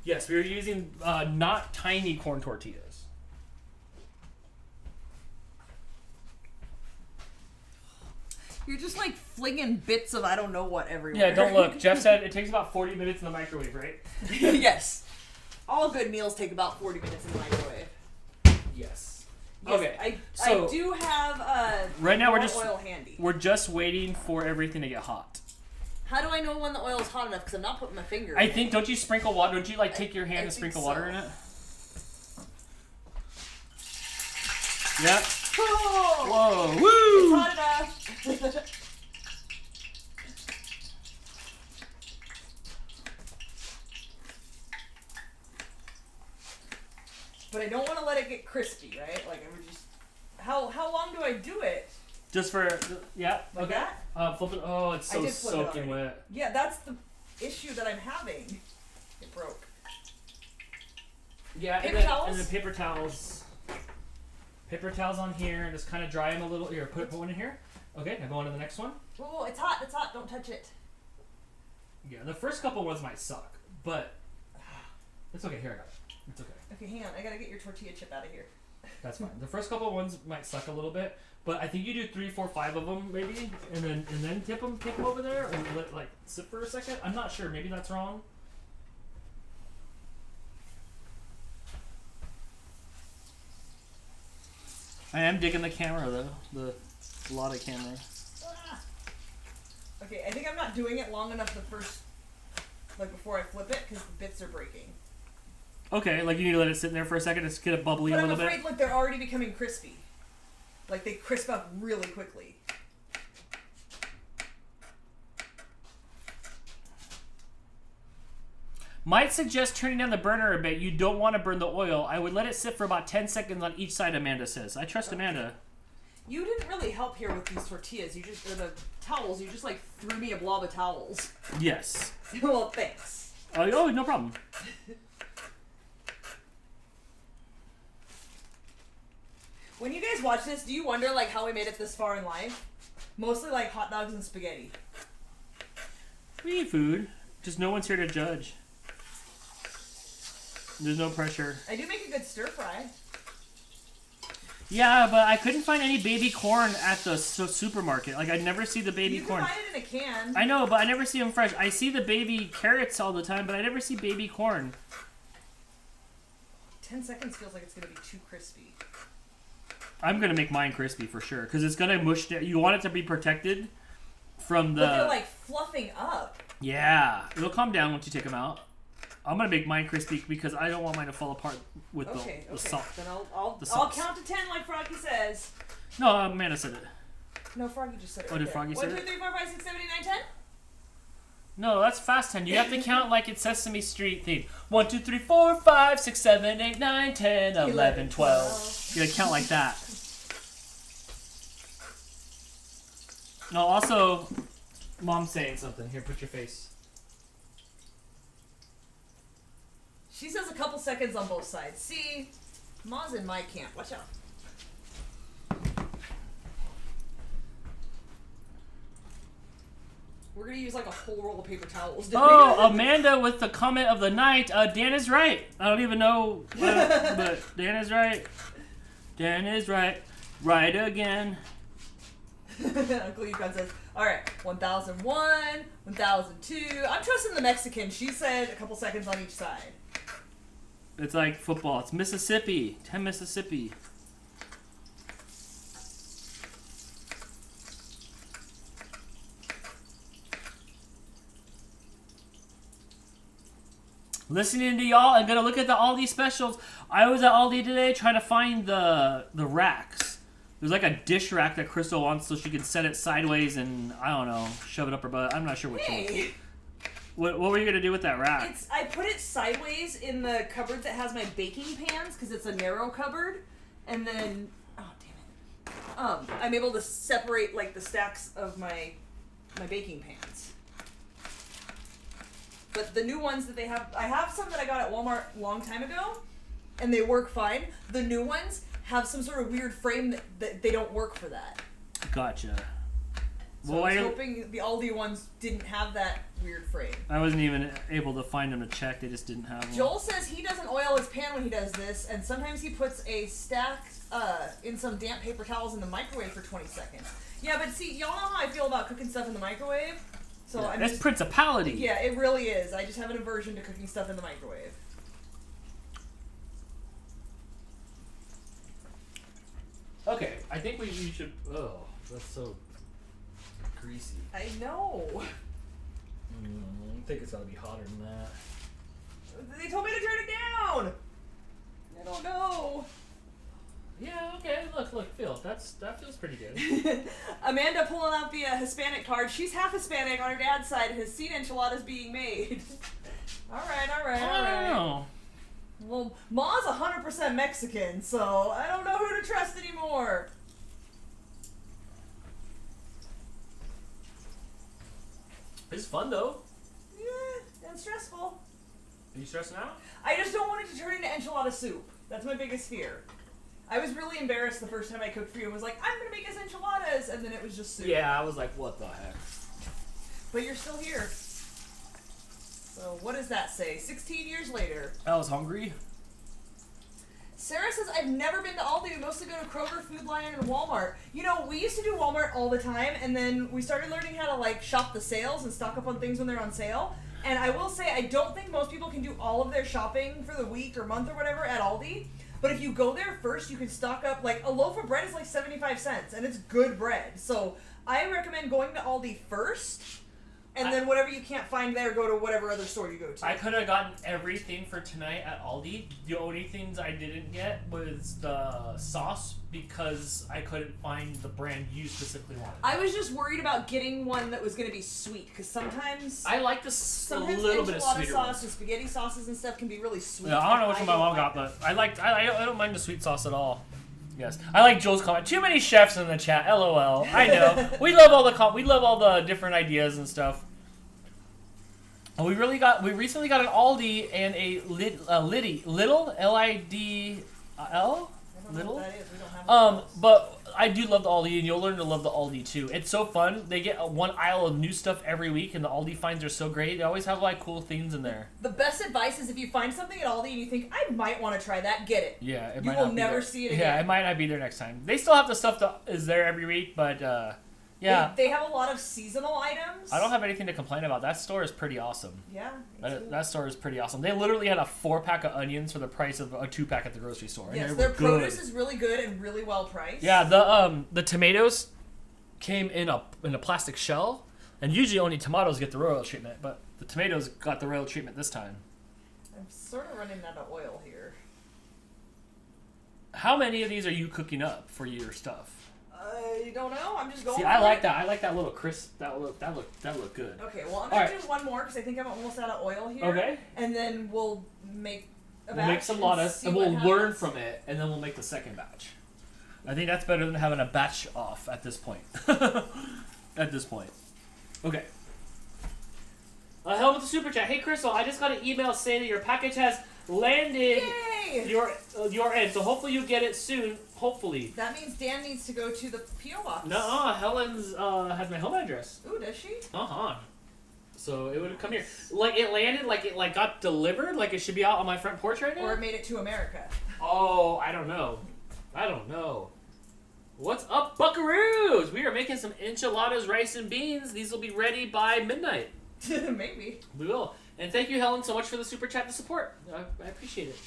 S1: Yes, we are using not tiny corn tortillas.
S2: You're just like flinging bits of I don't know what everywhere.
S1: Yeah, don't look. Jeff said it takes about 40 minutes in the microwave, right?
S2: Yes. All good meals take about 40 minutes in the microwave.
S1: Yes.
S2: Yes,
S1: Okay.
S2: I
S1: So
S2: do have
S1: right now
S2: more oil handy.
S1: we're just waiting for everything to get hot.
S2: How do I know when the oil is hot enough? Because I'm not putting my finger in
S1: I
S2: it.
S1: think, don't you sprinkle water? Don't you like take your hand
S2: I
S1: and
S2: think
S1: sprinkle
S2: so.
S1: water in it? Yeah.
S2: Oh,
S1: Whoa. Woo.
S2: it's hot enough. But I don't want to let it get crispy, right? Like I'm just. How long do I do it?
S1: Just for yeah.
S2: Like
S1: Okay.
S2: that?
S1: Flip it. Oh, it's
S2: I
S1: so
S2: did flip it
S1: soaking
S2: already.
S1: wet.
S2: Yeah, that's the issue that I'm having. It broke.
S1: Yeah.
S2: Paper
S1: and
S2: towels?
S1: And then paper towels. Paper towels on here, and just kind of dry them a little. Here, put one in here. Okay, now go on to the next one.
S2: Oh, it's hot. It's hot. Don't touch it.
S1: Yeah, the first couple ones might suck, but it's okay. Here I got it. It's okay.
S2: Okay, hang on. I gotta get your tortilla chip out of here.
S1: That's fine. The first couple ones might suck a little bit, but I think you do 3, 4, 5 of them maybe, and then take them over there and let it like sit for a second. I'm not sure. Maybe that's wrong. I am digging the camera though. The lot of camera.
S2: Ah. Okay, I think I'm not doing it long enough the first, like before I flip it, because the bits are breaking.
S1: Okay, like you need to let it sit in there for a second to get it bubbly
S2: But
S1: a
S2: I'm
S1: little
S2: afraid,
S1: bit.
S2: like they're already becoming crispy. Like they crisp up really quickly.
S1: Might suggest turning down the burner a bit. You don't want to burn the oil. I would let it sit for about 10 seconds on each side, Amanda says. I trust Amanda.
S2: You didn't really help here with these tortillas. You just, or the towels, you just like threw me a blob of towels.
S1: Yes.
S2: Well, thanks.
S1: Oh, no problem.
S2: When you guys watch this, do you wonder like how we made it this far in life? Mostly like hot dogs and spaghetti.
S1: We eat food. Just no one's here to judge. There's no pressure.
S2: I do make a good stir fry.
S1: Yeah, but I couldn't find any baby corn at the supermarket. Like, I never see the baby
S2: You can
S1: corn.
S2: find it in a can.
S1: I know, but I never see them fresh. I see the baby carrots all the time, but I never see baby corn.
S2: 10 seconds feels like it's gonna be too crispy.
S1: I'm going to make mine crispy for sure, because it's going to mush down. You want it to be protected from the...
S2: But they're like fluffing up.
S1: Yeah, it'll calm down once you take them out. I'm going to make mine crispy because I don't want mine to fall apart with the salt.
S2: Then I'll
S1: The
S2: count
S1: sauce.
S2: to 10 like Froggy says.
S1: No, Amanda said it.
S2: No, Froggy just said it.
S1: Oh,
S2: right
S1: did
S2: there.
S1: Froggy say
S2: 1, 2,
S1: it?
S2: 3, 4, 5, 6, 7, 8, 9, 10.
S1: No, that's fast 10. You have to count like it's Sesame Street theme. 1, 2, 3, 4, 5, 6, 7, 8, 9, 10, 11, 12. You gotta count like that. No, also, Mom's saying something. Here, put your face.
S2: She says a couple seconds on both sides. See, Ma's in my camp. Watch out. We're gonna use like a whole roll of paper towels.
S1: Oh, Amanda with the comment of the night. Dan is right. I don't even know, but Dan is right. Dan is right. Right again.
S2: Uncle Yukon says, alright, 1001, 1002. I'm trusting the Mexican. She said a couple seconds on each side.
S1: It's like football. It's Mississippi. 10 Mississippi. listening to y'all and gonna look at the Aldi specials. I was at Aldi today trying to find the racks. There's like a dish rack that Crystal wants so she can set it sideways and, I don't know, shove it up her butt. I'm not sure what
S2: Hey.
S1: What were you going to do with that rack?
S2: I put it sideways in the cupboard that has my baking pans because it's a narrow cupboard. And then, oh damn it. I'm able to separate like the stacks of my baking pans. But the new ones that they have, I have some that I got at Walmart a long time ago, and they work fine. The new ones have some sort of weird frame that they don't work for that.
S1: Gotcha.
S2: So I was hoping the Aldi ones didn't have that weird frame.
S1: I wasn't even able to find them to check. They just didn't have them.
S2: Joel says he doesn't oil his pan when he does this, and sometimes he puts a stack in some damp paper towels in the microwave for 20 seconds. Yeah, but see, y'all know how I feel about cooking stuff in the microwave. So
S1: yeah, that's principality.
S2: Yeah, it really is. I just have an aversion to cooking stuff in the microwave.
S1: Okay, I think we should. Oh, that's so greasy.
S2: I know.
S1: I think it's gotta be hotter than that.
S2: They told me to turn it down. I don't know.
S1: Yeah. Okay. Look, Phil. That feels pretty good.
S2: Amanda pulling out the Hispanic card. She's half Hispanic on her dad's side and has seen enchiladas being made. All right.
S1: Oh.
S2: Well, Ma's 100% Mexican, so I don't know who to trust anymore.
S1: It's fun though.
S2: Yeah, and stressful.
S1: Are you stressing out?
S2: I just don't want it to turn into enchilada soup. That's my biggest fear. I was really embarrassed the first time I cooked for you and was like, I'm going to make us enchiladas, and then it was just soup.
S1: Yeah, I was like, what the heck?
S2: But you're still here. So what does that say? 16 years later.
S1: I was hungry.
S2: Sarah says, I've never been to Aldi. We mostly go to Kroger, Food Lion, and Walmart. You know, we used to do Walmart all the time, and then we started learning how to, like, shop the sales and stock up on things when they're on sale. And I will say, I don't think most people can do all of their shopping for the week or month or whatever at Aldi. But if you go there first, you can stock up, like, a loaf of bread is like 75 cents, and it's good bread. So I recommend going to Aldi first, and then whatever you can't find there, go to whatever other store you go to.
S1: I could have gotten everything for tonight at Aldi. The only things I didn't get was the sauce because I couldn't find the brand you specifically wanted.
S2: I was just worried about getting one that was going to be sweet, because sometimes
S1: I like a little bit of sweeter
S2: sauce
S1: ones.
S2: and spaghetti sauces and stuff can be really sweet.
S1: Yeah, I don't know which one my mom got, but I don't mind the sweet sauce at all. Yes, I like Joel's comment. Too many chefs in the chat. LOL. I know. we love all the different ideas and stuff. We recently got an Aldi and a Lidl L-I-D-L. Little? But I do love the Aldi, and you'll learn to love the Aldi too. It's so fun. They get one aisle of new stuff every week, and the Aldi finds are so great. They always have like cool things in there.
S2: The best advice is if you find something at Aldi and you think, I might want to try that, get it.
S1: Yeah,
S2: you will never see it again.
S1: Yeah, it might not be there next time. They still have the stuff that is there every week, but yeah.
S2: They have a lot of seasonal items.
S1: I don't have anything to complain about. That store is pretty awesome.
S2: Yeah.
S1: That store is pretty awesome. They literally had a 4-pack of onions for the price of a 2-pack at the grocery store.
S2: Yes, their produce is really good and really well priced.
S1: Yeah, the tomatoes came in a plastic shell, and usually only tomatoes get the royal treatment, but the tomatoes got the royal treatment this time.
S2: I'm sort of running out of oil here.
S1: How many of these are you cooking up for your stuff?
S2: I don't know. I'm just going.
S1: See, I like that. I like that little crisp. That look good.
S2: Okay, well, I'm gonna do one more because I think I'm almost out of oil here.
S1: Okay.
S2: And then we'll make a batch.
S1: We'll make some lattes, and we'll learn from it, and then we'll make the second batch. I think that's better than having a batch off at this point. At this point. Okay. Hell with the super chat. Hey, Crystal, I just got an email saying that your package has landed.
S2: Yay!
S1: Your end, so hopefully you get it soon. Hopefully.
S2: That means Dan needs to go to the P.O. box.
S1: No, Helen's has my home address.
S2: Ooh, does she?
S1: So it would have come here. Like it landed, like it got delivered, like it should be out on my front porch right now.
S2: Or it made it to America.
S1: Oh, I don't know. What's up, buckaroos? We are making some enchiladas, rice, and beans. These will be ready by midnight.
S2: Maybe.
S1: We will. And thank you, Helen, so much for the super chat to support. I appreciate it.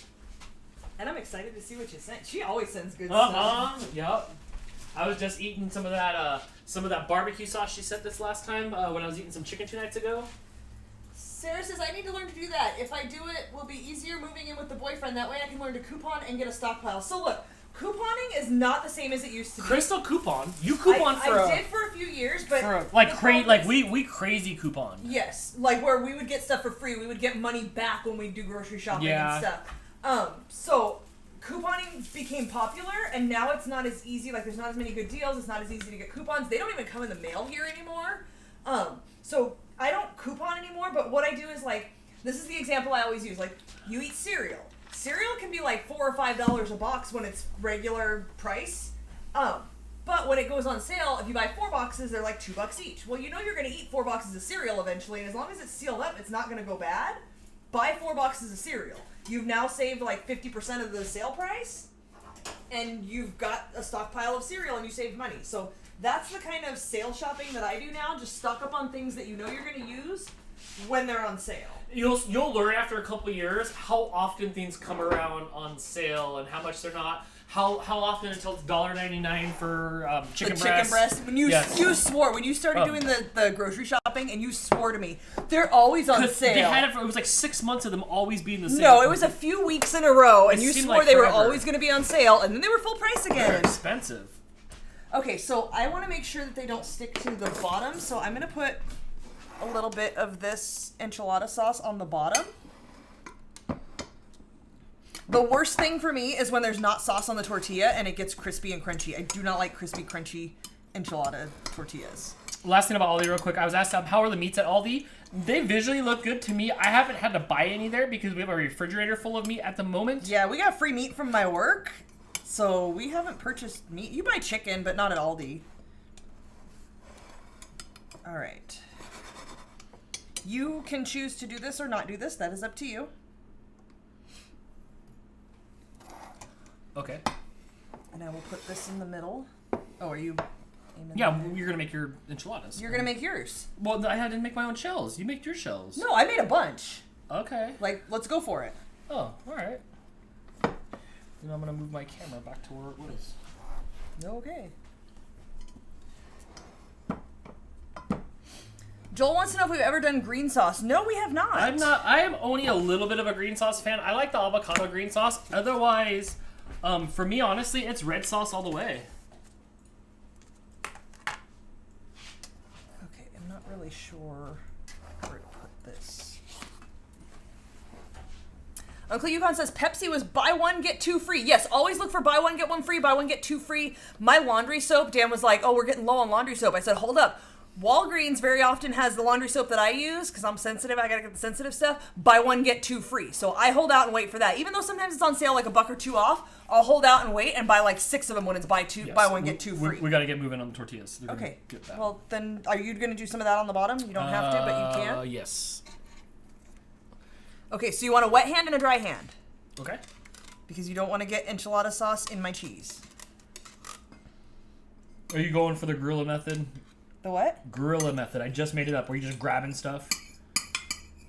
S2: And I'm excited to see what you sent. She always sends good stuff.
S1: Yep. I was just eating some of that barbecue sauce she sent this last time when I was eating some chicken 2 nights ago.
S2: Sarah says, I need to learn to do that. If I do it, will be easier moving in with the boyfriend. That way I can learn to coupon and get a stockpile. So look, couponing is not the same as it used to be.
S1: Crystal coupon. You coupon
S2: I did for a few years, but
S1: we crazy coupon.
S2: Yes, like where we would get stuff for free. We would get money back when we do grocery shopping and stuff. So couponing became popular, and now it's not as easy. Like there's not as many good deals. It's not as easy to get coupons. They don't even come in the mail here anymore. So I don't coupon anymore. But what I do is like, this is the example I always use. Like you eat cereal. Cereal can be like $4 or $5 a box when it's regular price. But when it goes on sale, if you buy 4 boxes, they're like $2 each. Well, you know you're going to eat 4 boxes of cereal eventually, and as long as it's sealed up, it's not going to go bad. Buy 4 boxes of cereal. You've now saved like 50% of the sale price, and you've got a stockpile of cereal, and you saved money. So that's the kind of sale shopping that I do now. Just stock up on things that you know you're going to use when they're on sale.
S1: You'll learn after a couple years how often things come around on sale and how much they're not. How often until it's $1.99 for chicken breast.
S2: When you swore when you started doing the grocery shopping and you swore to me they're always on sale.
S1: They had it was like 6 months of them always being the same.
S2: No, it was a few weeks in a row, and you swore
S1: like
S2: they were
S1: forever.
S2: always going to be on sale, and then they were full price again.
S1: They're expensive.
S2: Okay, so I want to make sure that they don't stick to the bottom, so I'm going to put a little bit of this enchilada sauce on the bottom. The worst thing for me is when there's not sauce on the tortilla and it gets crispy and crunchy. I do not like crispy, crunchy enchilada tortillas.
S1: Last thing about Aldi real quick. I was asked how are the meats at Aldi. They visually look good to me. I haven't had to buy any there because we have a refrigerator full of meat at the moment.
S2: Yeah, we got free meat from my work, so we haven't purchased meat. You buy chicken, but not at Aldi. All right. You can choose to do this or not do this. That is up to you.
S1: Okay.
S2: And I will put this in the middle. Oh, are you aiming?
S1: Yeah, you're going to make your enchiladas.
S2: You're going to make yours.
S1: Well, I had to make my own shells. You make your shells.
S2: No, I made a bunch.
S1: Okay.
S2: Like, let's go for it.
S1: Oh, all right. Then I'm going to move my camera back to where it was.
S2: Okay. Joel wants to know if we've ever done green sauce. No, we have not.
S1: I am only a little bit of a green sauce fan. I like the avocado green sauce. Otherwise, for me, honestly, it's red sauce all the way.
S2: Okay, I'm not really sure where to put this. Uncle Yukon says Pepsi was buy one, get 2 free. Yes, always look for buy one, get 1 free, buy one, get 2 free. My laundry soap, Dan was like, oh, we're getting low on laundry soap. I said, hold up. Walgreens very often has the laundry soap that I use because I'm sensitive. I gotta get the sensitive stuff. Buy one, get 2 free. So I hold out and wait for that. Even though sometimes it's on sale like $1 or $2 off, I'll hold out and wait and buy like 6 of them when it's buy one, get 2 free.
S1: We gotta get moving on the tortillas.
S2: Okay. Well, then are you gonna do some of that on the bottom? You don't have to, but you can.
S1: Yes.
S2: Okay, so you want a wet hand and a dry hand.
S1: Okay.
S2: Because you don't want to get enchilada sauce in my cheese.
S1: Are you going for the gorilla method?
S2: The what?
S1: Gorilla method. I just made it up. Where you just grabbing stuff.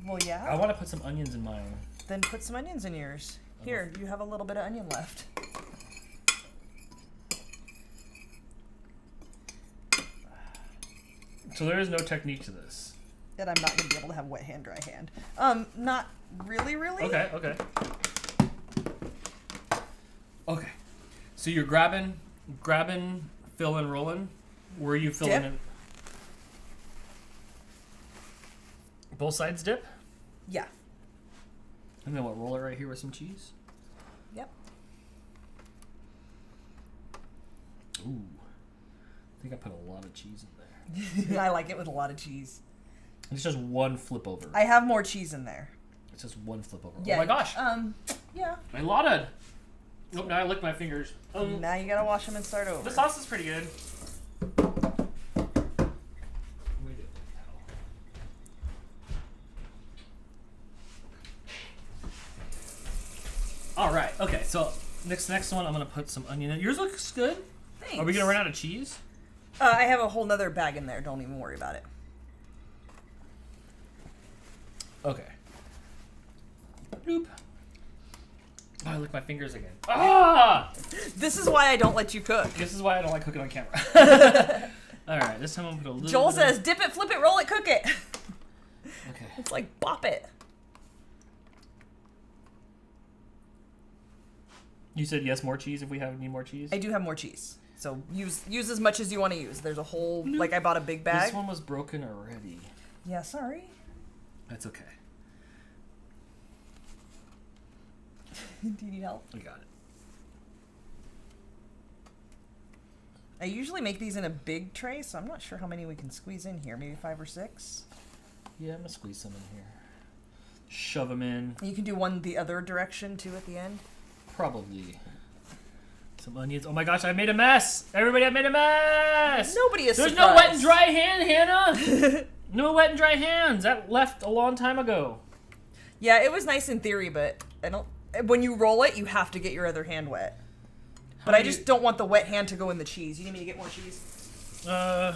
S2: Well, yeah.
S1: I want to put some onions in mine.
S2: Then put some onions in yours. Here, you have a little bit of onion left.
S1: So there is no technique to this.
S2: And I'm not going to be able to have wet hand, dry hand. Not really.
S1: Okay. Okay. So you're grabbing, filling, rolling. Where are you filling it? Both sides dip?
S2: Yeah.
S1: And then what, roll it right here with some cheese?
S2: Yep.
S1: Ooh. I think I put a lot of cheese in there.
S2: I like it with a lot of cheese.
S1: It's just one flip over.
S2: I have more cheese in there.
S1: It's just one flip over.
S2: Yeah.
S1: Oh my gosh.
S2: Yeah.
S1: I lauded. Nope, now I licked my fingers.
S2: Now you gotta wash them and start over.
S1: The sauce is pretty good. All right. Okay. So next one, I'm gonna put some onion in. Yours looks good.
S2: Thanks.
S1: Are we gonna run out of cheese?
S2: I have a whole nother bag in there. Don't even worry about it.
S1: Okay. Bloop. Oh, I licked my fingers again. Ah!
S2: This is why I don't let you cook.
S1: This is why I don't like cooking on camera. All right. This time I'm gonna put a little.
S2: Joel says, "Dip it, flip it, roll it, cook it."
S1: Okay.
S2: It's like bop it.
S1: You said yes, more cheese if we need more cheese?
S2: I do have more cheese. So use as much as you want to use. There's a whole, like I bought a big bag.
S1: This one was broken already.
S2: Yeah, sorry.
S1: That's okay.
S2: Do you need help?
S1: We got it.
S2: I usually make these in a big tray, so I'm not sure how many we can squeeze in here. Maybe 5 or 6?
S1: Yeah, I'm going to squeeze some in here. Shove them in.
S2: You can do one the other direction, too, at the end.
S1: Probably. Some onions. Oh my gosh, I made a mess! Everybody, I made a mess!
S2: Nobody is
S1: There's
S2: surprised.
S1: no wet and dry hand, Hannah! No wet and dry hands! That left a long time ago.
S2: Yeah, it was nice in theory, but I don't... When you roll it, you have to get your other hand wet. But I just don't want the wet hand to go in the cheese. You need me to get more cheese?
S1: I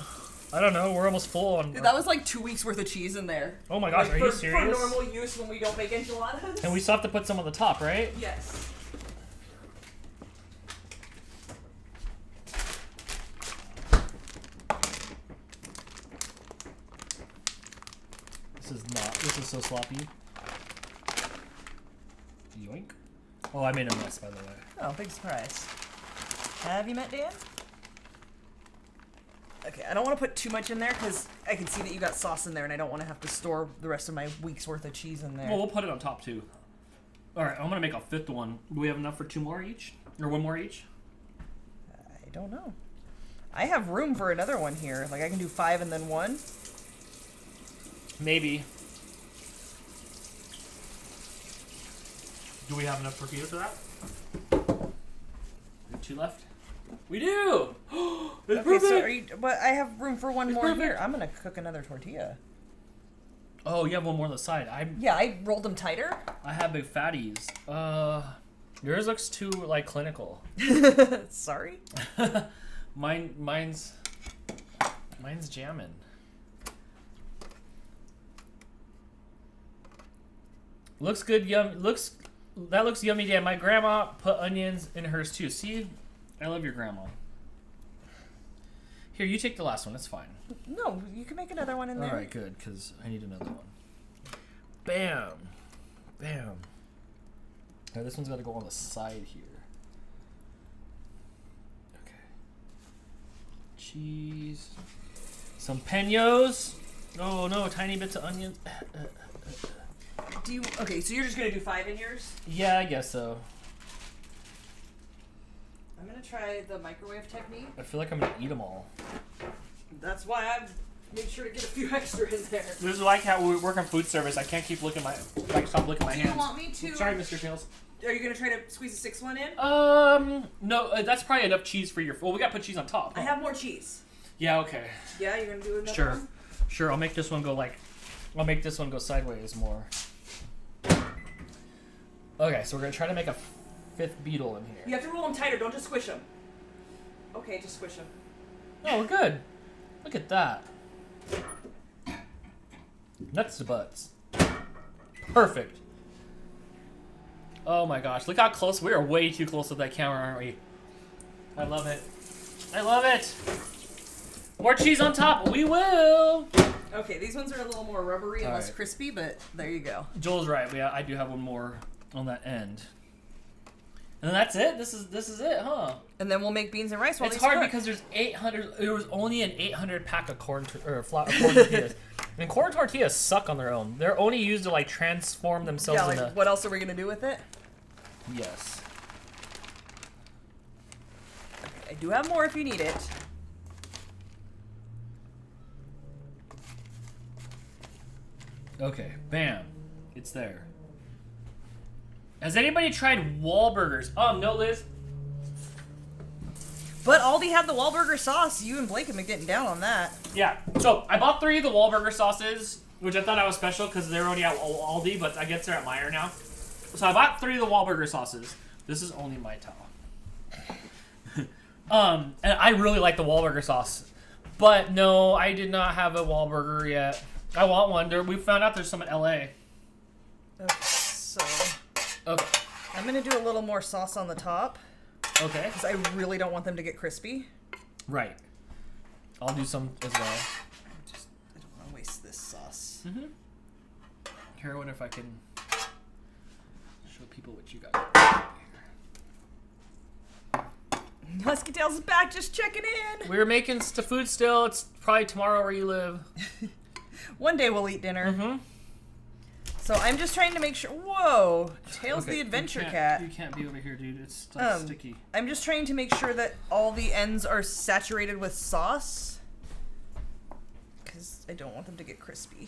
S1: don't know. We're almost full on...
S2: Dude, that was like 2 weeks worth of cheese in there.
S1: Oh my gosh,
S2: like
S1: are you serious?
S2: For normal use when we don't make enchiladas.
S1: And we still have to put some on the top, right?
S2: Yes.
S1: This is so sloppy. Yoink. Oh, I made a mess, by the way.
S2: Oh, big surprise. Have you met Dan? Okay, I don't want to put too much in there because I can see that you got sauce in there and I don't want to have to store the rest of my week's worth of cheese in there.
S1: Well, we'll put it on top, too. Alright, I'm going to make a 5th one. Do we have enough for 2 more each? Or 1 more each?
S2: I don't know. I have room for another one here. Like, I can do 5 and then 1.
S1: Maybe. Do we have enough tortilla for that? We have 2 left? We do! It's perfect!
S2: So are you, but I have room for one more
S1: perfect.
S2: here. I'm going to cook another tortilla.
S1: Oh, you have one more on the side.
S2: Yeah, I rolled them tighter.
S1: I have big fatties. Yours looks too, like, clinical.
S2: Sorry.
S1: Mine's jamming. Looks good, that looks yummy, Dan. My grandma put onions in hers too. See? I love your grandma. Here, you take the last one. It's fine.
S2: No, you can make another one in there.
S1: Alright, good, because I need another one. Bam. Bam. Now this one's got to go on the side here. Okay. Cheese. Some peños. Oh no, tiny bits of onions.
S2: Okay, so you're just going to do 5 in yours?
S1: Yeah, I guess so.
S2: I'm going to try the microwave technique.
S1: I feel like I'm going to eat them all.
S2: That's why I've made sure to get a few extra in there.
S1: This is like how we work on food service. I can't keep looking stop licking my hands.
S2: Do you want me to...
S1: Sorry, Mr. Fields.
S2: Are you going to try to squeeze a 6th one in?
S1: No, that's probably enough cheese for your... Well, we got to put cheese on top.
S2: I have more cheese.
S1: Yeah, okay.
S2: Yeah, you're going to do another
S1: Sure.
S2: one?
S1: Sure, I'll make this one go sideways more. Okay, so we're going to try to make a 5th beetle in here.
S2: You have to roll them tighter. Don't just squish them. Okay, just squish them.
S1: Oh, we're good. Look at that. Nuts to butts. Perfect. Oh my gosh, look how close. We are way too close to that camera, aren't we? I love it. I love it. More cheese on top. We will.
S2: Okay, these ones are a little more rubbery and
S1: All
S2: less
S1: right.
S2: crispy, but there you go.
S1: Joel's right. I do have one more on that end. And that's it? This is it, huh?
S2: And then we'll make beans and rice while
S1: It's
S2: these
S1: hard
S2: cook.
S1: because there's 800. There was only an 800 pack of corn tortillas, and corn tortillas suck on their own. They're only used to like transform themselves
S2: Yeah,
S1: into.
S2: like what else are we gonna do with it?
S1: Yes.
S2: I do have more if you need it.
S1: Okay. Bam. It's there. Has anybody tried Wahlburgers? No, Liz.
S2: But Aldi had the Wahlburger sauce. You and Blake have been getting down on that.
S1: Yeah. So I bought 3 of the Wahlburger sauces, which I thought I was special because they're already at Aldi, but I guess they're at Meijer now. So I bought 3 of the Wahlburger sauces. This is only my towel. And I really like the Wahlburger sauce, but no, I did not have a Wahlburger yet. I want one. We found out there's some in LA.
S2: Okay, so
S1: Okay.
S2: I'm gonna do a little more sauce on the top
S1: Okay.
S2: because I really don't want them to get crispy.
S1: Right. I'll do some as well.
S2: I don't want to waste this sauce.
S1: Mm-hmm. Here, I wonder if I can show people what you got.
S2: Husky Tails is back, just checking in.
S1: We're making food still. It's probably tomorrow where you live.
S2: One day we'll eat dinner.
S1: Mm-hmm.
S2: So I'm just trying to make sure. Whoa, Tails the adventure cat.
S1: You can't be over here, dude. It's sticky.
S2: I'm just trying to make sure that all the ends are saturated with sauce, because I don't want them to get crispy.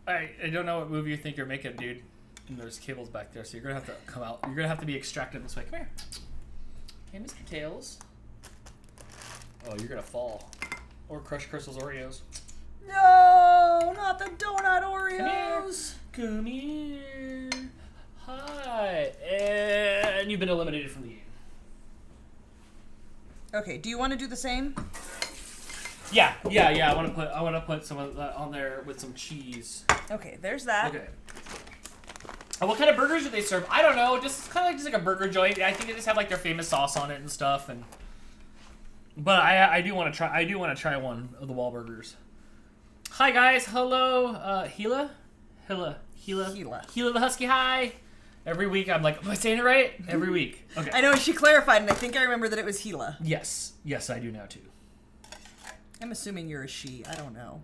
S1: I don't know what movie you think you're making, dude. And there's cables back there, so you're gonna have to come out. You're gonna have to be extracted this way. Come here. Hey, Mr. Tails. Oh, you're gonna fall. Or crush Crystal's Oreos.
S2: No, not the donut Oreos.
S1: Come here. Hi. And you've been eliminated from the game.
S2: Okay, do you want to do the same?
S1: Yeah. I want to put some of that on there with some cheese.
S2: Okay, there's that.
S1: Okay. And what kind of burgers do they serve? I don't know. Just kind of like a burger joint. I think they just have like their famous sauce on it and stuff. But I do want to try. I do want to try one of the Wahlburgers. Hi guys. Hello. Gila the Husky. Hi. Every week I'm like, am I saying it right? Every week. Okay.
S2: I know she clarified, and I think I remember that it was Gila.
S1: Yes, I do now too.
S2: I'm assuming you're a she. I don't know.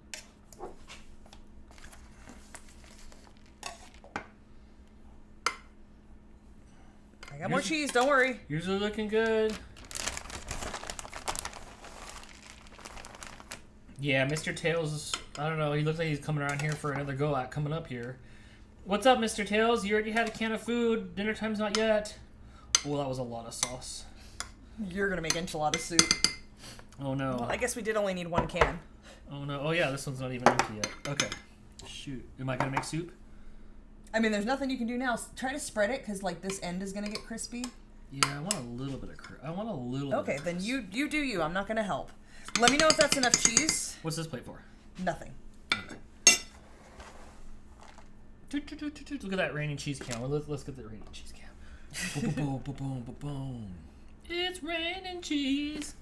S2: I got more cheese. Don't worry.
S1: Yours are looking good. Yeah, Mr. Tails, I don't know, he looks like he's coming around here for another go at coming up here. What's up, Mr. Tails? You already had a can of food. Dinner time's not yet. Oh, that was a lot of sauce.
S2: You're gonna make enchilada soup.
S1: Oh, no.
S2: Well, I guess we did only need one can.
S1: Oh, no. Oh, yeah, this one's not even empty yet. Okay. Shoot. Am I gonna make soup?
S2: I mean, there's nothing you can do now. Try to spread it, because, like, this end is gonna get crispy.
S1: Yeah, I want a little bit of
S2: Okay, then you do you. I'm not gonna help. Let me know if that's enough cheese.
S1: What's this plate for?
S2: Nothing.
S1: Okay. Look at that raining cheese can. Let's get the raining cheese can. Boom, boom, boom, boom, boom, boom. It's raining cheese.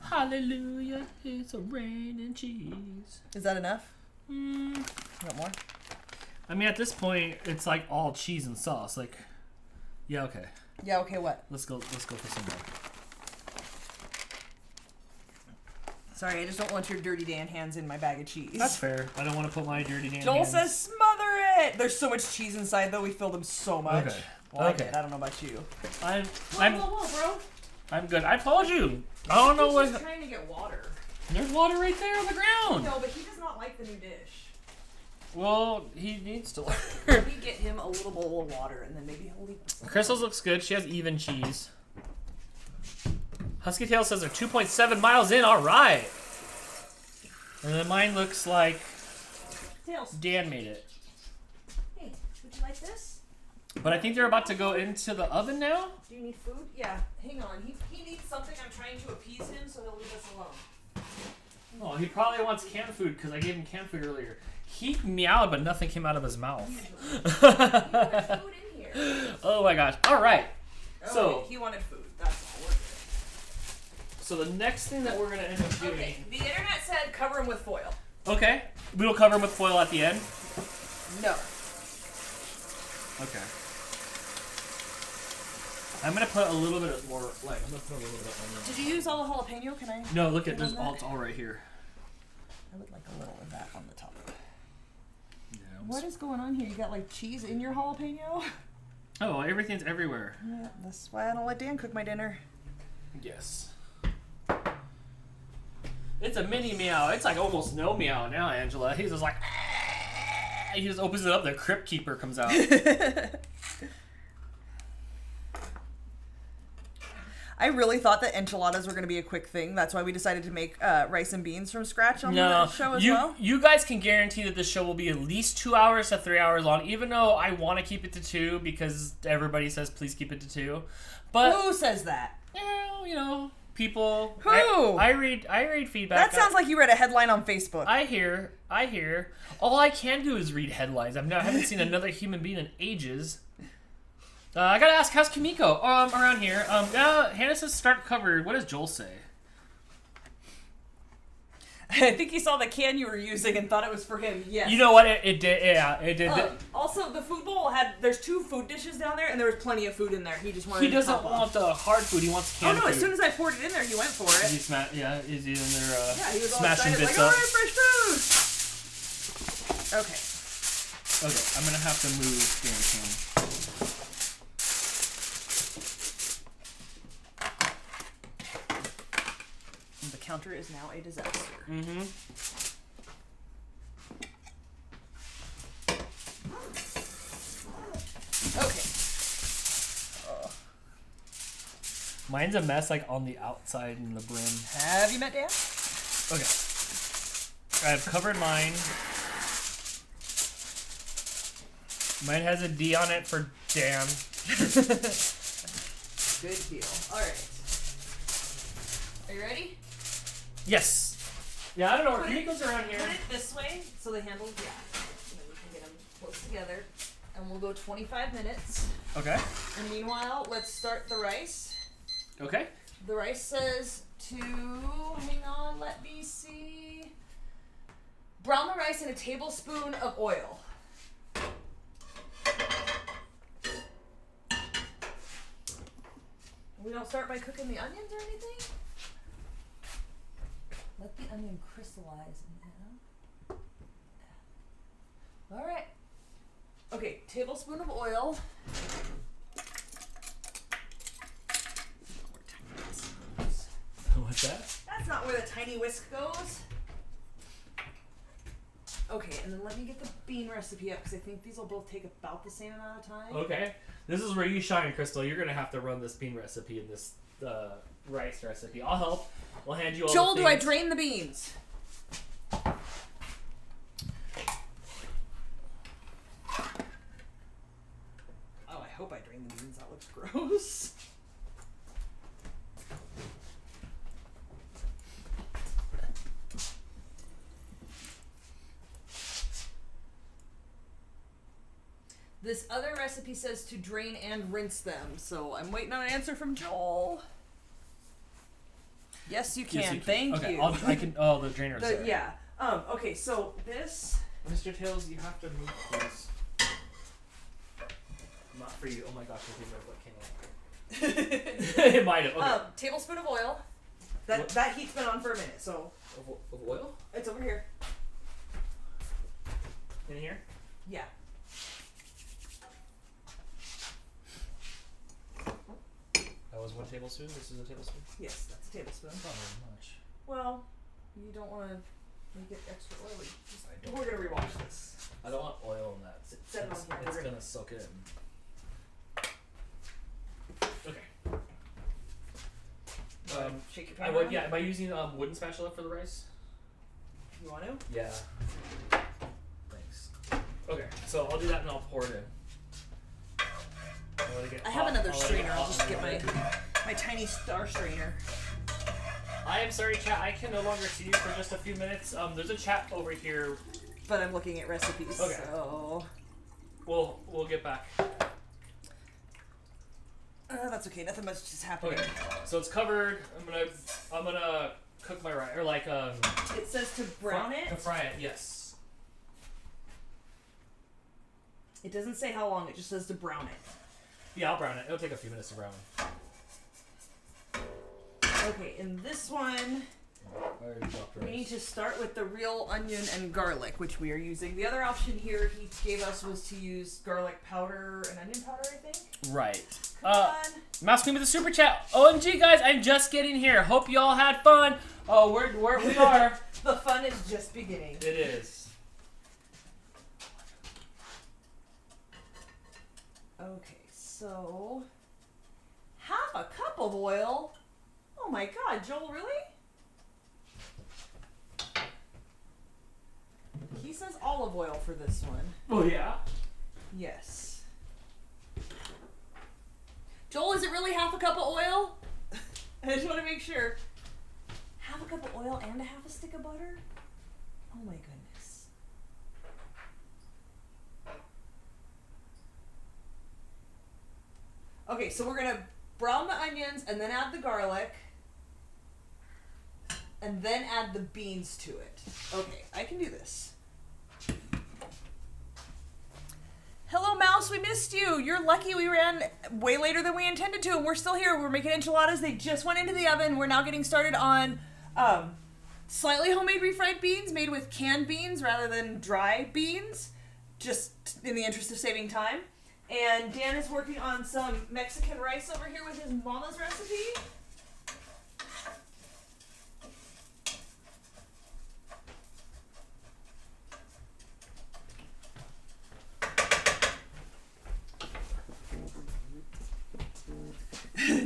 S1: Hallelujah. It's a raining cheese.
S2: Is that enough?
S1: Mm.
S2: Want more?
S1: I mean, at this point, it's like all cheese and sauce. Like, yeah, okay.
S2: Yeah, okay, what?
S1: Let's go for some more.
S2: Sorry, I just don't want your Dirty Dan hands in my bag of cheese.
S1: That's fair. I don't want to put my dirty Dan
S2: Joel
S1: hands.
S2: says smother it! There's so much cheese inside, though. We filled them so much.
S1: Okay.
S2: Well,
S1: Okay.
S2: I don't know about you.
S1: Whoa,
S2: bro.
S1: I'm good. I told you. I don't know what.
S2: He's trying to get water.
S1: There's water right there on the ground.
S2: No, but he does not like the new dish.
S1: Well, he needs to learn.
S2: Let me get him a little bowl of water, and then maybe he'll leave.
S1: Crystal's looks good. She has even cheese. Husky Tail says they're 2.7 miles in. All right. And then mine looks like
S2: Tails.
S1: Dan made it.
S2: Hey, would you like this?
S1: But I think they're about to go into the oven now.
S2: Do you need food? Yeah. Hang on. He needs something. I'm trying to appease him, so he'll leave us alone.
S1: Oh, he probably wants canned food because I gave him canned food earlier. He meowed, but nothing came out of his mouth.
S2: He wanted food in here.
S1: Oh my gosh. All right.
S2: Oh,
S1: So
S2: wait, he wanted food. That's all. We're good.
S1: So the next thing that we're going to end up doing...
S2: Okay, the internet said cover him with foil.
S1: Okay. We will cover him with foil at the end?
S2: No.
S1: Okay. I'm going to put a little bit more... Like, I'm going to put a little bit on there.
S2: Did you use all the jalapeno? Can I?
S1: No, look at
S2: get
S1: this.
S2: on that?
S1: It's all right here.
S2: I would like a little of that on the top.
S1: Yeah,
S2: What is going on here? You got like cheese in your jalapeno?
S1: Oh, everything's everywhere.
S2: Yeah, that's why I don't let Dan cook my dinner.
S1: Yes. It's a mini meow. It's like almost no meow now, Angela. He's just like... He just opens it up, the Crypt Keeper comes out.
S2: I really thought that enchiladas were going to be a quick thing. That's why we decided to make rice and beans from scratch on the show as well.
S1: You guys can guarantee that this show will be at least 2 hours to 3 hours long, even though I want to keep it to 2 because everybody says please keep it to 2. But
S2: who says that?
S1: You know, people.
S2: Who?
S1: I read feedback.
S2: That sounds like you read a headline on Facebook.
S1: I hear. All I can do is read headlines. I haven't seen another human being in ages. I gotta ask, how's Kimiko around here? Hannah says start covered. What does Joel say?
S2: I think he saw the can you were using and thought it was for him. Yes.
S1: You know what? It did. Yeah, it did.
S2: Also, the food bowl there's 2 food dishes down there, and there was plenty of food in there. He just wanted.
S1: He doesn't want the hard food. He wants canned food.
S2: As soon as I poured it in there, he went for it.
S1: Is he in there?
S2: He was all
S1: smashing
S2: excited,
S1: bits
S2: like,
S1: up.
S2: all right, fresh food. Okay.
S1: Okay, I'm gonna have to move the can.
S2: The counter is now a disaster.
S1: Mm-hmm.
S2: Okay.
S1: Mine's a mess, like on the outside and the brim.
S2: Have you met Dan?
S1: Okay. I've covered mine. Mine has a D on it for Dan.
S2: Good deal. All right. Are you ready?
S1: Yes. Yeah, I don't know where he goes around here.
S2: Put it this way so the handle, and then we can get them close together. And we'll go 25 minutes.
S1: Okay.
S2: And meanwhile, let's start the rice.
S1: Okay.
S2: The rice says to, hang on, let me see. Brown the rice in a tablespoon of oil. We don't start by cooking the onions or anything? Let the onion crystallize now. All right. Okay, tablespoon of oil.
S1: What's that?
S2: That's not where the tiny whisk goes. Okay, and then let me get the bean recipe up because I think these will both take about the same amount of time.
S1: Okay. This is where you shine, Crystal. You're gonna have to run this bean recipe and this rice recipe. I'll help. We'll hand you all
S2: Joel,
S1: the
S2: do I
S1: things.
S2: drain the beans? Oh, I hope I drain the beans. That looks gross. This other recipe says to drain and rinse them, so I'm waiting on an answer from Joel. Yes, you can.
S1: Yes, you can.
S2: Thank
S1: okay,
S2: you.
S1: I can. Oh, the drainer's there.
S2: Yeah. Okay, so this.
S1: Mr. Tails, you have to move, please. Not for you. Oh my gosh, I think what came out. It might have. Okay.
S2: Tablespoon of oil. That heat's been on for a minute, so.
S1: Of oil?
S2: It's over here.
S1: In here?
S2: Yeah.
S1: That was 1 tablespoon. This is a tablespoon.
S2: Yes, that's a tablespoon.
S1: Not very much.
S2: Well, you don't want to make it extra oily.
S1: I don't.
S2: We're gonna rewash this.
S1: I don't want oil in that.
S2: Set it on here.
S1: It's gonna soak it in. Okay.
S2: Shake your
S1: I
S2: pan
S1: would.
S2: around.
S1: Yeah. Am I using wooden spatula for the rice?
S2: You want to?
S1: Yeah. Thanks. Okay. So I'll do that and I'll pour it in.
S2: I have another strainer. I'll just get my tiny star strainer.
S1: I am sorry, chat. I can no longer see you for just a few minutes. There's a chat over here.
S2: But I'm looking at recipes.
S1: Okay.
S2: So.
S1: We'll get back.
S2: That's okay. Nothing much is happening.
S1: Okay. So it's covered. I'm gonna cook my rice, or like
S2: It says to brown it.
S1: To fry it. Yes.
S2: It doesn't say how long. It just says to brown it.
S1: Yeah, I'll brown it. It'll take a few minutes to brown.
S2: Okay, in this one,
S1: I already chopped
S2: we need
S1: rice.
S2: to start with the real onion and garlic, which we are using. The other option here he gave us was to use garlic powder and onion powder, I think.
S1: Right.
S2: Come on.
S1: Mouse Queen with the super chat. OMG, guys, I'm just getting here. Hope you all had fun. Oh, where we are.
S2: The fun is just beginning.
S1: It is.
S2: Okay, so half a cup of oil. Oh my God, Joel, really? He says olive oil for this one.
S1: Oh yeah.
S2: Yes. Joel, is it really half a cup of oil? I just want to make sure. Half a cup of oil and a half a stick of butter? Oh my goodness. Okay, so we're going to brown the onions and then add the garlic. and then add the beans to it. Okay, I can do this. Hello, Mouse. We missed you. You're lucky we ran way later than we intended to, and we're still here. We're making enchiladas. They just went into the oven. We're now getting started on slightly homemade refried beans made with canned beans rather than dry beans, just in the interest of saving time. And Dan is working on some Mexican rice over here with his mama's recipe.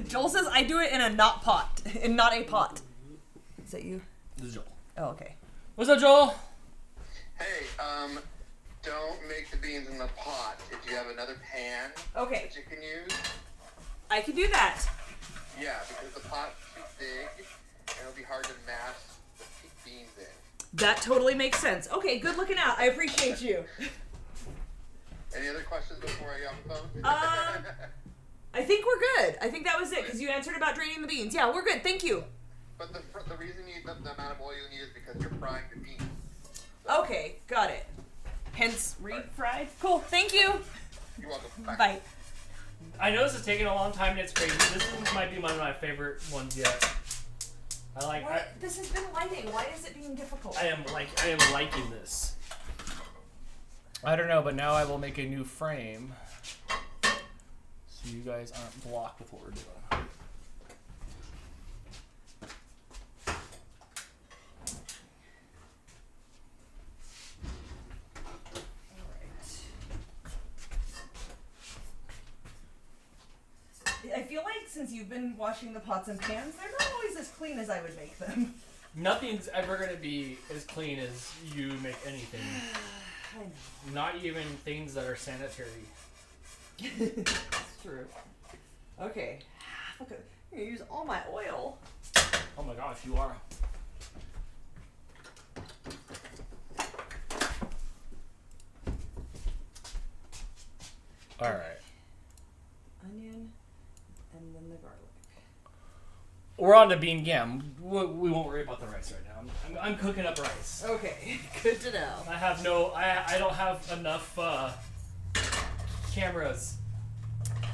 S2: Joel says I do it in a not pot, in not a pot. Is that you?
S1: This is Joel.
S2: Oh, okay.
S1: What's up, Joel?
S3: Hey, don't make the beans in the pot. If you have another pan
S2: Okay.
S3: that you can use,
S2: I can do that.
S3: yeah, because the pot's too big, and it'll be hard to mash the beans in.
S2: That totally makes sense. Okay, good looking out. I appreciate you.
S3: Any other questions before I get off the phone?
S2: I think we're good. I think that was it, because you answered about draining the beans. Yeah, we're good. Thank you.
S3: But the reason you need the amount of oil you need is because you're frying the beans.
S2: Okay, got it. Hence, refried. Cool, thank you.
S3: You're welcome. Bye.
S2: Bye.
S1: I know this is taking a long time and it's crazy. This one might be one of my favorite ones yet.
S2: This has been lighting. Why is it being difficult?
S1: I am liking this. I don't know, but now I will make a new frame so you guys aren't blocked with what we're doing.
S2: I feel like since you've been washing the pots and pans, they're not always as clean as I would make them.
S1: Nothing's ever going to be as clean as you make anything.
S2: I know.
S1: Not even things that are sanitary.
S2: That's true. Okay. Look, I'm going to use all my oil.
S1: Oh my gosh, you are. All right.
S2: Onion, and then the garlic.
S1: We're on to bean gam. We won't worry about the rice right now. I'm cooking up rice.
S2: Okay, good to know.
S1: I don't have enough cameras.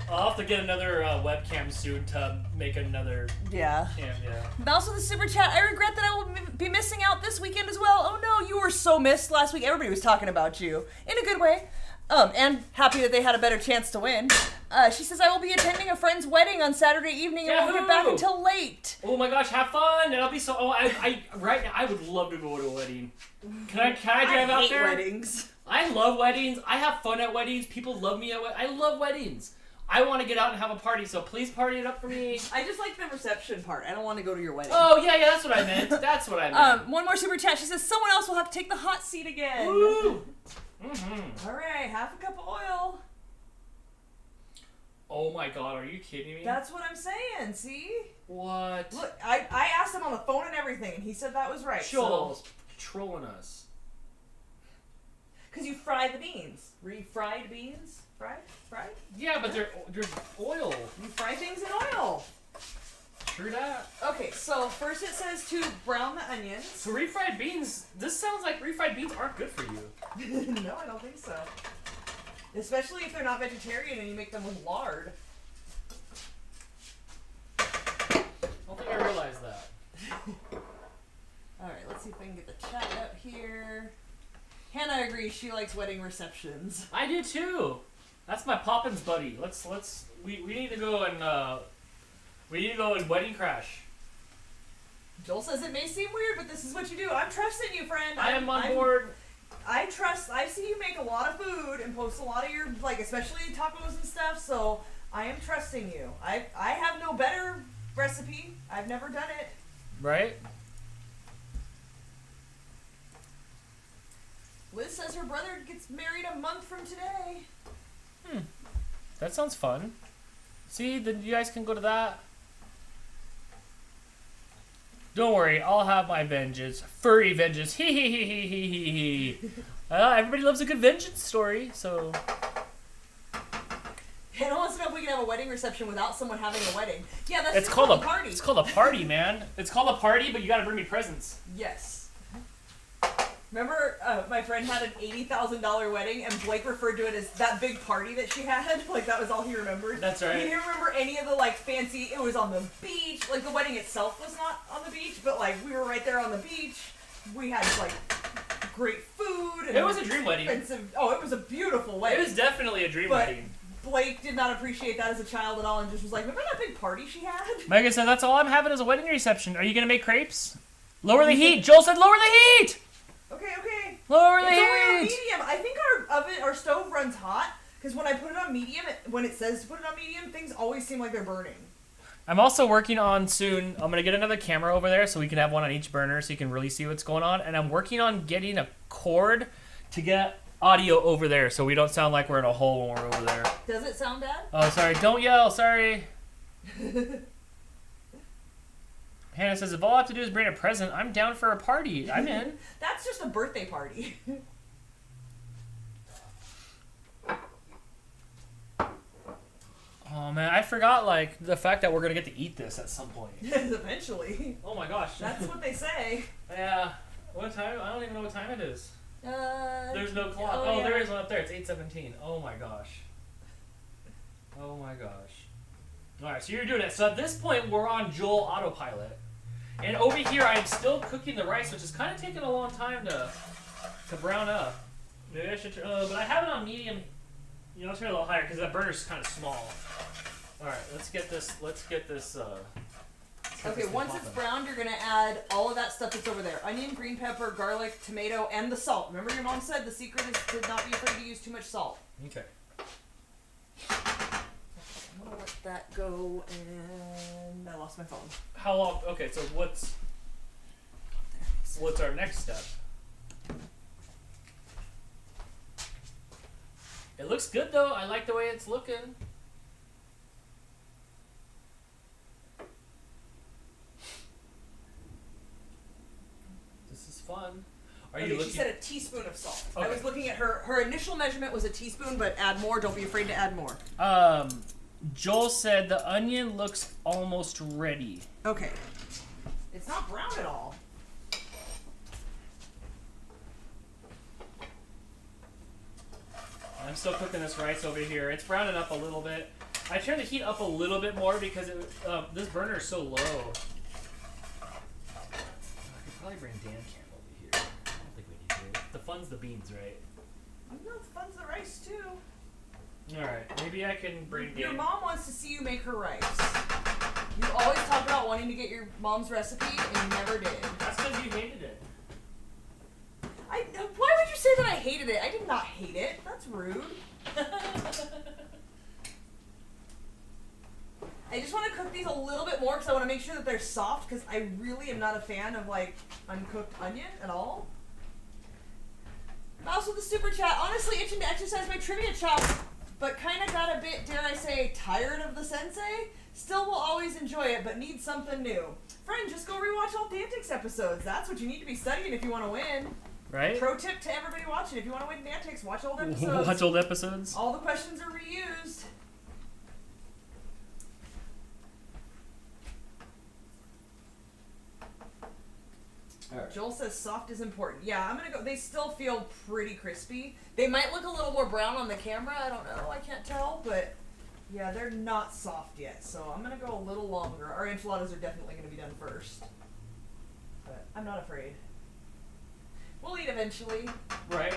S1: I'll have to get another webcam soon to make another
S2: Yeah.
S1: cam, yeah.
S2: Also, the super chat. I regret that I will be missing out this weekend as well. Oh no, you were so missed last week. Everybody was talking about you in a good way. And happy that they had a better chance to win. She says, I will be attending a friend's wedding on Saturday evening and won't get back until late.
S1: Oh my gosh, have fun! And I'll be so. Oh, I right now I would love to go to a wedding. Can I drive out there?
S2: I hate weddings.
S1: I love weddings. I have fun at weddings. People love me at weddings. I love weddings. I want to get out and have a party, so please party it up for me.
S2: I just like the reception part. I don't want to go to your wedding.
S1: Oh yeah, that's what I meant. That's what I meant.
S2: One more super chat. She says, someone else will have to take the hot seat again.
S1: Woo! Mm-hmm.
S2: All right, half a cup of oil.
S1: Oh my god, are you kidding me?
S2: That's what I'm saying, see?
S1: What?
S2: Look, I asked him on the phone and everything, and he said that was right.
S1: Joel's trolling us.
S2: Because you fry the beans. Refried beans? Fried?
S1: Yeah, but there's oil.
S2: You fry things in oil.
S1: True that.
S2: Okay, so first it says to brown the onions.
S1: So refried beans, this sounds like refried beans aren't good for you.
S2: No, I don't think so. Especially if they're not vegetarian and you make them with lard.
S1: I don't think I realized that.
S2: Alright, let's see if I can get the chat up here. Hannah agrees she likes wedding receptions.
S1: I do too. That's my Poppins buddy. We need to go and wedding crash.
S2: Joel says it may seem weird, but this is what you do. I'm trusting you, friend.
S1: I am on board.
S2: I see you make a lot of food and post a lot of your, especially tacos and stuff, so I am trusting you. I have no better recipe. I've never done it.
S1: Right?
S2: Liz says her brother gets married a month from today.
S1: That sounds fun. See, then you guys can go to that. Don't worry, I'll have my vengeance. Furry vengeance. Hee hee hee hee hee hee hee. Everybody loves a good vengeance story, so.
S2: Hannah wants to know if we can have a wedding reception without someone having a wedding. Yeah, that's
S1: It's
S2: just
S1: called a
S2: party.
S1: It's called a party, man. It's called a party, but you gotta bring me presents.
S2: Yes. Remember, my friend had an $80,000 wedding, and Blake referred to it as that big party that she had. Like, that was all he remembered.
S1: That's right.
S2: He didn't remember any of the, like, fancy, it was on the beach. Like, the wedding itself was not on the beach, but, like, we were right there on the beach. We had, like, great food. And
S1: It was a dream wedding.
S2: Oh, it was a beautiful wedding.
S1: It was definitely a dream
S2: But
S1: wedding.
S2: Blake did not appreciate that as a child at all, and just was like, remember that big party she had?
S1: Megan said, that's all I'm having is a wedding reception. Are you going to make crepes? Lower the heat. Joel said, lower the heat!
S2: Okay.
S1: Lower the
S2: It's only on
S1: heat!
S2: medium. I think our stove runs hot, because when I put it on medium, when it says to put it on medium, things always seem like they're burning.
S1: I'm also working on soon, I'm going to get another camera over there so we can have one on each burner so you can really see what's going on. And I'm working on getting a cord to get audio over there so we don't sound like we're in a hole when we're over there.
S2: Does it sound bad?
S1: Oh, sorry. Don't yell. Sorry. Hannah says, if all I have to do is bring a present, I'm down for a party. I'm in.
S2: That's just a birthday party.
S1: Oh, man. I forgot, like, the fact that we're going to get to eat this at some point.
S2: Eventually.
S1: Oh, my gosh.
S2: That's what they say.
S1: Yeah. What time? I don't even know what time it is. There's no clock.
S2: Oh, yeah.
S1: There is one up there. It's 8:17. Oh, my gosh. Oh, my gosh. All right, so you're doing it. So at this point, we're on Joel autopilot. And over here, I'm still cooking the rice, which is kind of taking a long time to brown up. Maybe I should turn, but I have it on medium. You know, I'll turn it a little higher because that burner's kind of small. All right, let's get this.
S2: Okay, once it's browned, you're going to add all of that stuff that's over there. Onion, green pepper, garlic, tomato, and the salt. Remember your mom said the secret is to not be afraid to use too much salt.
S1: Okay.
S2: I'm going to let that go, and I lost my phone.
S1: How long? Okay, so what's our next step? It looks good though. I like the way it's looking. This is fun. Are you looking?
S2: She said a teaspoon of salt.
S1: Okay.
S2: I was looking at her initial measurement was a teaspoon, but add more. Don't be afraid to add more.
S1: Joel said the onion looks almost ready.
S2: Okay. It's not brown at all.
S1: I'm still cooking this rice over here. It's browning up a little bit. I turned the heat up a little bit more because this burner is so low. I could probably bring Dan Cam over here. I don't think we need to. The fun's the beans, right?
S2: No, it's fun the rice too.
S1: Alright, maybe I can bring Dan.
S2: Your mom wants to see you make her rice. You always talk about wanting to get your mom's recipe, and you never did.
S1: That's because you hated it.
S2: Why would you say that I hated it? I did not hate it. That's rude. I just want to cook these a little bit more because I want to make sure that they're soft because I really am not a fan of like uncooked onion at all. Also the super chat, honestly itching to exercise my trivia chops, but kind of got a bit, dare I say, tired of the sensei. Still will always enjoy it, but need something new. Friend, just go rewatch all the Antics episodes. That's what you need to be studying if you want to win.
S1: Right?
S2: Pro tip to everybody watching, if you want to win the Antics, watch old episodes.
S1: Watch old episodes.
S2: All the questions are reused.
S1: Right.
S2: Joel says soft is important. Yeah, I'm gonna go. They still feel pretty crispy. They might look a little more brown on the camera. I don't know. I can't tell, but yeah, they're not soft yet. So I'm gonna go a little longer. Our enchiladas are definitely gonna be done first, but I'm not afraid. We'll eat eventually.
S1: Right.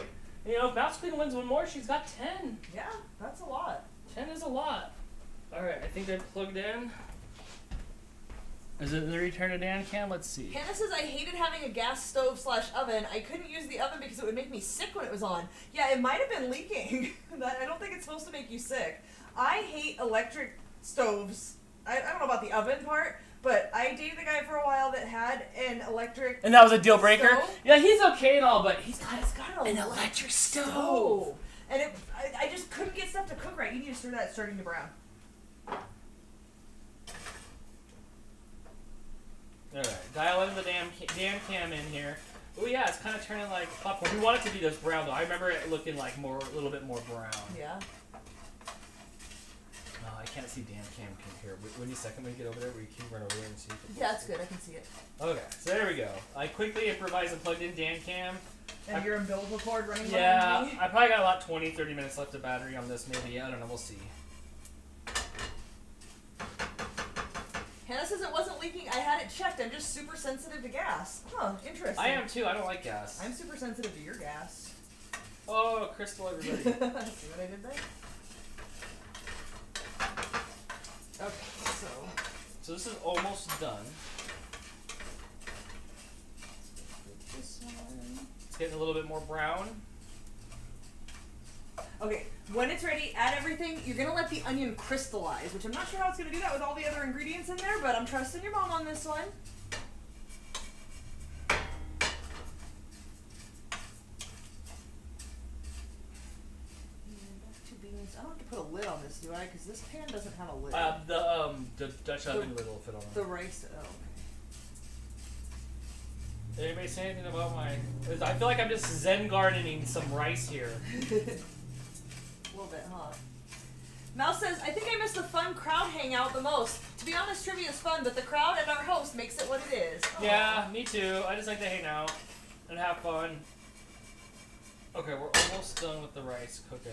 S1: You know, if Mouse Queen wins one more, she's got 10.
S2: Yeah, that's a lot.
S1: 10 is a lot. Alright, I think they're plugged in. Is it the return to Dan Cam? Let's see.
S2: Hannah says, I hated having a gas stove / oven. I couldn't use the oven because it would make me sick when it was on. Yeah, it might have been leaking. I don't think it's supposed to make you sick. I hate electric stoves. I don't know about the oven part, but I dated a guy for a while that had an electric
S1: And that was a deal breaker?
S2: stove.
S1: Yeah, he's okay and all, but he's got
S2: an
S1: electric
S2: stove. And I just couldn't get stuff to cook right. You need to stir that starting to brown.
S1: Alright, dial in the Dan Cam in here. Oh yeah, it's kind of turning like popcorn. We want it to be this brown though. I remember it looking like a little bit more brown.
S2: Yeah.
S1: I can't see Dan Cam here. When you second we get over there, we can run over there and see.
S2: Yeah, that's good. I can see it.
S1: Okay, so there we go. I quickly improvised and plugged in Dan Cam.
S2: And your umbilical cord running
S1: Yeah,
S2: behind me?
S1: I probably got about 20-30 minutes left of battery on this maybe. I don't know, we'll see.
S2: Hannah says it wasn't leaking. I had it checked. I'm just super sensitive to gas. Huh, interesting.
S1: I am too, I don't like gas.
S2: I'm super sensitive to your gas.
S1: Oh, Crystal, everybody.
S2: See what I did there? Okay,
S1: So this is almost done.
S2: this one.
S1: It's getting a little bit more brown.
S2: Okay, when it's ready, add everything. You're gonna let the onion crystallize, which I'm not sure how it's gonna do that with all the other ingredients in there, but I'm trusting your mom on this one. Beans. I don't have to put a lid on this, do I? Because this pan doesn't have a lid.
S1: The Dutch oven lid will fit on it.
S2: The rice. Oh,
S1: Did anybody say anything about my... I feel like I'm just zen gardening some rice here.
S2: okay. A little bit, huh? Mouse says, I think I miss the fun crowd hangout the most. To be honest, trivia is fun, but the crowd and our host makes it what it is. Aww.
S1: Yeah, me too. I just like to hang out and have fun. Okay, we're almost done with the rice cooking.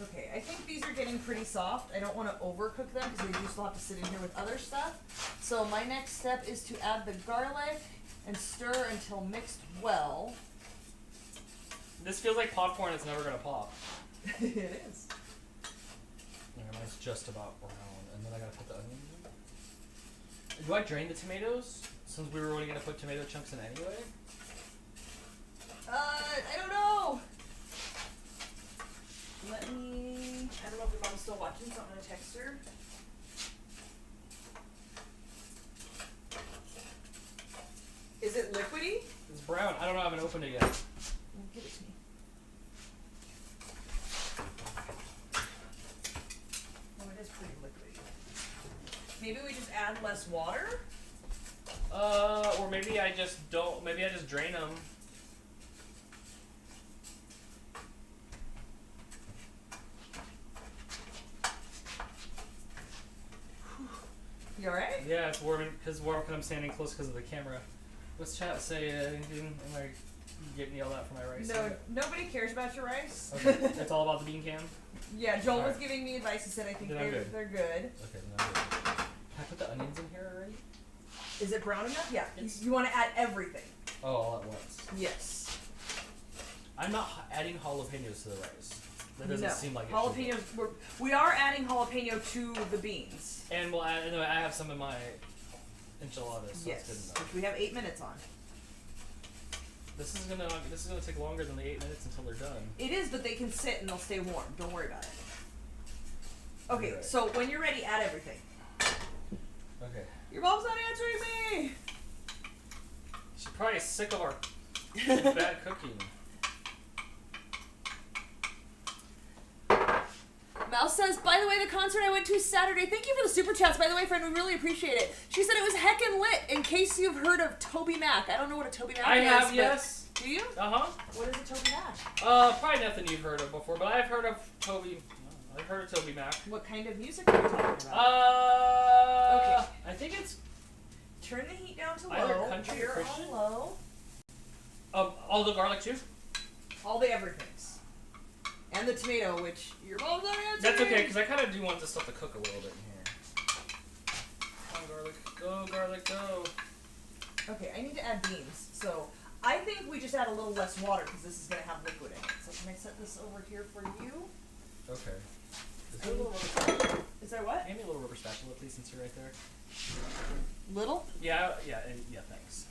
S2: Okay, I think these are getting pretty soft. I don't want to overcook them because they do still have to sit in here with other stuff. So my next step is to add the garlic and stir until mixed well.
S1: This feels like popcorn that's never going to pop.
S2: It is.
S1: Okay, mine's just about brown. And then I got to put the onions in. Do I drain the tomatoes? Since we were only going to put tomato chunks in anyway?
S2: I don't know. Let me, I don't know if your mom's still watching, so I'm going to text her. Is it liquidy?
S1: It's brown. I don't know. I haven't opened it yet.
S2: Give it to me. Oh, it is pretty liquidy. Maybe we just add less water?
S1: Or maybe I just don't, maybe I just drain them.
S2: You alright?
S1: Yeah, it's warm because I'm standing close because of the camera. What's chat say? Anything? Am I getting yelled at for my rice?
S2: No, nobody cares about your rice.
S1: Okay, it's all about the bean can.
S2: Yeah, Joel was
S1: Alright.
S2: giving me advice. He said I think
S1: Then I'm good.
S2: they're good.
S1: Okay, then I'm good. Can I put the onions in here already?
S2: Is it brown enough? Yeah.
S1: It's-
S2: You want to add everything.
S1: Oh, all at once.
S2: Yes.
S1: I'm not adding jalapenos to the rice. That doesn't
S2: No.
S1: seem like it.
S2: Jalapenos. We are adding jalapeno to the beans.
S1: And we'll add. Anyway, I have some in my enchiladas. So
S2: Yes.
S1: that's good enough.
S2: Which we have 8 minutes on.
S1: This is gonna take longer than the 8 minutes until they're done.
S2: It is, but they can sit and they'll stay warm. Don't worry about it. Okay,
S1: Right.
S2: so when you're ready, add everything.
S1: Okay.
S2: Your mom's not answering me.
S1: She's probably sick of our bad cooking.
S2: Mouse says, by the way, the concert I went to Saturday. Thank you for the super chats, by the way, friend. We really appreciate it. She said it was heckin' lit. In case you've heard of Toby Mac. I don't know what a Toby Mac is.
S1: I have,
S2: but-
S1: yes.
S2: Do you?
S1: Uh-huh.
S2: What is a Toby Mac?
S1: Probably nothing you've heard of before, but I've heard of Toby. I've heard of Toby Mac.
S2: What kind of music are you talking about?
S1: Okay. I think it's
S2: Turn the heat down to low.
S1: either country or
S2: You're
S1: Christian.
S2: on low.
S1: All the garlic too.
S2: All the everythings. And the tomato, which your mom's not answering.
S1: That's okay, because I kind of do want this stuff to cook a little bit in here. Come on, garlic. Go, garlic, go.
S2: Okay, I need to add beans. So I think we just add a little less water because this is going to have liquid in it. So can I set this over here for you?
S1: Okay. Is there a little rubber spatula?
S2: Is there what?
S1: Hand me a little rubber spatula, please, since you're right there.
S2: Little?
S1: Yeah, thanks.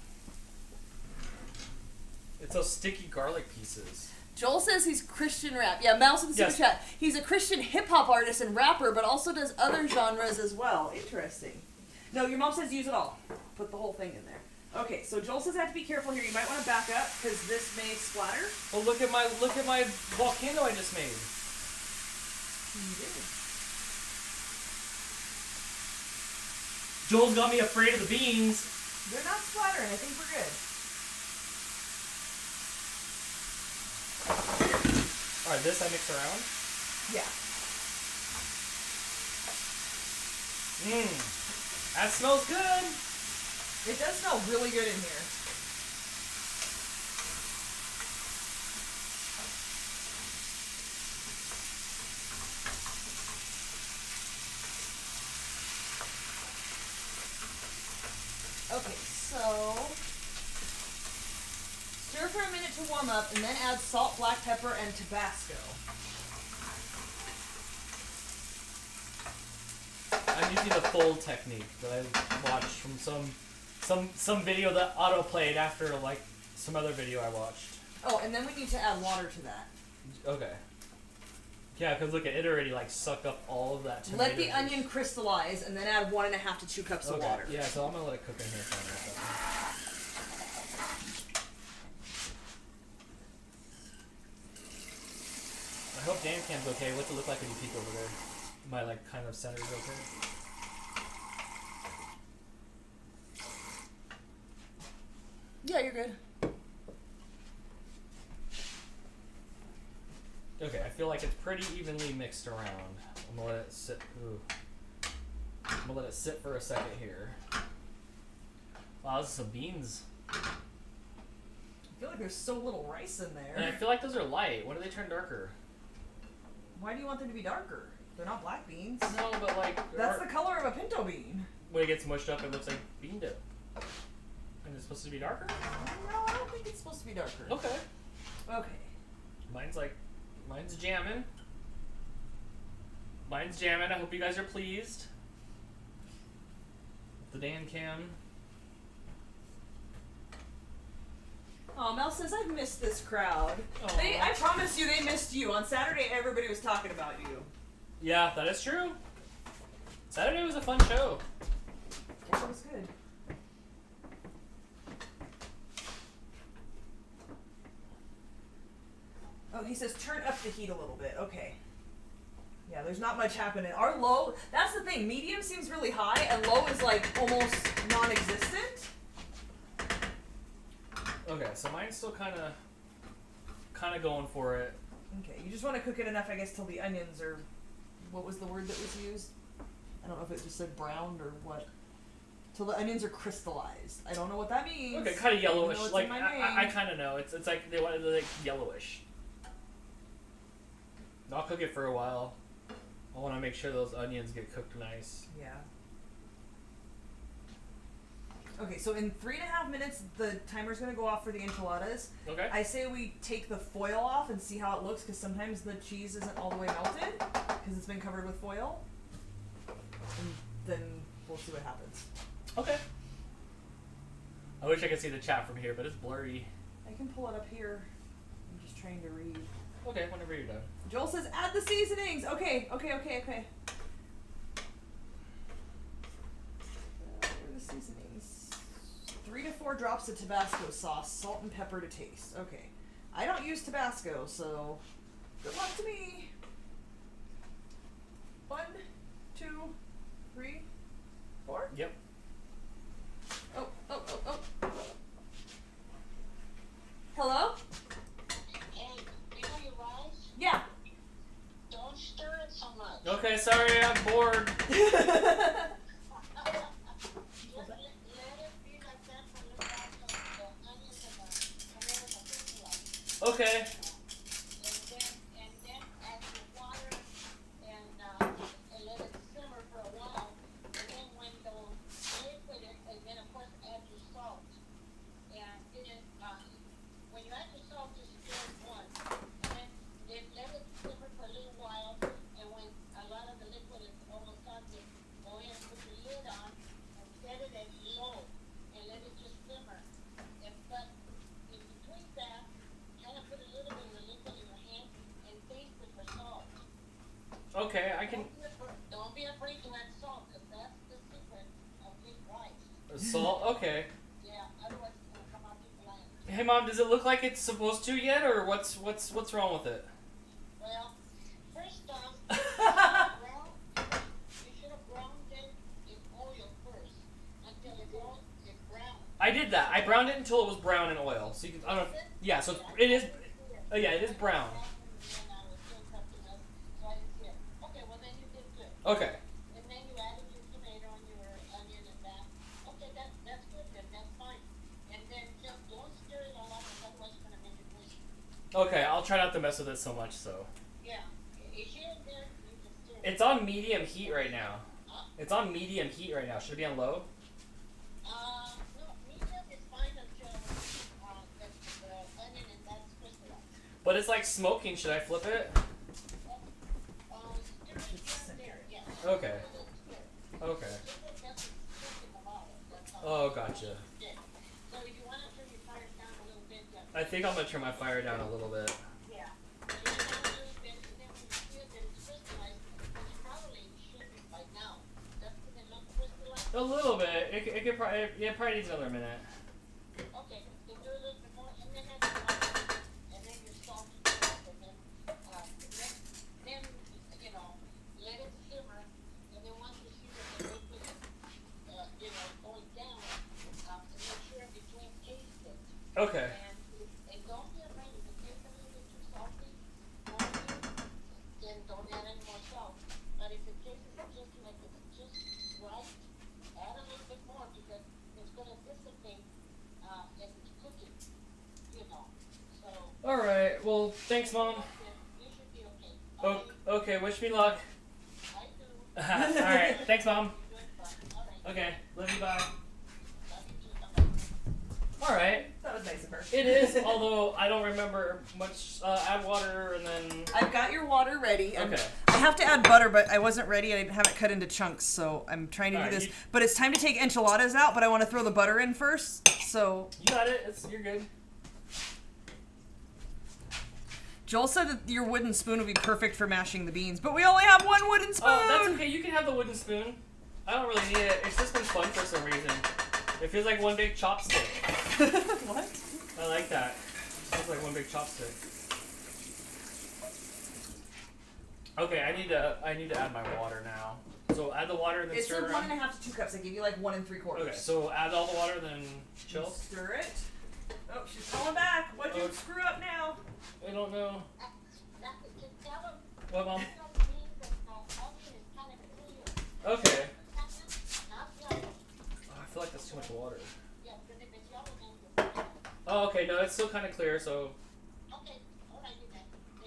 S1: It's those sticky garlic pieces.
S2: Joel says he's Christian rap. Yeah, Mouse in the super
S1: Yes.
S2: chat. He's a Christian hip-hop artist and rapper, but also does other genres as well. Interesting. No, your mom says use it all. Put the whole thing in there. Okay, so Joel says I have to be careful here. You might want to back up because this may splatter.
S1: Oh, look at my volcano I just made.
S2: You did.
S1: Joel's got me afraid of the beans.
S2: They're not splattering. I think we're good.
S1: Alright, this I mix around.
S2: Yeah.
S1: That smells good.
S2: It does smell really good in here. Okay, so stir for a minute to warm up and then add salt, black pepper, and Tabasco.
S1: I'm using the fold technique that I watched from some video that auto played after like some other video I watched.
S2: Oh, and then we need to add water to that.
S1: Okay. Yeah, because look, it already like sucked up all of that tomato
S2: Let the
S1: juice.
S2: onion crystallize and then add 1.5 to 2 cups of water.
S1: Yeah, so I'm gonna let it cook in here for a second. I hope Dan cam's okay. What's it look like when you peek over there? My like kind of center's okay.
S2: Yeah, you're good.
S1: Okay, I feel like it's pretty evenly mixed around. I'm gonna let it sit. Ooh. I'm gonna let it sit for a second here. Wow, this is some beans.
S2: I feel like there's so little rice in
S1: And I
S2: there.
S1: feel like those are light. When do they turn darker?
S2: Why do you want them to be darker? They're not black beans.
S1: No, but like
S2: That's the color of a pinto bean.
S1: when it gets mushed up, it looks like bean dip. And it's supposed to be darker?
S2: No, I don't think it's supposed to be darker.
S1: Okay.
S2: Okay.
S1: Mine's jamming. Mine's jamming. I hope you guys are pleased. The Dan cam.
S2: Oh, Mel says I've missed this crowd.
S1: Aw.
S2: I promise you they missed you. On Saturday, everybody was talking about you.
S1: Yeah, that is true. Saturday was a fun show.
S2: Yeah, it was good. Oh, he says turn up the heat a little bit. Okay. Yeah, there's not much happening. Our low, that's the thing. Medium seems really high, and low is like almost non-existent.
S1: Okay, so mine's still kind of going for it.
S2: Okay, you just want to cook it enough, I guess, till the onions are. What was the word that was used? I don't know if it just said browned or what. Till the onions are crystallized. I don't know what that means.
S1: Okay, kind of yellowish.
S2: Even though it's
S1: Like
S2: in my
S1: I
S2: name.
S1: kind of know. It's like they wanted like yellowish. I'll cook it for a while. I want to make sure those onions get cooked nice.
S2: Yeah. Okay, so in 3.5 minutes, the timer's gonna go off for the enchiladas.
S1: Okay.
S2: I say we take the foil off and see how it looks, because sometimes the cheese isn't all the way melted, because it's been covered with foil. And then we'll see what happens.
S1: Okay. I wish I could see the chat from here, but it's blurry.
S2: I can pull it up here. I'm just trying to read.
S1: Okay, whenever you're done.
S2: Joel says, add the seasonings! Okay. Where are the seasonings? 3 to 4 drops of Tabasco sauce, salt and pepper to taste. Okay. I don't use Tabasco, so good luck to me. 1, 2, 3, 4.
S1: Yep.
S2: Oh. Hello?
S4: Hey, you know your rice?
S2: Yeah.
S4: Don't stir it so much.
S1: Okay, sorry, I'm bored.
S4: Just let it be like that for a little while so the onions and the tomatoes are crystallized.
S1: Okay.
S4: And then add your water and let it simmer for a while. And then when the liquid, and then of course add your salt. And then when you add your salt, just stir it once. And then let it simmer for a little while. And when a lot of the liquid is almost done, then go in and put your lid on and set it at low and let it just simmer. But in between that, kind of put a little bit of the liquid in your hand and taste it for salt.
S1: Okay, I can.
S4: Don't be afraid to add salt, because that's the secret of good rice.
S1: Salt. Okay.
S4: Yeah, otherwise it's gonna come out too bland.
S1: Hey, Mom, does it look like it's supposed to yet, or what's wrong with it?
S4: Well, first off, you should have browned it in oil first until it's brown.
S1: I did that. I browned it until it was brown in oil. So you can. I don't know. Yeah. So it is. Oh yeah, it is brown.
S4: Okay, well then you did good.
S1: Okay.
S4: And then you added your tomatoes.
S1: Okay, I'll try not to mess with it so much. So.
S4: Yeah. Is she in there? You can stir it.
S1: It's on medium heat right now. It's on medium heat right now. Should it be on low?
S4: No, medium is fine until the onion and that's crystallized.
S1: But it's like smoking. Should I flip it?
S4: Stir it just there, yeah.
S1: Okay. Okay. Oh, gotcha.
S4: So if you want to turn your fire down a little bit,
S1: I think I'm gonna turn my fire down a little bit.
S4: yeah. So you turn it a little bit, and then when you feel that it's crystallized, which probably should be by now, doesn't it look crystallized?
S1: A little bit. It probably needs another minute.
S4: Okay, so do a little bit more, and then add the water, and then your salt, and then, you know, let it simmer, and then once you see that the liquid is, going down, make sure in between taste it.
S1: Okay.
S4: And don't be afraid if it tastes a little bit too salty, then don't add any more salt. But if it tastes just like it's just right, add a little bit more because it's going to dissipate as it's cooking, So
S1: All right. Well, thanks, Mom.
S4: you should be okay.
S1: Okay. Wish me luck.
S4: I do.
S1: All right. Thanks, Mom.
S4: Good fun. All right.
S1: Okay. Love you. Bye.
S4: Love you too. Bye-bye.
S1: All right.
S2: That was nice of her.
S1: It is. Although I don't remember much. Add water and then.
S2: I've got your water ready.
S1: Okay.
S2: I have to add butter, but I wasn't ready. I didn't have it cut into chunks, so I'm trying to do
S1: Alright,
S2: this.
S1: you-
S2: But it's time to take enchiladas out, but I want to throw the butter in first. So
S1: You got it. You're good.
S2: Joel said that your wooden spoon would be perfect for mashing the beans, but we only have one wooden spoon.
S1: Oh, that's okay. You can have the wooden spoon. I don't really need it. It's just been fun for some reason. It feels like one big chopstick.
S2: What?
S1: I like that. It feels like one big chopstick. Okay, I need to add my water now. So add the water and then
S2: It's
S1: stir it
S2: like
S1: around.
S2: 1.5 to 2 cups. I give you like 1 3/4.
S1: Okay, so add all the water, then chill.
S2: Stir it. Oh, she's calling back. What'd you
S1: Oh.
S2: screw up now?
S1: I don't know.
S4: Just tell them.
S1: What, Mom?
S4: That means that the onion is kind of clear.
S1: Okay.
S4: Not yellow.
S1: Oh, I feel like that's too much water.
S4: Yeah, because if it's yellow, then you're
S1: Oh, okay. No, it's still kind of clear. So.
S4: okay. All right, then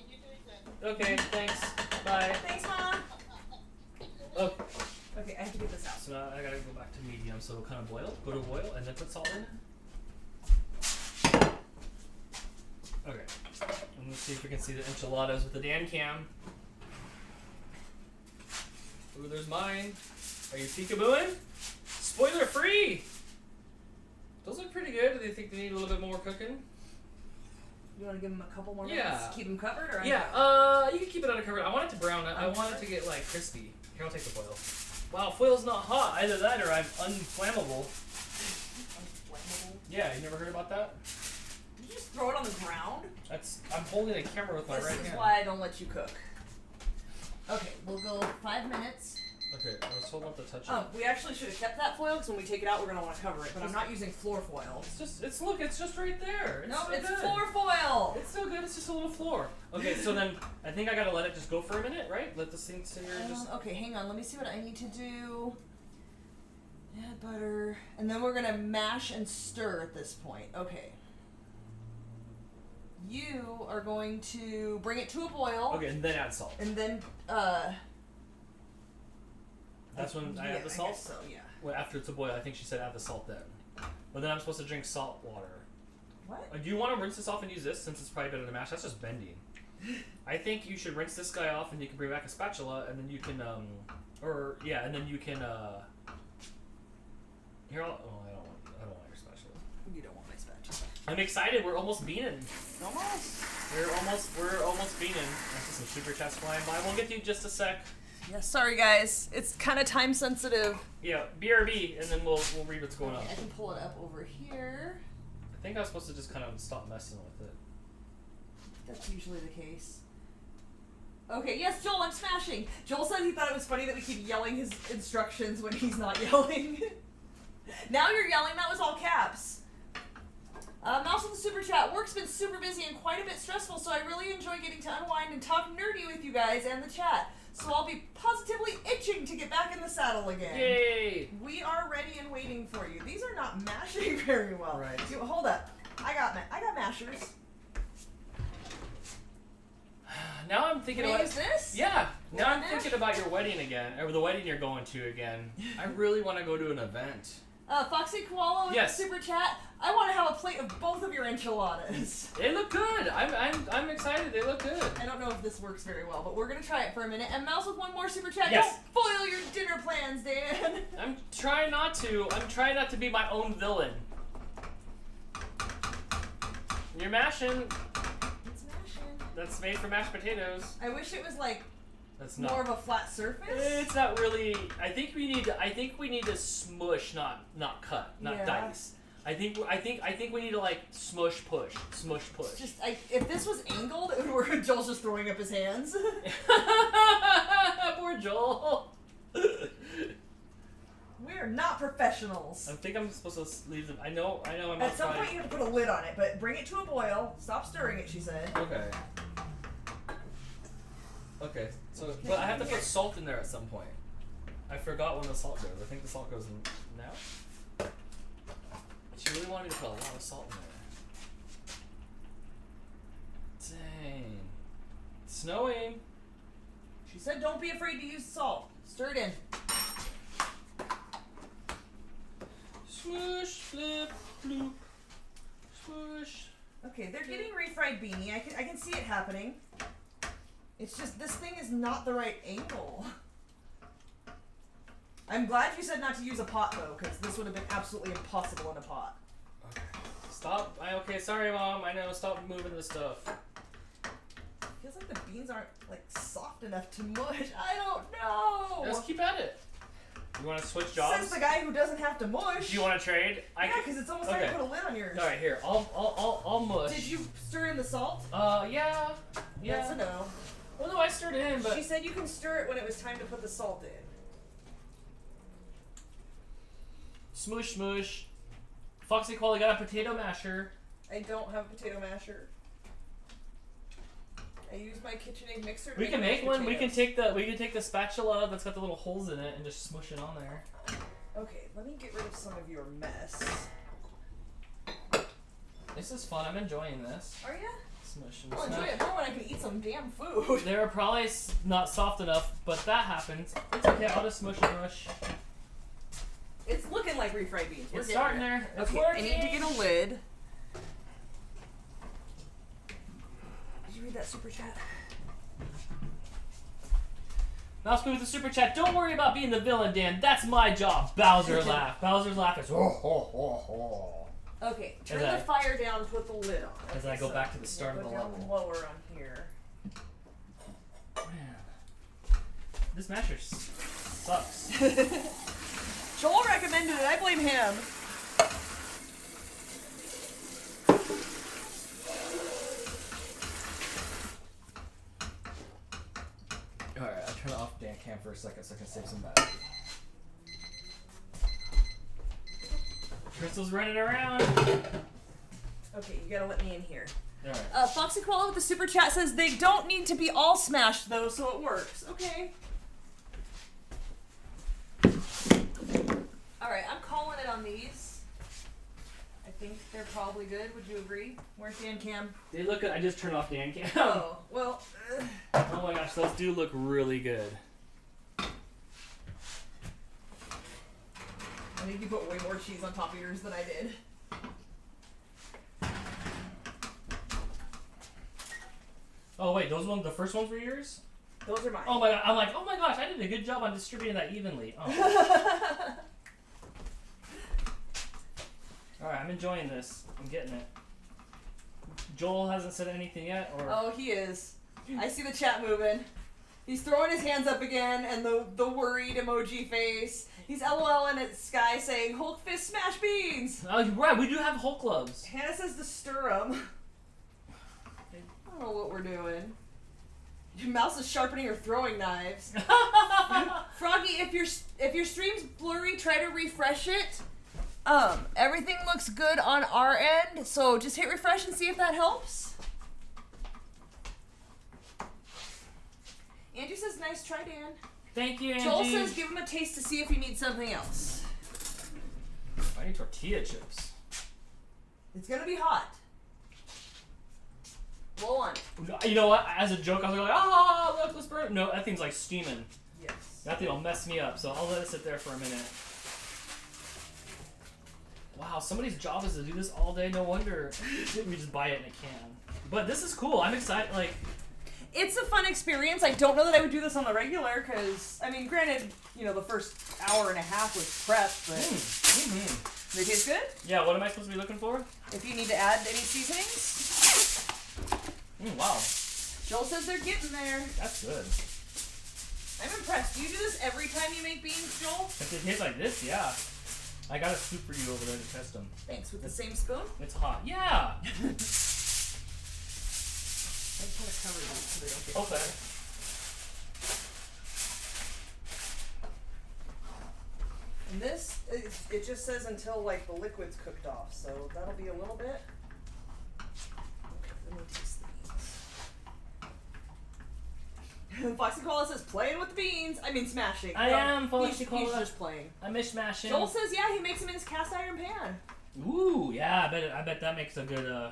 S4: you're doing good.
S1: Okay. Thanks. Bye.
S2: Thanks, Mom.
S1: Oh.
S2: Okay, I have to get this out.
S1: So now I gotta go back to medium. So kind of boil. Go to boil and then put salt in. Okay. And let's see if we can see the enchiladas with the Dan cam. Ooh, there's mine. Are you peekabooing? Spoiler free! Those look pretty good. Do they think they need a little bit more cooking?
S2: You want to give them a couple more
S1: Yeah.
S2: minutes? Keep them covered? Or
S1: Yeah, you can keep it undercovered. I want it to brown. I want it to get like crispy. Here, I'll take the foil. Wow, foil's not hot. Either that or I'm unflammable.
S2: Unflammable.
S1: Yeah, you never heard about that?
S2: Did you just throw it on the ground?
S1: I'm holding a camera with my
S2: This
S1: right
S2: is
S1: hand.
S2: why I don't let you cook. Okay, we'll go 5 minutes.
S1: Okay, I was told not to touch it.
S2: Oh, we actually should have kept that foil because when we take it out, we're gonna want to cover it. But I'm not using floor foil.
S1: It's just right there. It's
S2: No,
S1: still
S2: it's
S1: good.
S2: floor foil.
S1: It's still good. It's just a little floor. Okay, so then I think I gotta let it just go for a minute, right? Let this thing sit here and just.
S2: Okay, hang on. Let me see what I need to do. Add butter, and then we're gonna mash and stir at this point. Okay. You are going to bring it to a boil.
S1: Okay, and then add salt.
S2: And then,
S1: That's when I
S2: yeah,
S1: add the salt.
S2: guess so, yeah.
S1: Well, after it's a boil, I think she said add the salt then. But then I'm supposed to drink salt water.
S2: What?
S1: Do you want to rinse this off and use this since it's probably better to mash? That's just bending. I think you should rinse this guy off and you can bring back a spatula and then you can and then you can here I don't want your spatula.
S2: You don't want my spatula.
S1: I'm excited. We're almost beaning.
S2: Almost.
S1: We're almost beaning. I see some super chats flying by. We'll get to you in just a sec.
S2: Yeah, sorry guys. It's kind of time sensitive.
S1: Yeah, BRB, and then we'll read what's going on.
S2: Okay, I can pull it up over here.
S1: I think I was supposed to just kind of stop messing with it.
S2: That's usually the case. Okay, yes, Joel, I'm smashing. Joel said he thought it was funny that we keep yelling his instructions when he's not yelling. Now you're yelling. That was all caps. Mouse with the super chat. Work's been super busy and quite a bit stressful, so I really enjoy getting to unwind and talk nerdy with you guys and the chat. So I'll be positively itching to get back in the saddle again.
S1: Yay!
S2: We are ready and waiting for you. These are not mashing very well.
S1: Right.
S2: Hold up. I got mashers.
S1: thinking
S2: Can I
S1: about
S2: use this?
S1: Yeah. Now I'm
S2: Mash?
S1: thinking about your wedding again, or the wedding you're going to again. I really want to go to an event.
S2: Foxy Koala with
S1: Yes.
S2: the super chat. I want to have a plate of both of your enchiladas.
S1: They look good. I'm excited. They look good.
S2: I don't know if this works very well, but we're gonna try it for a minute. And Mouse with one more super chat.
S1: Yes.
S2: Don't foil your dinner plans, Dan.
S1: I'm trying not to. I'm trying not to be my own villain. You're mashing.
S2: It's mashing.
S1: That's made for mashed potatoes.
S2: I wish it was like
S1: That's
S2: more of a flat surface.
S1: It's not really. I think we need to smush, not cut, not
S2: Yeah.
S1: dice. I think we need to like smush push.
S2: Just if this was angled, it would work. Joel's just throwing up his hands.
S1: Poor Joel.
S2: We're not professionals.
S1: I think I'm supposed to leave them. I know. I'm
S2: At some
S1: outside.
S2: point, you have to put a lid on it, but bring it to a boil. Stop stirring it, she said.
S1: Okay. Okay. So, but I have to put salt in there at some point. I forgot when the salt goes. I think the salt goes in now. She really wanted me to put a lot of salt in there. Dang. It's snowing.
S2: She said, "Don't be afraid to use salt. Stir it in."
S1: Swoosh, flip, bloop, swoosh.
S2: Okay, they're getting refried beanie. I can see it happening. It's just this thing is not the right angle. I'm glad you said not to use a pot though, because this would have been absolutely impossible in a pot.
S1: Okay. Stop. Okay, sorry, Mom. I know. Stop moving the stuff.
S2: Feels like the beans aren't like soft enough to mush. I don't know.
S1: Just keep at it. You want to switch jobs?
S2: Says the guy who doesn't have to mush.
S1: Do you want to trade?
S2: Yeah, because it's almost time to put a lid on yours.
S1: All right, here. I'll mush.
S2: Did you stir in the salt?
S1: Yeah.
S2: That's a no.
S1: Well, no, I stirred it in, but
S2: She said you can stir it when it was time to put the salt in.
S1: smoosh, smoosh. Foxy Koala got a potato masher.
S2: I don't have a potato masher. I use my KitchenAid mixer. To
S1: We can make
S2: mashed
S1: one. We can
S2: potatoes.
S1: take the spatula that's got the little holes in it and just smush it on there.
S2: Okay, let me get rid of some of your mess.
S1: This is fun. I'm enjoying this.
S2: Are ya?
S1: Smush and
S2: I'll enjoy
S1: smush.
S2: it more when I can eat some damn food.
S1: They're probably not soft enough, but that happens. It's okay. I'll just smush and mush.
S2: It's looking like refried beans. We're
S1: It's
S2: getting
S1: starting
S2: there.
S1: there. It's
S2: Okay,
S1: working.
S2: I need to get a lid. Did you read that super chat?
S1: Mouse with the super chat. Don't worry about being the villain, Dan. That's my job. Bowser laugh. Bowser's laugh is ho ho ho ho.
S2: Okay, turn
S1: As
S2: the
S1: I-
S2: fire down, put the lid on.
S1: As I go back to the start of
S2: go
S1: the
S2: down
S1: level.
S2: lower on here.
S1: Man, this masher sucks.
S2: Joel recommended it. I blame him.
S1: Alright, I'll turn off Dan Cam for a second so I can save some battery. Crystal's running around.
S2: Okay, you gotta let me in here.
S1: Alright.
S2: Foxy Koala with the super chat says they don't need to be all smashed though, so it works. Okay. Alright, I'm calling it on these. I think they're probably good. Would you agree? Where's Dan Cam?
S1: They look good. I just turned off Dan Cam.
S2: Oh, well.
S1: Oh my gosh, those do look really good.
S2: I think you put way more cheese on top of yours than I did.
S1: Oh wait, those ones, the first ones were yours?
S2: Those are mine.
S1: Oh my god, I'm like, oh my gosh, I did a good job on distributing that evenly. Oh. Alright, I'm enjoying this. I'm getting it. Joel hasn't said anything yet, or
S2: Oh, he is. I see the chat moving. He's throwing his hands up again, and the worried emoji face. He's LOLing at Sky saying, Hulk fist smash beans!
S1: Oh, right, we do have Hulk gloves.
S2: Hannah says to stir 'em. I don't know what we're doing. Your mouse is sharpening her throwing knives. Froggy, if your stream's blurry, try to refresh it. Everything looks good on our end, so just hit refresh and see if that helps. Andrew says, nice try, Dan.
S1: Thank you, Angie.
S2: Joel says, give him a taste to see if he needs something else.
S1: I need tortilla chips.
S2: It's gonna be hot. Blow on it.
S1: You know what? As a joke, I was like, ah! burning? No, that thing's like steaming.
S2: Yes.
S1: That thing will mess me up, so I'll let it sit there for a minute. Wow, somebody's job is to do this all day. No wonder we just buy it in a can. But this is cool. I'm excited. Like,
S2: it's a fun experience. I don't know that I would do this on the regular because, I mean, granted, you know, the first hour and a half was prep, but they taste good.
S1: Yeah. What am I supposed to be looking for?
S2: If you need to add any seasonings.
S1: Wow.
S2: Joel says they're getting there.
S1: That's good.
S2: I'm impressed. Do you do this every time you make beans, Joel?
S1: If it tastes like this, yeah. I got a scoop for you over there to test them.
S2: Thanks. With the same spoon?
S1: It's hot. Yeah.
S2: I just want to cover these so they don't get
S1: Okay.
S2: And this, it just says until like the liquid's cooked off, so that'll be a little bit. Okay, let me taste the beans. Foxy Cola says playing with the beans. I mean smashing.
S1: I am Foxy Cola.
S2: He's just playing.
S1: I'm mishmashing.
S2: Joel says yeah, he makes them in his cast iron pan.
S1: Ooh, yeah. I bet that makes a good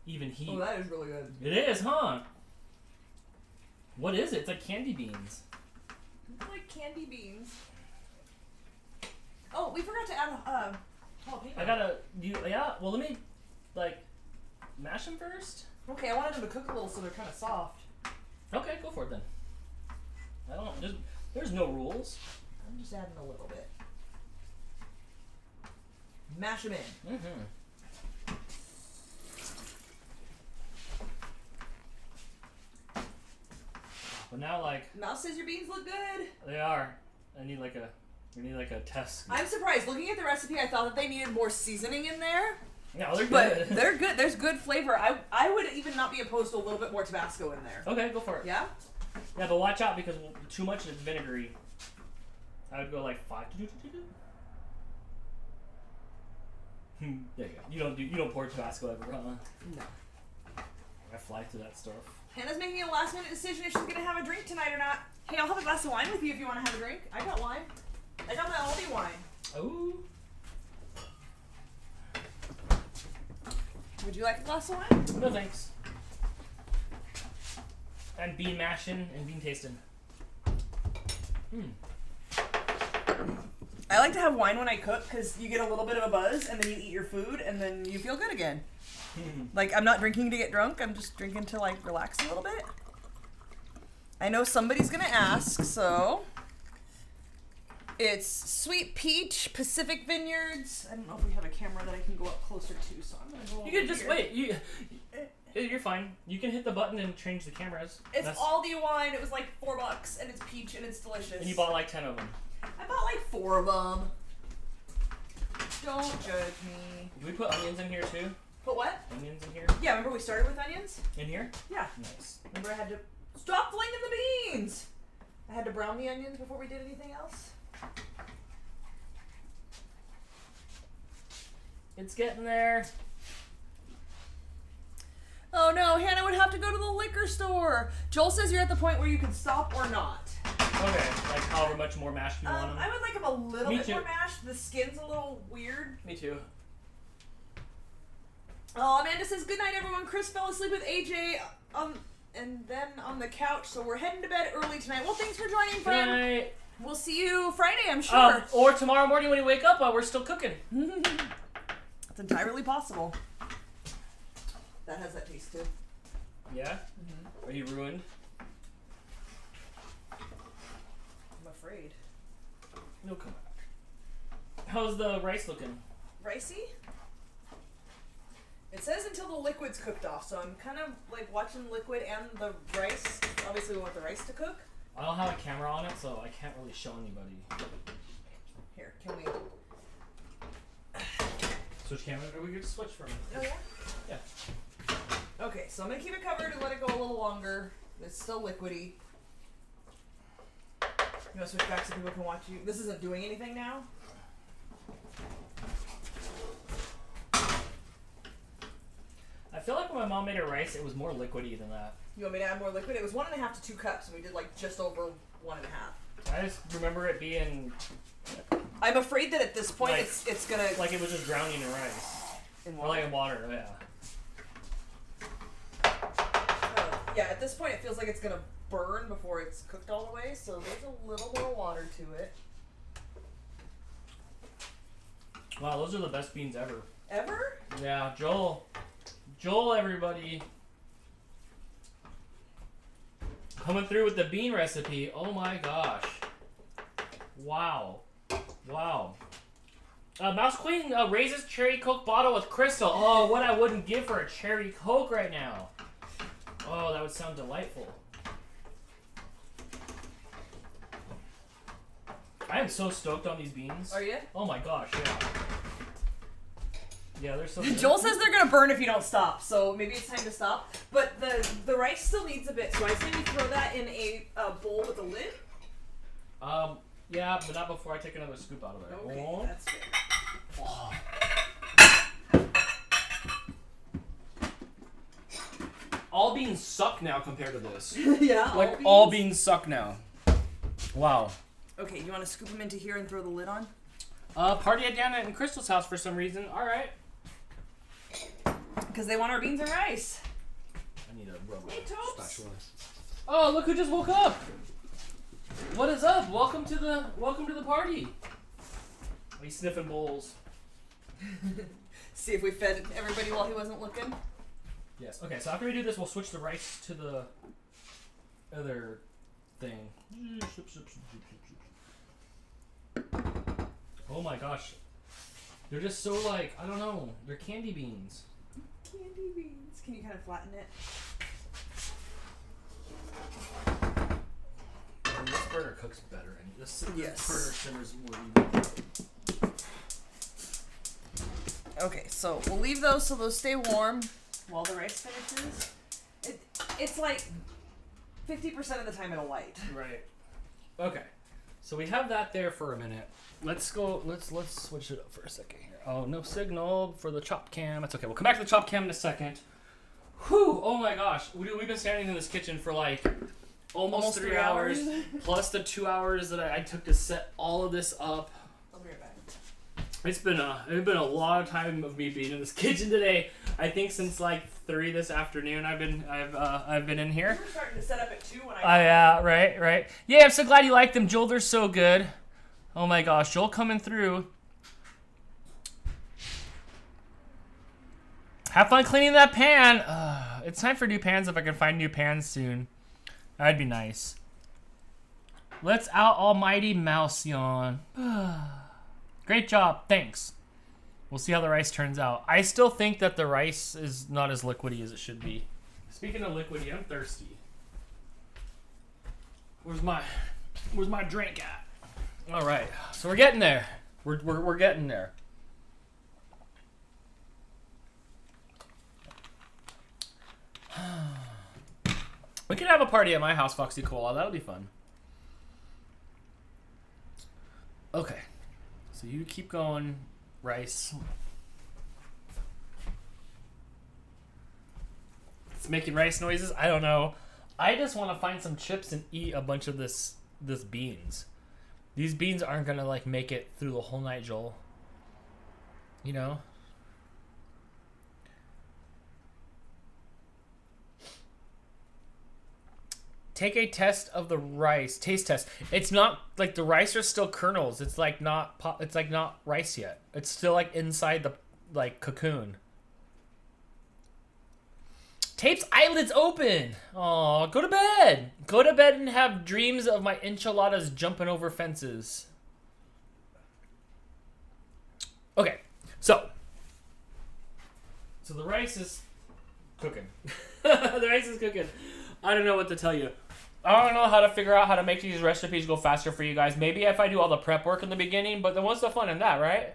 S1: even heat.
S2: Oh, that is really good.
S1: It is, huh? What is it? It's like candy beans.
S2: It's like candy beans. Oh, we forgot to add jalapeno.
S1: I gotta. Yeah. Well, let me like mash them first.
S2: Okay, I wanted them to cook a little so they're kind of soft.
S1: Okay, go for it then. I don't. There's no rules.
S2: I'm just adding a little bit. Mash them in.
S1: But now, like,
S2: Mouse says your beans look good.
S1: they are. We need like a test.
S2: I'm surprised. Looking at the recipe, I thought that they needed more seasoning in there.
S1: Yeah, they're
S2: But
S1: good.
S2: they're good. There's good flavor. I would even not be opposed to a little bit more Tabasco in there.
S1: Okay, go for it.
S2: Yeah?
S1: Yeah, but watch out because too much is vinegary. I would go like 5. There you go. You don't pour Tabasco ever, huh?
S2: No.
S1: I fly through that stuff.
S2: Hannah's making a last minute decision if she's going to have a drink tonight or not. Hey, I'll have a glass of wine with you if you want to have a drink. I got wine. I got my Aldi wine.
S1: Ooh.
S2: Would you like a glass of wine?
S1: No thanks. And bean mashing and bean tasting.
S2: I like to have wine when I cook because you get a little bit of a buzz and then you eat your food and then you feel good again. Like, I'm not drinking to get drunk. I'm just drinking to, like, relax a little bit. I know somebody's going to ask, so... It's Sweet Peach, Pacific Vineyards. I don't know if we have a camera that I can go up closer to, so I'm going to go over
S1: You can just
S2: here.
S1: wait. You're fine. You can hit the button and change the cameras.
S2: It's Aldi wine. It was like $4, and it's peach, and it's delicious.
S1: And you bought like 10 of them.
S2: I bought like 4 of them. Don't judge me.
S1: Do we put onions in here too?
S2: Put what?
S1: Onions in here?
S2: Yeah, remember we started with onions?
S1: In here?
S2: Yeah.
S1: Nice.
S2: Remember I had to... Stop flinging the beans! I had to brown the onions before we did anything else.
S1: It's getting there.
S2: Oh no, Hannah would have to go to the liquor store. Joel says you're at the point where you can stop or not.
S1: Okay, like however much more mash you want them.
S2: I would like them a little
S1: Me
S2: bit
S1: too.
S2: more mashed. The skin's a little weird.
S1: Me too.
S2: Oh, Amanda says, good night, everyone. Chris fell asleep with AJ and then on the couch, so we're heading to bed early tonight. Well, thanks for joining,
S1: Good
S2: friend.
S1: night.
S2: We'll see you Friday, I'm sure.
S1: Or tomorrow morning when you wake up while we're still cooking.
S2: It's entirely possible. That has that taste, too.
S1: Yeah? Are you ruined?
S2: I'm afraid.
S1: No, come back. How's the rice looking?
S2: Ricey? It says until the liquid's cooked off, so I'm kind of like watching liquid and the rice. Obviously, we want the rice to cook.
S1: I don't have a camera on it, so I can't really show anybody.
S2: Here, can we?
S1: Switch camera? Or we could switch for a minute.
S2: Oh, yeah?
S1: Yeah.
S2: Okay, so I'm going to keep it covered and let it go a little longer. It's still liquidy. You want to switch back so people can watch you? This isn't doing anything now?
S1: I feel like when my mom made her rice, it was more liquidy than that.
S2: You want me to add more liquid? It was 1.5 to 2 cups, and we did like just over 1.5.
S1: I just remember it being
S2: I'm afraid that at this point
S1: Like-
S2: it's gonna
S1: like it was just drowning in rice.
S2: in
S1: Or like in water, yeah.
S2: yeah, at this point it feels like it's gonna burn before it's cooked all the way, so there's a little more water to it.
S1: Wow, those are the best beans ever.
S2: Ever?
S1: Yeah, Joel. Joel, everybody. Coming through with the bean recipe. Oh my gosh. Wow. Wow. Mouse Queen raises cherry Coke bottle with crystal. Oh, what I wouldn't give for a cherry Coke right now. Oh, that would sound delightful. I am so stoked on these beans.
S2: Are you?
S1: Oh my gosh, yeah. Yeah, they're so good.
S2: Joel says they're gonna burn if you don't stop, so maybe it's time to stop. But the rice still needs a bit, so I say we throw that in a bowl with a lid.
S1: Yeah, but not before I take another scoop out of there.
S2: Okay,
S1: Oh.
S2: that's fair.
S1: Oh. All beans suck now compared to this.
S2: Yeah,
S1: Like, all beans suck now. Wow.
S2: Okay, you want to scoop them into here and throw the lid on?
S1: Party at Dan and Crystal's house for some reason. All right.
S2: Because they want our beans and rice.
S1: I need a rubber
S2: Hey, Topes.
S1: spatula. Oh, look who just woke up. What is up? Welcome to the party. He's sniffing bowls.
S2: See if we fed everybody while he wasn't looking.
S1: Yes. Okay, so after we do this, we'll switch the rice to the other thing. Oh my gosh. They're just so like, I don't know. They're candy beans.
S2: Candy beans. Can you kind of flatten it?
S1: And this burger cooks better. And this
S2: Yes.
S1: burger simmers more even.
S2: Okay, so we'll leave those so those stay warm while the rice finishes. It's like 50% of the time it'll light.
S1: Right. Okay. So we have that there for a minute. Let's go. Let's switch it up for a second here. Oh, no signal for the chop cam. That's okay. We'll come back to the chop cam in a second. Whew. Oh my gosh. We've been standing in this kitchen for like almost 3 hours. Plus the 2 hours that I took to set all of this up.
S2: I'll be right back.
S1: It's been a lot of time of me being in this kitchen today. I think since like 3 this afternoon I've been in here.
S2: We were starting to set up at 2 when
S1: Yeah, right. Yeah, I'm so glad you like them, Joel. They're so good. Oh my gosh, Joel coming through. Have fun cleaning that pan. It's time for new pans if I can find new pans soon. That'd be nice. Let's out almighty mouse yawn. Great job, thanks. We'll see how the rice turns out. I still think that the rice is not as liquidy as it should be. Speaking of liquidy, I'm thirsty. Where's my drink at? All right, so we're getting there. We're getting there. We could have a party at my house, Foxy Cola. That'll be fun. Okay, so you keep going, rice. It's making rice noises. I don't know. I just want to find some chips and eat a bunch of this beans. These beans aren't gonna like make it through the whole night, Joel. You know? Take a test of the rice. Taste test. It's not like the rice are still kernels. It's like not it's like not rice yet. It's still like inside the like cocoon. Tape's eyelids open. Aw, go to bed. Go to bed and have dreams of my enchiladas jumping over fences. Okay, so the rice is cooking. The rice is cooking. I don't know what to tell you. I don't know how to figure out how to make these recipes go faster for you guys. Maybe if I do all the prep work in the beginning, but then what's the fun in that, right?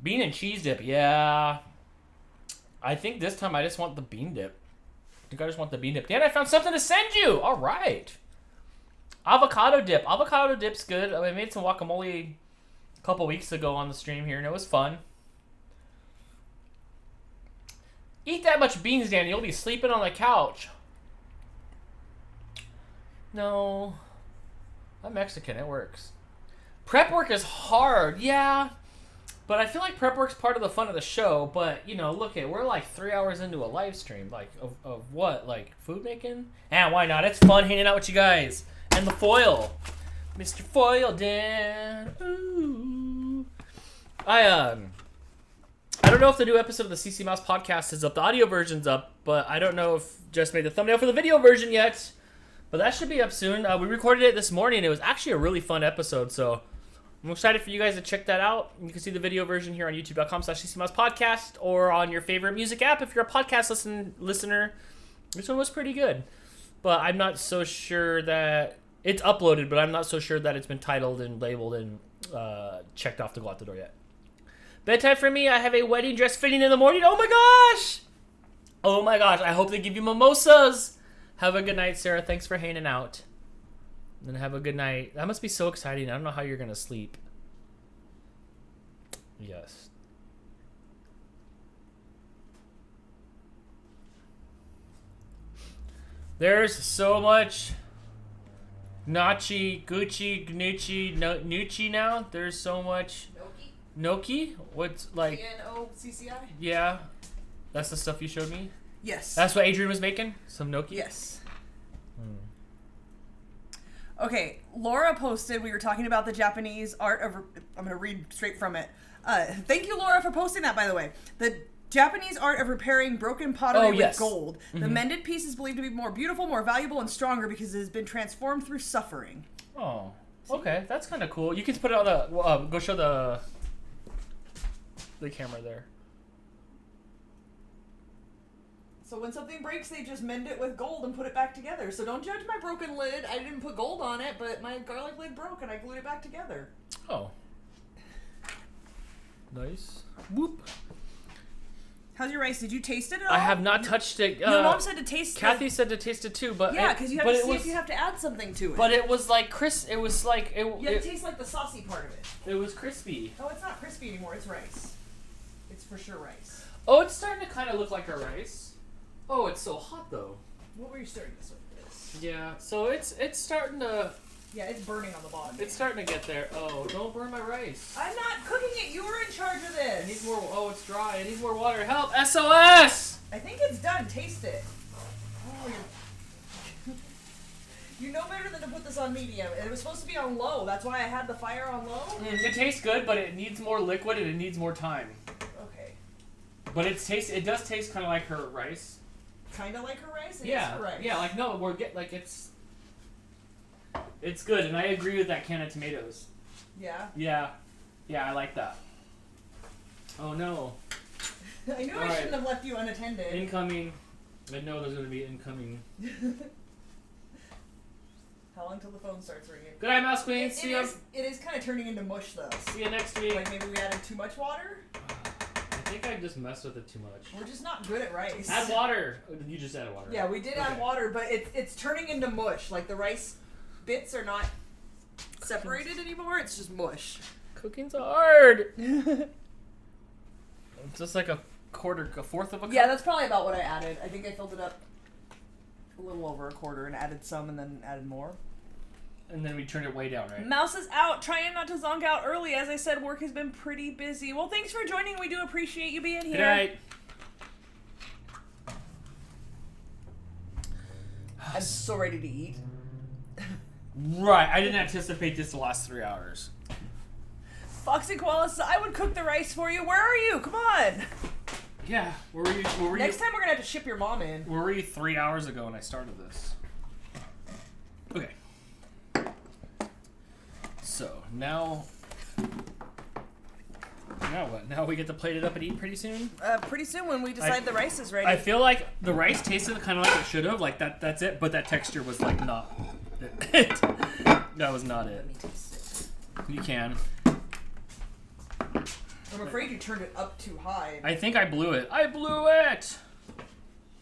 S1: Bean and cheese dip, yeah. I think this time I just want the bean dip. I think I just want the bean dip. Dan, I found something to send you. All right. Avocado dip. Avocado dip's good. I made some guacamole a couple weeks ago on the stream here, and it was fun. Eat that much beans, Dan. You'll be sleeping on the couch. No. I'm Mexican. It works. Prep work is hard. Yeah. But I feel like prep work's part of the fun of the show. But, you know, look, we're like 3 hours into a live stream. Like, of what? Like, food making? And why not? It's fun hanging out with you guys. And the foil. Mr. Foil Dan. Ooh. I don't know if the new episode of the CC Mouse podcast is up. The audio version's up, but I don't know if Jess made the thumbnail for the video version yet. But that should be up soon. We recorded it this morning. It was actually a really fun episode, so I'm excited for you guys to check that out. You can see the video version here on youtube.com/ccmouspodcast or on your favorite music app if you're a podcast listener. This one was pretty good. But I'm not so sure that it's uploaded, but I'm not so sure that it's been titled and labeled and checked off to go out the door yet. Bedtime for me. I have a wedding dress fitting in the morning. Oh my gosh! Oh my gosh. I hope they give you mimosas. Have a good night, Sarah. Thanks for hanging out. And have a good night. That must be so exciting. I don't know how you're going to sleep. Yes. There's so much Nachi, Gucci, Gnucci, Nucci now. There's so much Noki. What's like
S2: N-O-C-C-I?
S1: Yeah. That's the stuff you showed me?
S2: Yes.
S1: That's what Adrian was making? Some Noki?
S2: Yes. Okay, Laura posted, we were talking about the Japanese art of, I'm going to read straight from it. Thank you, Laura, for posting that, by the way. The Japanese art of repairing broken pottery with gold. The mended piece is believed to be more beautiful, more valuable, and stronger because it has been transformed through suffering.
S1: Oh, okay. That's kind of cool. You can put it on the, go show the camera there.
S2: So when something breaks, they just mend it with gold and put it back together. So don't judge my broken lid. I didn't put gold on it, but my garlic lid broke and I glued it back together.
S1: Oh. Nice. Whoop.
S2: How's your rice? Did you taste it at all?
S1: I have not touched it.
S2: Your mom said to taste it.
S1: Kathy said to taste it too, but
S2: yeah, because you have to see if you have to add something to it.
S1: But it was like crisp. It was like
S2: you have to taste like the saucy part of it.
S1: It was crispy.
S2: Oh, it's not crispy anymore. It's rice. It's for sure rice.
S1: Oh, it's starting to kind of look like a rice. Oh, it's so hot though.
S2: What were you starting this with? This?
S1: Yeah, so it's starting to.
S2: Yeah, it's burning on the bottom.
S1: It's starting to get there. Oh, don't burn my rice.
S2: I'm not cooking it. You were in charge of this.
S1: It needs more. Oh, it's dry. It needs more water. Help! SOS!
S2: I think it's done. Taste it. Oh, you know better than to put this on medium. It was supposed to be on low. That's why I had the fire on low.
S1: It tastes good, but it needs more liquid and it needs more time.
S2: Okay.
S1: But it does taste kind of like her rice.
S2: Kind of like her rice? It
S1: yeah.
S2: is her rice.
S1: Yeah, like no, it's good, and I agree with that can of tomatoes.
S2: Yeah?
S1: Yeah. Yeah, I like that. Oh no.
S2: I knew I shouldn't have left you unattended.
S1: Incoming. I know there's going to be incoming.
S2: How long till the phone starts ringing?
S1: Good night, Mouse Queen. See you.
S2: It is kind of turning into mush, though.
S1: See you next week.
S2: Like maybe we added too much water?
S1: I think I just messed with it too much.
S2: We're just not good at rice.
S1: Add water. You just added water.
S2: Yeah, we did add water, but it's turning into mush. Like the rice bits are not separated anymore. It's just mush.
S1: Cooking's hard. Just like a fourth of a cup?
S2: Yeah, that's probably about what I added. I think I filled it up a little over a quarter and added some and then added more.
S1: And then we turned it way down, right?
S2: Mouse is out, trying not to zonk out early. As I said, work has been pretty busy. Well, thanks for joining. We do appreciate you being here.
S1: Good night.
S2: I'm so ready to eat.
S1: Right, I didn't anticipate this to last 3 hours.
S2: Foxy Koala says, I would cook the rice for you. Where are you? Come on.
S1: Yeah, where were you?
S2: Next time we're going to have to ship your mom in.
S1: Where were you 3 hours ago when I started this? Okay. So, now what? Now we get to plate it up and eat pretty soon?
S2: Pretty soon when we decide the rice is ready.
S1: I feel like the rice tasted kind of like it should have. Like, that's it. But that texture was, like, not it. That was not it.
S2: Let me taste it.
S1: You can.
S2: I'm afraid you turned it up too high.
S1: I think I blew it. I blew it!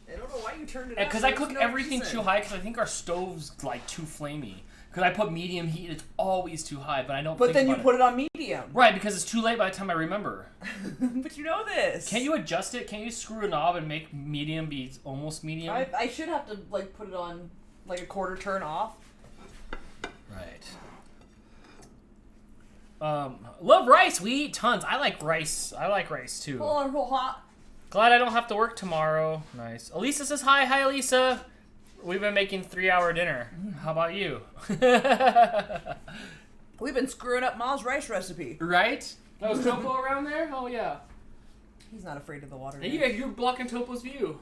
S2: I don't know why you turned it up.
S1: Because I cook everything too high because I think our stove's, like, too flamey. Because I put medium heat, it's always too high, but I don't think
S2: But then you put it on medium.
S1: Right, because it's too late by the time I remember.
S2: But you know this.
S1: Can't you adjust it? Can't you screw a knob and make medium be almost medium?
S2: I should have to, like, put it on, like, a quarter turn off.
S1: Right. Love rice. We eat tons. I like rice. I like rice too.
S2: Hot.
S1: Glad I don't have to work tomorrow. Nice. Elisa says hi. Hi, Elisa. We've been making 3-hour dinner. How about you?
S2: We've been screwing up Ma's rice recipe.
S1: Right? That was Topo around there? Oh, yeah.
S2: He's not afraid of the water.
S1: Hey, yeah, you're blocking Topo's view.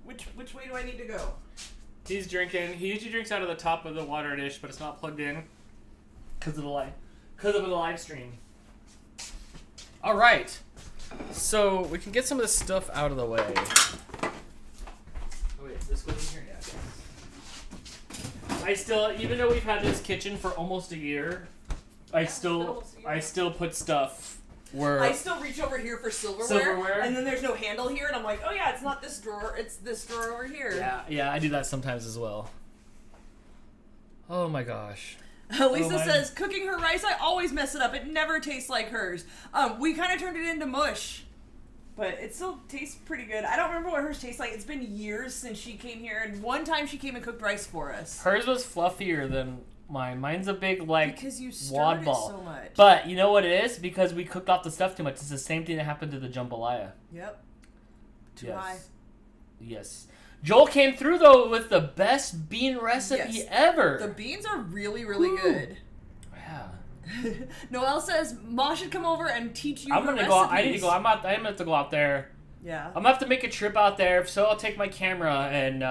S2: Which way do I need to go?
S1: He's drinking. He usually drinks out of the top of the water dish, but it's not plugged in because of the live stream. All right. So we can get some of this stuff out of the way. Oh, wait, this goes in here? Yeah. I still, even though we've had this kitchen for almost a year, I still put stuff where
S2: I still reach over here for silverware, and then there's no handle here, and I'm like, oh yeah, it's not this drawer, it's this drawer over here.
S1: Yeah, I do that sometimes as well. Oh my gosh.
S2: Lisa says, cooking her rice, I always mess it up. It never tastes like hers. We kind of turned it into mush, but it still tastes pretty good. I don't remember what hers tastes like. It's been years since she came here, and one time she came and cooked rice for us.
S1: Hers was fluffier than mine. Mine's a big,
S2: because you
S1: wad ball.
S2: It so much.
S1: But you know what it is? Because we cooked off the stuff too much. It's the same thing that happened to the jambalaya.
S2: Yep. Too
S1: yes.
S2: high.
S1: Yes. Joel came through though with the best bean recipe ever.
S2: The beans are really, really good.
S1: Yeah.
S2: Noelle says Ma should come over and teach you.
S1: I'm gonna
S2: recipes.
S1: go. I need to go. I'm gonna have to go out there.
S2: Yeah.
S1: I'm gonna have to make a trip out there. So I'll take my camera and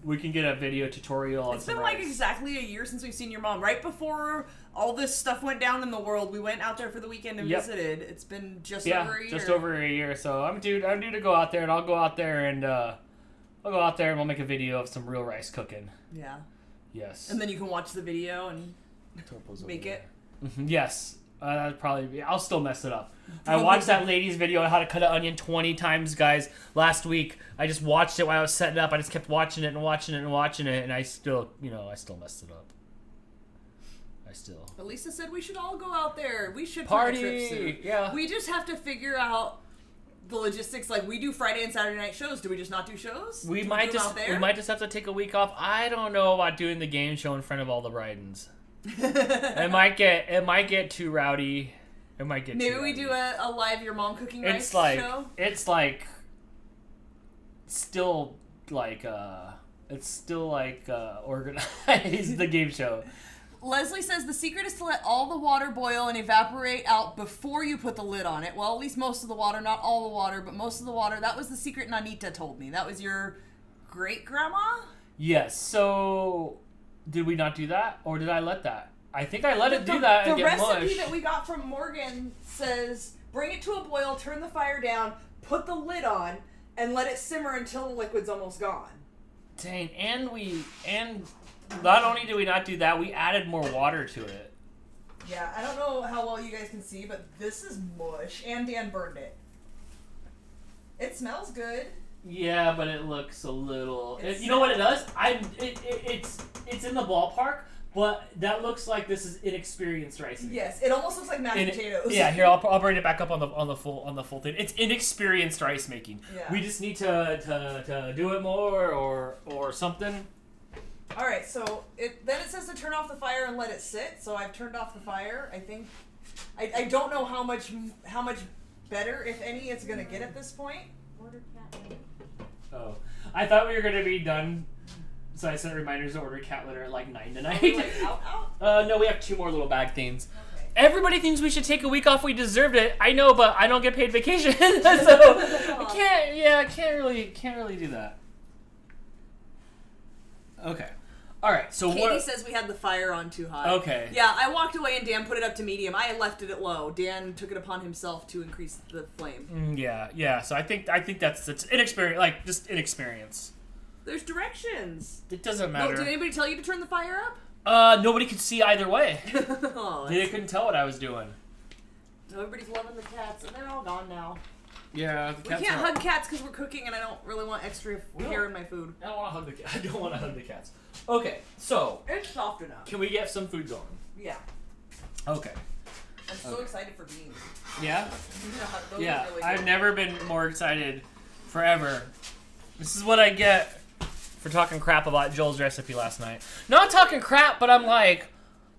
S1: we can get a video tutorial.
S2: It's been like exactly a year since we've seen your mom. Right before all this stuff went down in the world, we went out there for the weekend and visited. It's been just over a year.
S1: Just over a year. So I'm due to go out there, and I'll go out there and we'll make a video of some real rice cooking.
S2: Yeah.
S1: Yes.
S2: And then you can watch the video and make it.
S1: Yes. That'd probably be. I'll still mess it up. I watched that lady's video on how to cut an onion 20 times, guys, last week. I just watched it while I was setting up. I just kept watching it, and I still messed it up. But
S2: Lisa said we should all go out there. We should
S1: party.
S2: plan a trip soon.
S1: Yeah.
S2: We just have to figure out the logistics. Like, we do Friday and Saturday night shows. Do we just not do shows?
S1: We might just have to take a week off. I don't know about doing the game show in front of all the Bridens. It might get too rowdy.
S2: Maybe we do a live your mom cooking rice show.
S1: It's still organized the game show.
S2: Leslie says the secret is to let all the water boil and evaporate out before you put the lid on it. Well, at least most of the water, not all the water, but most of the water. That was the secret Nanita told me. That was your great-grandma?
S1: Yes. So, did we not do that? Or did I let that? I think I let it do that and get mush.
S2: The recipe that we got from Morgan says, bring it to a boil, turn the fire down, put the lid on, and let it simmer until the liquid's almost gone.
S1: Dang, and not only did we not do that, we added more water to it.
S2: Yeah, I don't know how well you guys can see, but this is mush, and Dan burned it. It smells good.
S1: Yeah, but it looks a little... you know what it does? It's in the ballpark, but that looks like this is inexperienced rice.
S2: Yes, it almost looks like mashed potatoes.
S1: Yeah, here I'll bring it back up on the full thing. It's inexperienced rice making.
S2: Yeah.
S1: We just need to do it more or something.
S2: All right, so then it says to turn off the fire and let it sit. So I've turned off the fire. I think I don't know how much better, if any, it's gonna get at this point.
S1: Oh, I thought we were gonna be done, so I sent reminders to order cat litter at like 9 tonight.
S2: Out?
S1: No, we have 2 more little bag things.
S2: Okay.
S1: Everybody thinks we should take a week off. We deserved it. I know, but I don't get paid vacation, so I can't really do that. Okay. All right. So
S2: Katie says we had the fire on too high.
S1: Okay.
S2: Yeah, I walked away and Dan put it up to medium. I left it at low. Dan took it upon himself to increase the flame.
S1: Yeah. So I think that's inexperience, like just inexperience.
S2: There's directions.
S1: It doesn't matter.
S2: Did anybody tell you to turn the fire up?
S1: Nobody could see either way.
S2: Oh,
S1: They couldn't tell what I was doing.
S2: Everybody's loving the cats, and they're all gone now.
S1: Yeah,
S2: we can't hug cats because we're cooking, and I don't really want extra hair in my food.
S1: I don't want to hug the cats. Okay, so
S2: it's soft enough.
S1: Can we get some food going?
S2: Yeah.
S1: Okay.
S2: I'm so excited for beans.
S1: Yeah?
S2: Yeah, really
S1: I've
S2: good.
S1: never been more excited forever. This is what I get for talking crap about Joel's recipe last night. Not talking crap, but I'm like,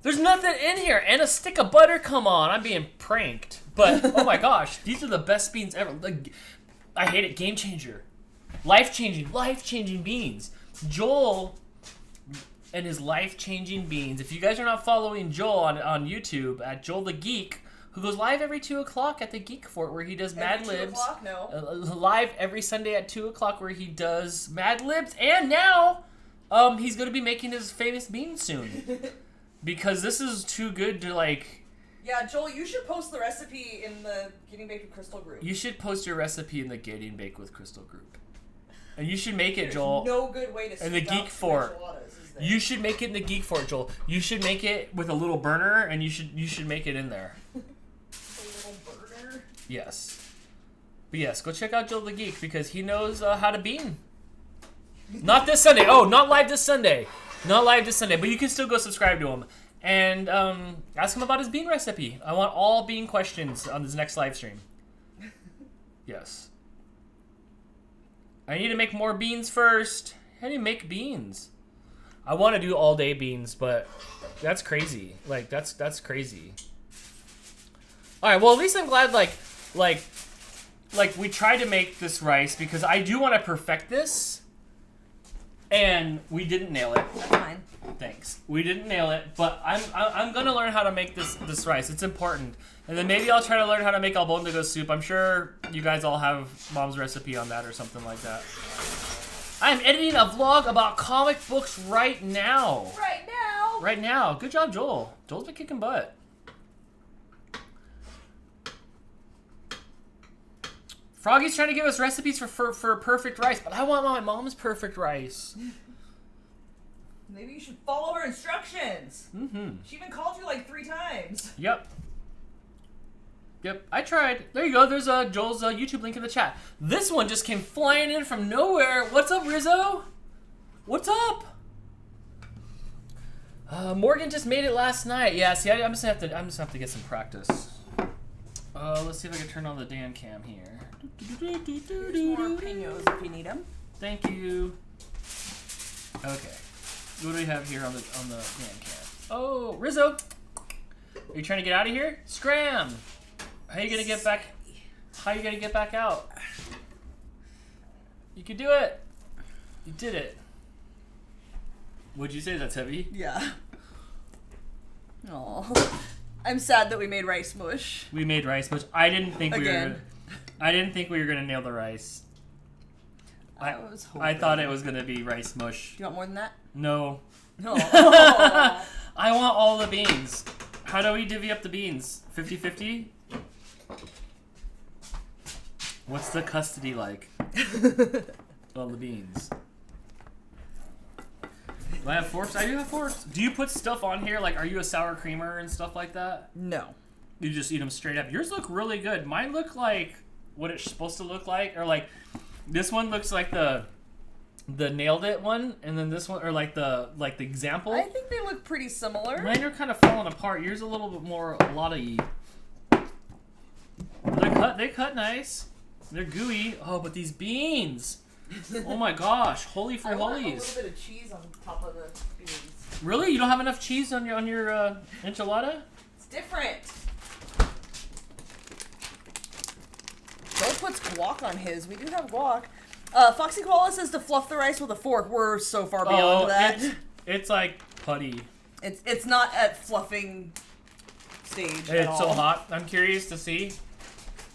S1: There's nothing in here. And a stick of butter. Come on. I'm being pranked. But, oh my gosh. These are the best beans ever. Like, I hate it. Game changer. Life-changing beans. Joel and his life-changing beans. If you guys are not following Joel on YouTube at Joel the Geek, who goes live every 2 o'clock at the Geek Fort where he does Mad Libs.
S2: 2 o'clock? No.
S1: Live every Sunday at 2 o'clock where he does Mad Libs. And now, he's going to be making his famous beans soon. Because this is too good to, like...
S2: Yeah, Joel, you should post the recipe in the Getting Baked with Crystal group.
S1: You should post your recipe in the Getting Baked with Crystal group. And you should make it,
S2: There's
S1: Joel.
S2: no good way to
S1: in the Geek Fort. You should make it in the Geek Fort, Joel. You should make it with a little burner, and you should make it in there.
S2: A little burner?
S1: Yes. But yes, go check out Joel the Geek because he knows how to bean. Not this Sunday. Oh, not live this Sunday. Not live this Sunday, but you can still go subscribe to him. And ask him about his bean recipe. I want all bean questions on this next live stream. Yes. I need to make more beans first. How do you make beans? I want to do all day beans, but that's crazy. Like that's crazy. All right, well at least I'm glad like we tried to make this rice because I do want to perfect this, and we didn't nail it.
S2: That's fine.
S1: Thanks. We didn't nail it, but I'm gonna learn how to make this rice. It's important, and then maybe I'll try to learn how to make albondigo soup. I'm sure you guys all have Mom's recipe on that or something like that. I'm editing a vlog about comic books right now. Right now. Good job, Joel. Joel's been kicking butt. Froggy's trying to give us recipes for perfect rice, but I want my mom's perfect rice.
S2: Maybe you should follow her instructions.
S1: Mm-hmm.
S2: She even called you like 3 times.
S1: Yep, I tried. There you go. There's Joel's YouTube link in the chat. This one just came flying in from nowhere. What's up, Rizzo? What's up? Morgan just made it last night. Yeah, see, I'm just gonna have to get some practice. Let's see if I can turn on the Dan cam here.
S2: Here's more pinos if you need them.
S1: Thank you. Okay. What do we have here on the Dan cam? Oh, Rizzo. Are you trying to get out of here? Scram. How are you gonna get back? How are you gonna get back out? You can do it. You did it. Would you say that's heavy?
S2: Yeah. Aw. I'm sad that we made rice mush.
S1: We made rice mush. I didn't think
S2: Again.
S1: we were gonna nail the rice.
S2: I was hoping.
S1: I thought it was gonna be rice mush.
S2: Do you want more than that?
S1: No.
S2: No.
S1: I want all the beans. How do we divvy up the beans? 50-50? What's the custody like? All the beans. Do I have forks? I do have forks. Do you put stuff on here? Like, are you a sour creamer and stuff like that?
S2: No.
S1: You just eat them straight up. Yours look really good. Mine look like what it's supposed to look like. Or like, this one looks like the nailed it one. And then this one, or like the example.
S2: I think they look pretty similar.
S1: Mine are kind of falling apart. Yours a little bit more lottie. They cut nice. They're gooey. Oh, but these beans. Oh my gosh. Holy for
S2: I want a
S1: holies.
S2: little bit of cheese on top of the beans.
S1: Really? You don't have enough cheese on your enchilada?
S2: It's different. Joel puts guac on his. We do have guac. Foxy Koala says to fluff the rice with a fork. We're so far beyond that.
S1: It's like putty.
S2: It's not at fluffing stage at
S1: It's so
S2: all.
S1: hot. I'm curious to see.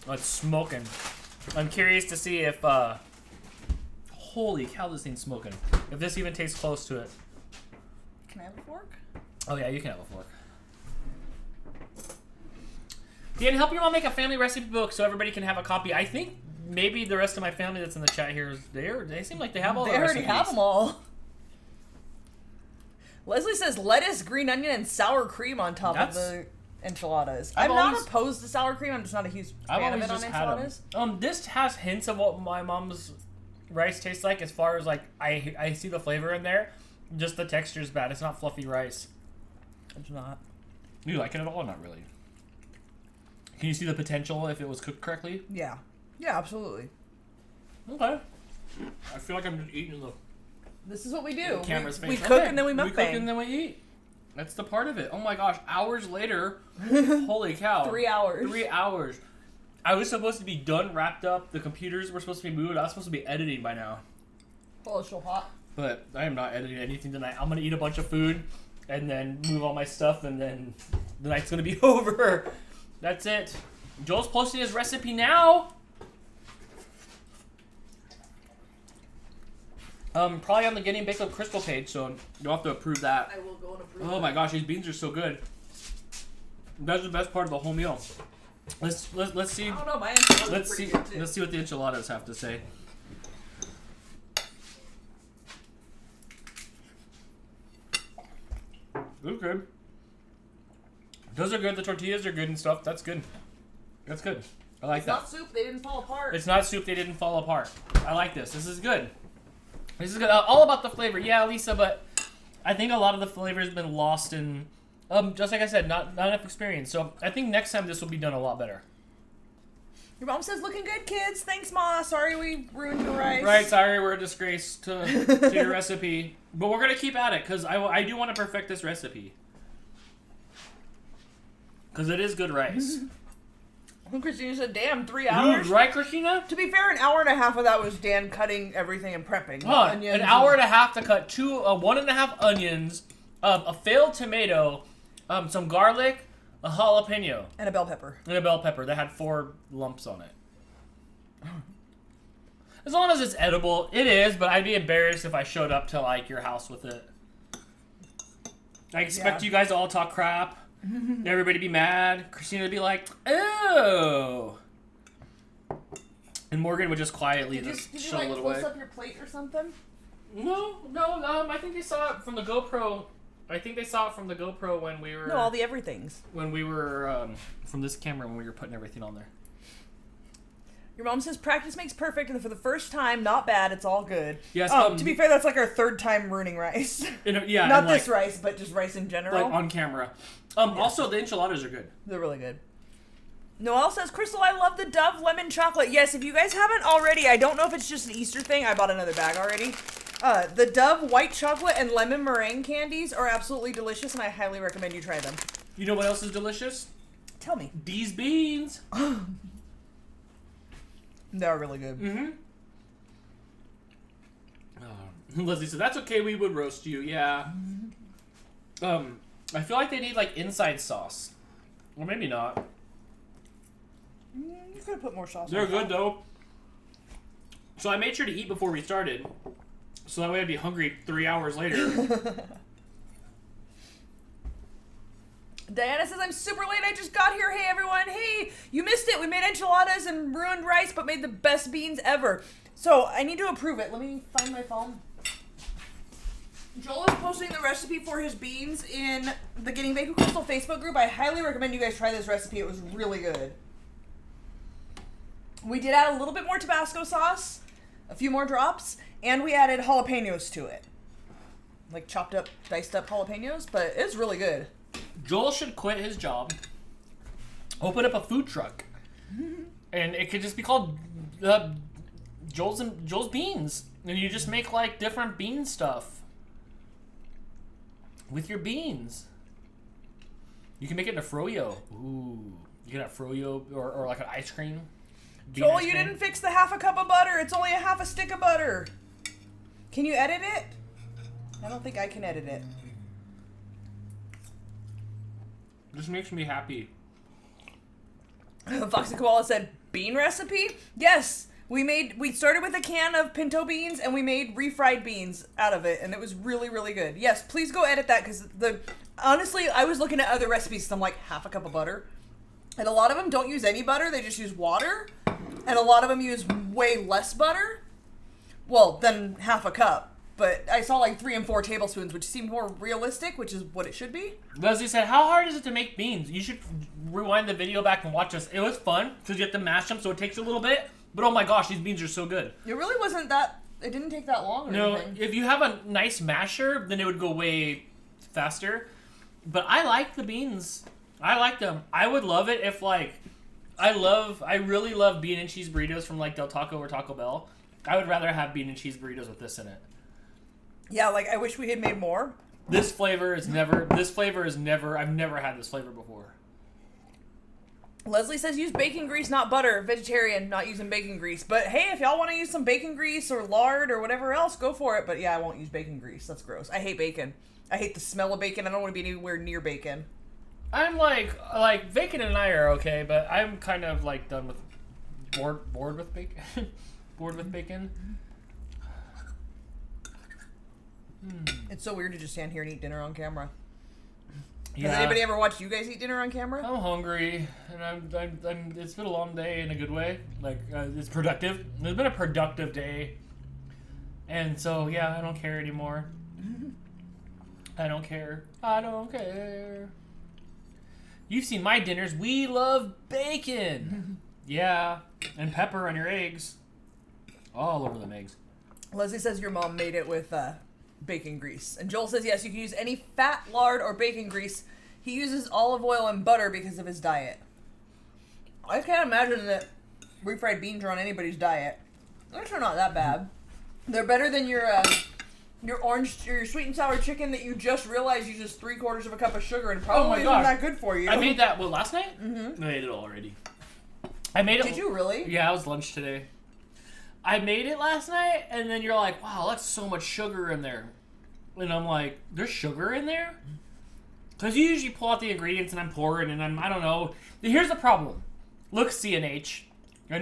S1: Oh, it's smoking. I'm curious to see if holy cow, this thing's smoking. If this even tastes close to it.
S2: Can I have a fork?
S1: Oh yeah, you can have a fork. Dan, help your mom make a family recipe book so everybody can have a copy. I think maybe the rest of my family that's in the chat here, they seem like they have all the recipes.
S2: They already have them all. Leslie says lettuce, green onion, and sour cream on top of the enchiladas. I'm not opposed to sour cream. I'm just not a huge fan of it on enchiladas.
S1: This has hints of what my mom's rice tastes like as far as like I see the flavor in there. Just the texture's bad. It's not fluffy rice.
S2: It's not.
S1: You like it at all or not really? Can you see the potential if it was cooked correctly?
S2: Yeah. Yeah, absolutely.
S1: Okay. I feel like I'm just eating the
S2: This is what we do.
S1: camera's face.
S2: We cook and then we mukbang.
S1: We cook and then we eat. That's the part of it. Oh my gosh, hours later. Holy cow.
S2: 3 hours.
S1: 3 hours. I was supposed to be done, wrapped up. The computers were supposed to be moved. I was supposed to be editing by now.
S2: Oh, it's so hot.
S1: But I am not editing anything tonight. I'm going to eat a bunch of food and then move all my stuff, and then the night's going to be over. That's it. Joel's posting his recipe now. Probably on the Getting Baked with Crystal page, so you'll have to approve that.
S2: I will go and approve.
S1: Oh my gosh, these beans are so good. That's the best part of the whole meal. Let's see.
S2: I don't know, my enchiladas
S1: Let's
S2: are
S1: see.
S2: pretty good, too.
S1: Let's see what the enchiladas have to say. They're good. Those are good. The tortillas are good and stuff. That's good. That's good. I like
S2: It's
S1: that.
S2: not soup, they didn't fall apart.
S1: It's not soup. They didn't fall apart. I like this. This is good. This is good. All about the flavor. Yeah, Lisa, but I think a lot of the flavor has been lost in, just like I said, not enough experience. So I think next time this will be done a lot better.
S2: Your mom says, looking good, kids. Thanks, Ma. Sorry we ruined your rice.
S1: Right, sorry, we're a disgrace to your recipe. But we're going to keep at it, because I do want to perfect this recipe. Because it is good rice.
S2: And Christina said, damn, 3 hours?
S1: Right, Christina?
S2: To be fair, an hour and a half of that was Dan cutting everything and prepping.
S1: An hour and a half to cut 1.5 onions, a failed tomato, some garlic, a jalapeno.
S2: And a bell pepper.
S1: And a bell pepper that had 4 lumps on it. As long as it's edible, it is, but I'd be embarrassed if I showed up to, like, your house with it. I expect you guys to all talk crap. Everybody be mad. Christina would be like, "Oh," and Morgan would just quietly just
S2: Did you
S1: shovel
S2: like
S1: it
S2: close
S1: away.
S2: up your plate or something?
S1: No. I think they saw it from the GoPro. I think they saw it from the GoPro when we were.
S2: No, all the everythings.
S1: When we were from this camera when we were putting everything on there.
S2: Your mom says practice makes perfect, and for the first time, not bad. It's all good.
S1: Yes.
S2: To be fair, that's like our 3rd time ruining rice.
S1: Yeah.
S2: Not
S1: and,
S2: this
S1: like,
S2: rice, but just rice in general.
S1: like on camera. Also, the enchiladas are good.
S2: They're really good. Noelle says, Crystal, I love the Dove lemon chocolate. Yes, if you guys haven't already, I don't know if it's just an Easter thing. I bought another bag already. The Dove white chocolate and lemon meringue candies are absolutely delicious, and I highly recommend you try them.
S1: You know what else is delicious?
S2: Tell me.
S1: These beans.
S2: They're really good.
S1: Mm-hmm. Leslie said, that's okay, we would roast you. Yeah. I feel like they need, like, inside sauce. Or maybe not.
S2: You could have put more sauce
S1: They're
S2: on
S1: good,
S2: top.
S1: though. So I made sure to eat before we started. So that way I'd be hungry 3 hours later.
S2: Diana says, I'm super late. I just got here. Hey, everyone. Hey, you missed it. We made enchiladas and ruined rice, but made the best beans ever. So I need to approve it. Let me find my phone. Joel is posting the recipe for his beans in the Getting Baked with Crystal Facebook group. I highly recommend you guys try this recipe. It was really good. We did add a little bit more Tabasco sauce, a few more drops, and we added jalapenos to it. Like chopped up, diced up jalapenos, but it's really good.
S1: Joel should quit his job, open up a food truck, and it could just be called Joel's Beans. And you just make, like, different bean stuff with your beans. You can make it in a froyo. Ooh. You can have froyo or like an ice cream.
S2: Joel, you didn't fix the half a cup of butter. It's only a half a stick of butter. Can you edit it? I don't think I can edit it.
S1: This makes me happy.
S2: Foxy Koala said, bean recipe? Yes. We started with a can of pinto beans and we made refried beans out of it, and it was really, really good. Yes, please go edit that, because honestly, I was looking at other recipes and I'm like, half a cup of butter. And a lot of them don't use any butter, they just use water. And a lot of them use way less butter. Well, than half a cup. But I saw like 3 and 4 tablespoons, which seemed more realistic, which is what it should be.
S1: Leslie said, how hard is it to make beans? You should rewind the video back and watch this. It was fun, because you have to mash them, so it takes a little bit. But oh my gosh, these beans are so good.
S2: It really wasn't that, it didn't take that long or anything.
S1: If you have a nice masher, then it would go way faster. But I like the beans. I like them. I would love it if, like, I really love bean and cheese burritos from, like, Del Taco or Taco Bell. I would rather have bean and cheese burritos with this in it.
S2: Yeah, like, I wish we had made more.
S1: This flavor is never. I've never had this flavor before.
S2: Leslie says use bacon grease, not butter. Vegetarian, not using bacon grease. But hey, if y'all want to use some bacon grease or lard or whatever else, go for it. But yeah, I won't use bacon grease. That's gross. I hate bacon. I hate the smell of bacon. I don't want to be anywhere near bacon.
S1: I'm like bacon and I are okay, but I'm kind of like done with bored with bacon. Bored with bacon.
S2: It's so weird to just stand here and eat dinner on camera.
S1: Yeah.
S2: Has anybody ever watched you guys eat dinner on camera?
S1: I'm hungry, and I'm. It's been a long day in a good way. Like it's productive. It's been a productive day, and so yeah, I don't care anymore. I don't care. I don't care. You've seen my dinners. We love bacon. Yeah, and pepper on your eggs. All over them eggs.
S2: Leslie says your mom made it with bacon grease. And Joel says, yes, you can use any fat, lard, or bacon grease. He uses olive oil and butter because of his diet. I can't imagine that refried beans are on anybody's diet. They're actually not that bad. They're better than your sweet and sour chicken that you just realized uses 3/4 of a cup of sugar and probably isn't that good for you.
S1: I made that, last night? Mm-hmm. I made it already. I made it.
S2: Did you really?
S1: Yeah, it was lunch today. I made it last night, and then you're like, wow, that's so much sugar in there. And I'm like, there's sugar in there? Because you usually pull out the ingredients, and I'm pouring, and I don't know. Here's the problem. Look, CNH. I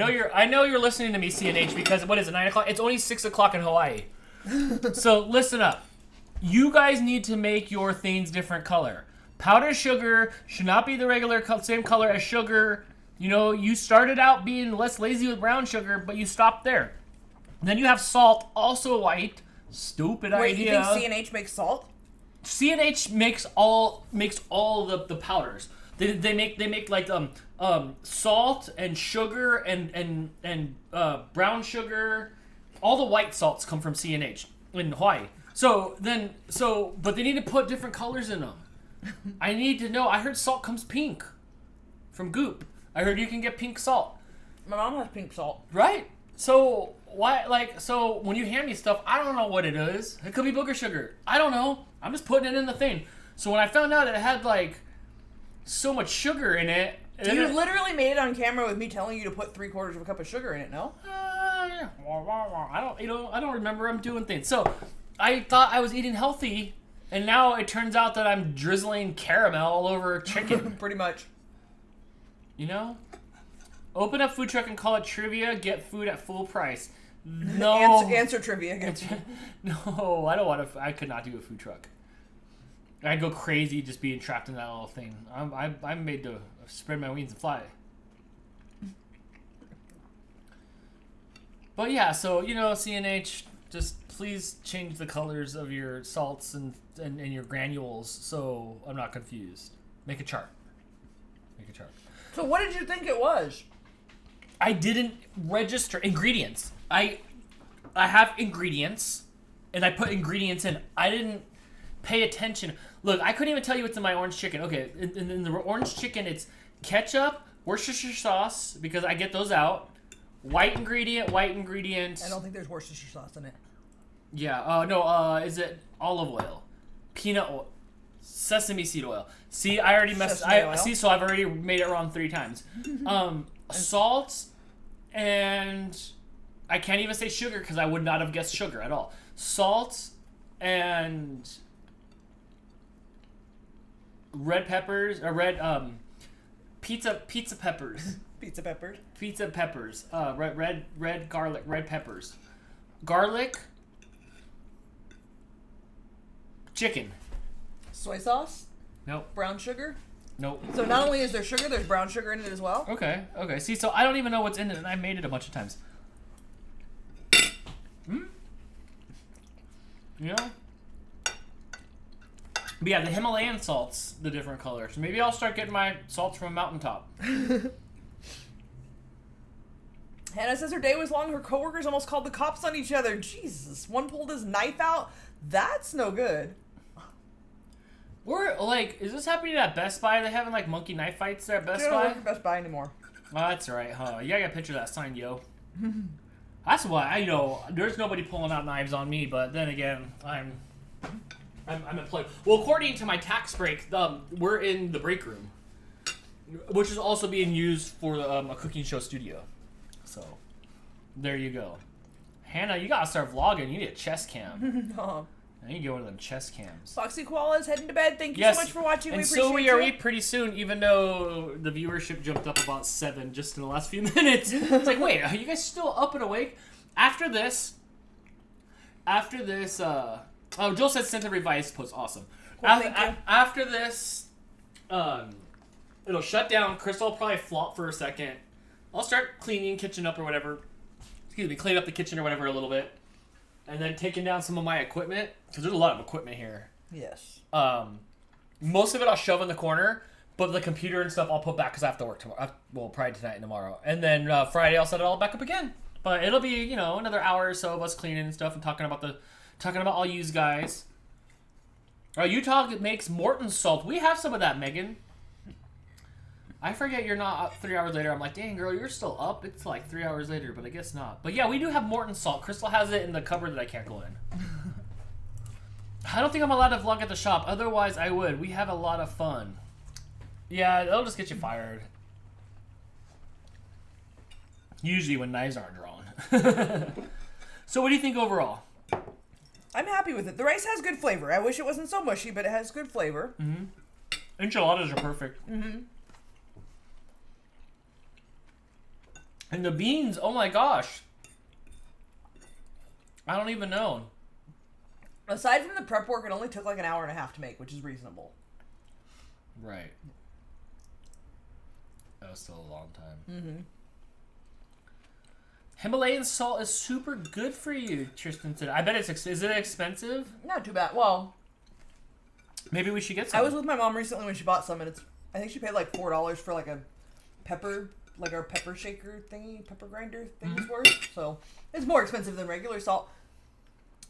S1: know you're listening to me, CNH, because, what is it, 9 o'clock? It's only 6 o'clock in Hawaii. So, listen up. You guys need to make your things different color. Powdered sugar should not be the regular same color as sugar. You know, you started out being less lazy with brown sugar, but you stopped there. Then you have salt, also white. Stupid idea.
S2: Wait, you think CNH makes salt?
S1: CNH makes all the powders. They make like salt and sugar and brown sugar. All the white salts come from CNH in Hawaii. But they need to put different colors in them. I need to know. I heard salt comes pink from Goop. I heard you can get pink salt.
S2: My mom has pink salt.
S1: Right. So why? So when you hand me stuff, I don't know what it is. It could be booger sugar. I don't know. I'm just putting it in the thing. So when I found out it had like so much sugar in it,
S2: you literally made it on camera with me telling you to put 3/4 of a cup of sugar in it. No.
S1: I don't remember. I'm doing things. So I thought I was eating healthy, and now it turns out that I'm drizzling caramel all over chicken.
S2: Pretty much.
S1: You know? Open a food truck and call it trivia, get food at full price. No.
S2: Answer trivia.
S1: No, I don't want to. I could not do a food truck. I'd go crazy just being trapped in that little thing. I'm made to spread my wings and fly. But yeah, so, you know, CNH, just please change the colors of your salts and your granules so I'm not confused. Make a chart.
S2: So what did you think it was?
S1: I didn't register ingredients. I have ingredients, and I put ingredients in. I didn't pay attention. Look, I couldn't even tell you what's in my orange chicken. Okay, in the orange chicken, it's ketchup, Worcestershire sauce, because I get those out. White ingredient.
S2: I don't think there's Worcestershire sauce in it.
S1: Yeah, is it olive oil, peanut oil, sesame seed oil? See, I already messed. So I've already made it wrong 3 times. Salt, and I can't even say sugar because I would not have guessed sugar at all. Salt and red peppers or red pizza peppers.
S2: Pizza peppers.
S1: Pizza peppers. Red garlic. Red peppers. Garlic. Chicken.
S2: Soy sauce.
S1: Nope.
S2: Brown sugar.
S1: Nope.
S2: So not only is there sugar, there's brown sugar in it as well.
S1: Okay. See, so I don't even know what's in it, and I made it a bunch of times. You know? But yeah, the Himalayan salt's the different colors. Maybe I'll start getting my salts from a mountaintop.
S2: Hannah says her day was long. Her coworkers almost called the cops on each other. Jesus. One pulled his knife out. That's no good.
S1: We're like, is this happening at Best Buy? Are they having like monkey knife fights there at Best
S2: They don't
S1: Buy?
S2: work at Best Buy anymore.
S1: Oh, that's right, huh? You gotta get a picture of that sign, yo. That's why, there's nobody pulling out knives on me, but then again, I'm employed. Well, according to my tax break, we're in the break room, which is also being used for a cooking show studio. So, there you go. Hannah, you gotta start vlogging. You need a chest cam.
S2: Oh.
S1: I need to get one of them chest cams.
S2: Foxy Koala is heading to bed. Thank you so much for watching.
S1: And
S2: we appreciate
S1: so we
S2: you.
S1: are pretty soon, even though the viewership jumped up about 7 just in the last few minutes. It's like, wait, are you guys still up and awake? After this, Joel said sent a revised post. Awesome.
S2: Cool, thank you.
S1: After this, it'll shut down. Crystal will probably flop for a second. I'll start cleaning kitchen up or whatever. Excuse me, clean up the kitchen or whatever a little bit. And then taking down some of my equipment, because there's a lot of equipment here.
S2: Yes.
S1: Most of it I'll shove in the corner, but the computer and stuff I'll put back because I have to work tomorrow. Well, probably tonight and tomorrow. And then Friday I'll set it all back up again. But it'll be, another hour or so of us cleaning and stuff and talking about all yous guys. Utah makes Morton salt. We have some of that, Megan. I forget you're not up 3 hours later. I'm like, dang, girl, you're still up. It's like 3 hours later, but I guess not. But yeah, we do have Morton salt. Crystal has it in the cupboard that I can't go in. I don't think I'm allowed to vlog at the shop. Otherwise, I would. We have a lot of fun. Yeah, it'll just get you fired. Usually when knives aren't drawn. So what do you think overall?
S2: I'm happy with it. The rice has good flavor. I wish it wasn't so mushy, but it has good flavor.
S1: Mm-hmm. Enchiladas are perfect.
S2: Mm-hmm.
S1: And the beans, oh my gosh. I don't even know.
S2: Aside from the prep work, it only took like an hour and a half to make, which is reasonable.
S1: Right. That was still a long time.
S2: Mm-hmm.
S1: Himalayan salt is super good for you, Tristan said. I bet is it expensive?
S2: Not too bad. Well,
S1: maybe we should get some.
S2: I was with my mom recently when she bought some, and I think she paid like $4 for like a pepper, like our pepper shaker thingy, pepper grinder thingy's worth. So it's more expensive than regular salt.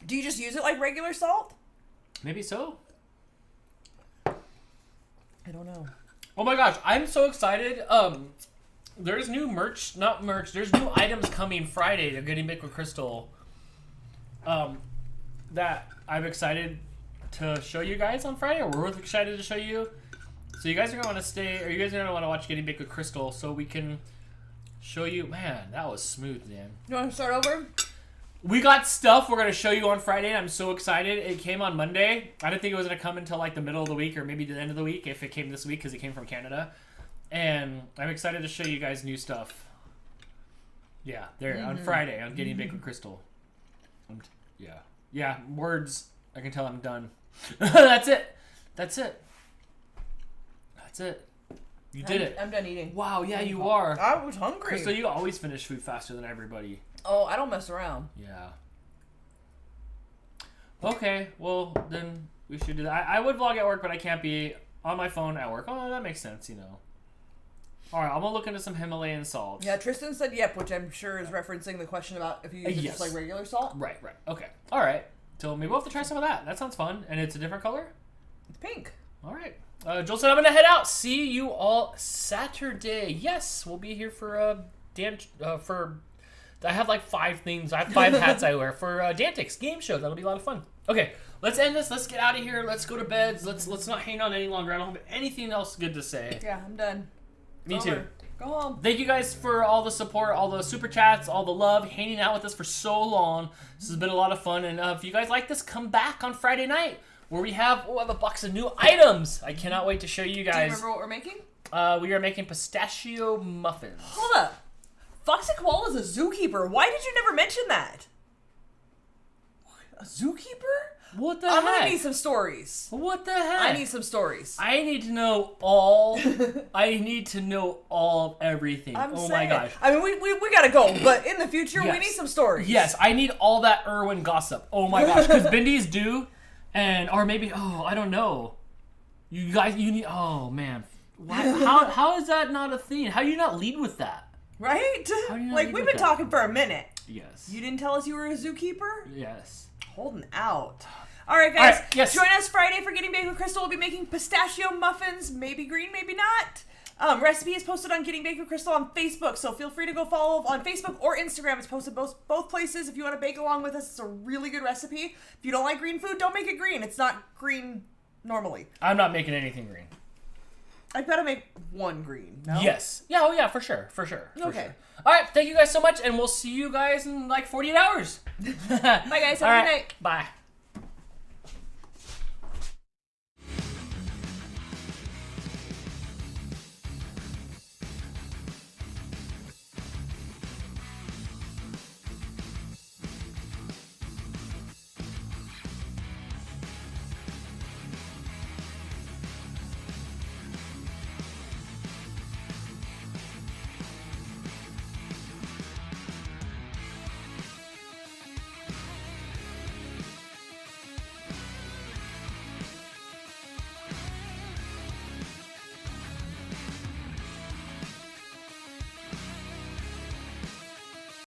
S2: Do you just use it like regular salt?
S1: Maybe so.
S2: I don't know.
S1: Oh my gosh, I'm so excited. There's new there's new items coming Friday. They're getting big with Crystal. That I'm excited to show you guys on Friday, or we're excited to show you. So you guys are gonna want to stay, or you guys are gonna want to watch Getting Baked with Crystal, so we can show you. Man, that was smooth, Dan.
S2: You want to start over?
S1: We got stuff we're gonna show you on Friday. I'm so excited. It came on Monday. I didn't think it was gonna come until like the middle of the week, or maybe the end of the week if it came this week, because it came from Canada. And I'm excited to show you guys new stuff. Yeah, there on Friday on Getting Baked with Crystal. Yeah. Words. I can tell I'm done. That's it. You did it.
S2: I'm done eating.
S1: Wow. Yeah, you are.
S2: I was hungry.
S1: Crystal, you always finish food faster than everybody.
S2: Oh, I don't mess around.
S1: Yeah. Okay. Well, then we should do that. I would vlog at work, but I can't be on my phone at work. Oh, that makes sense. All right, I'm gonna look into some Himalayan salt.
S2: Yeah, Tristan said yep, which I'm sure is referencing the question about if you use it just like regular salt.
S1: Right. Okay. All right. So maybe we'll have to try some of that. That sounds fun. And it's a different color?
S2: It's pink.
S1: All right. Joel said I'm going to head out. See you all Saturday. Yes, we'll be here for Dan. I have like 5 things. I have 5 hats I wear for Dantix game show. That'll be a lot of fun. Okay, let's end this. Let's get out of here. Let's go to beds. Let's not hang on any longer. I don't have anything else good to say.
S2: Yeah, I'm done.
S1: Me too.
S2: Go home.
S1: Thank you guys for all the support, all the super chats, all the love, hanging out with us for so long. This has been a lot of fun. And if you guys like this, come back on Friday night where we have a box of new items. I cannot wait to show you guys.
S2: Do you remember what we're making?
S1: We are making pistachio muffins.
S2: Hold up. Foxy Koala is a zookeeper. Why did you never mention that? A zookeeper?
S1: What the
S2: I'm
S1: heck?
S2: gonna need some stories.
S1: What the heck?
S2: I need some stories.
S1: I need to know all. I need to know all of everything. My gosh.
S2: I mean, we gotta go, but in the future, we
S1: Yes.
S2: need some stories.
S1: Yes, I need all that Irwin gossip. Oh my gosh, because Bindies do, or maybe I don't know. You guys, you need. Oh man, how is that not a thing? How do you not lead with that?
S2: Right?
S1: How do you not
S2: Like
S1: lead
S2: we've
S1: with
S2: been
S1: that?
S2: talking for a minute.
S1: Yes.
S2: You didn't tell us you were a zookeeper?
S1: Yes.
S2: Holding out. All right, guys.
S1: All right, yes.
S2: Join us Friday for Getting Baked with Crystal. We'll be making pistachio muffins. Maybe green, maybe not. Recipe is posted on Getting Baked with Crystal on Facebook, so feel free to go follow on Facebook or Instagram. It's posted both places. If you want to bake along with us, it's a really good recipe. If you don't like green food, don't make it green. It's not green normally.
S1: I'm not making anything green.
S2: I've got to make one green, no?
S1: Yes. Yeah, oh yeah, for sure.
S2: Okay.
S1: Sure. All right, thank you guys so much, and we'll see you guys in like 48 hours.
S2: Bye, guys. Have a good
S1: All right,
S2: night.
S1: bye.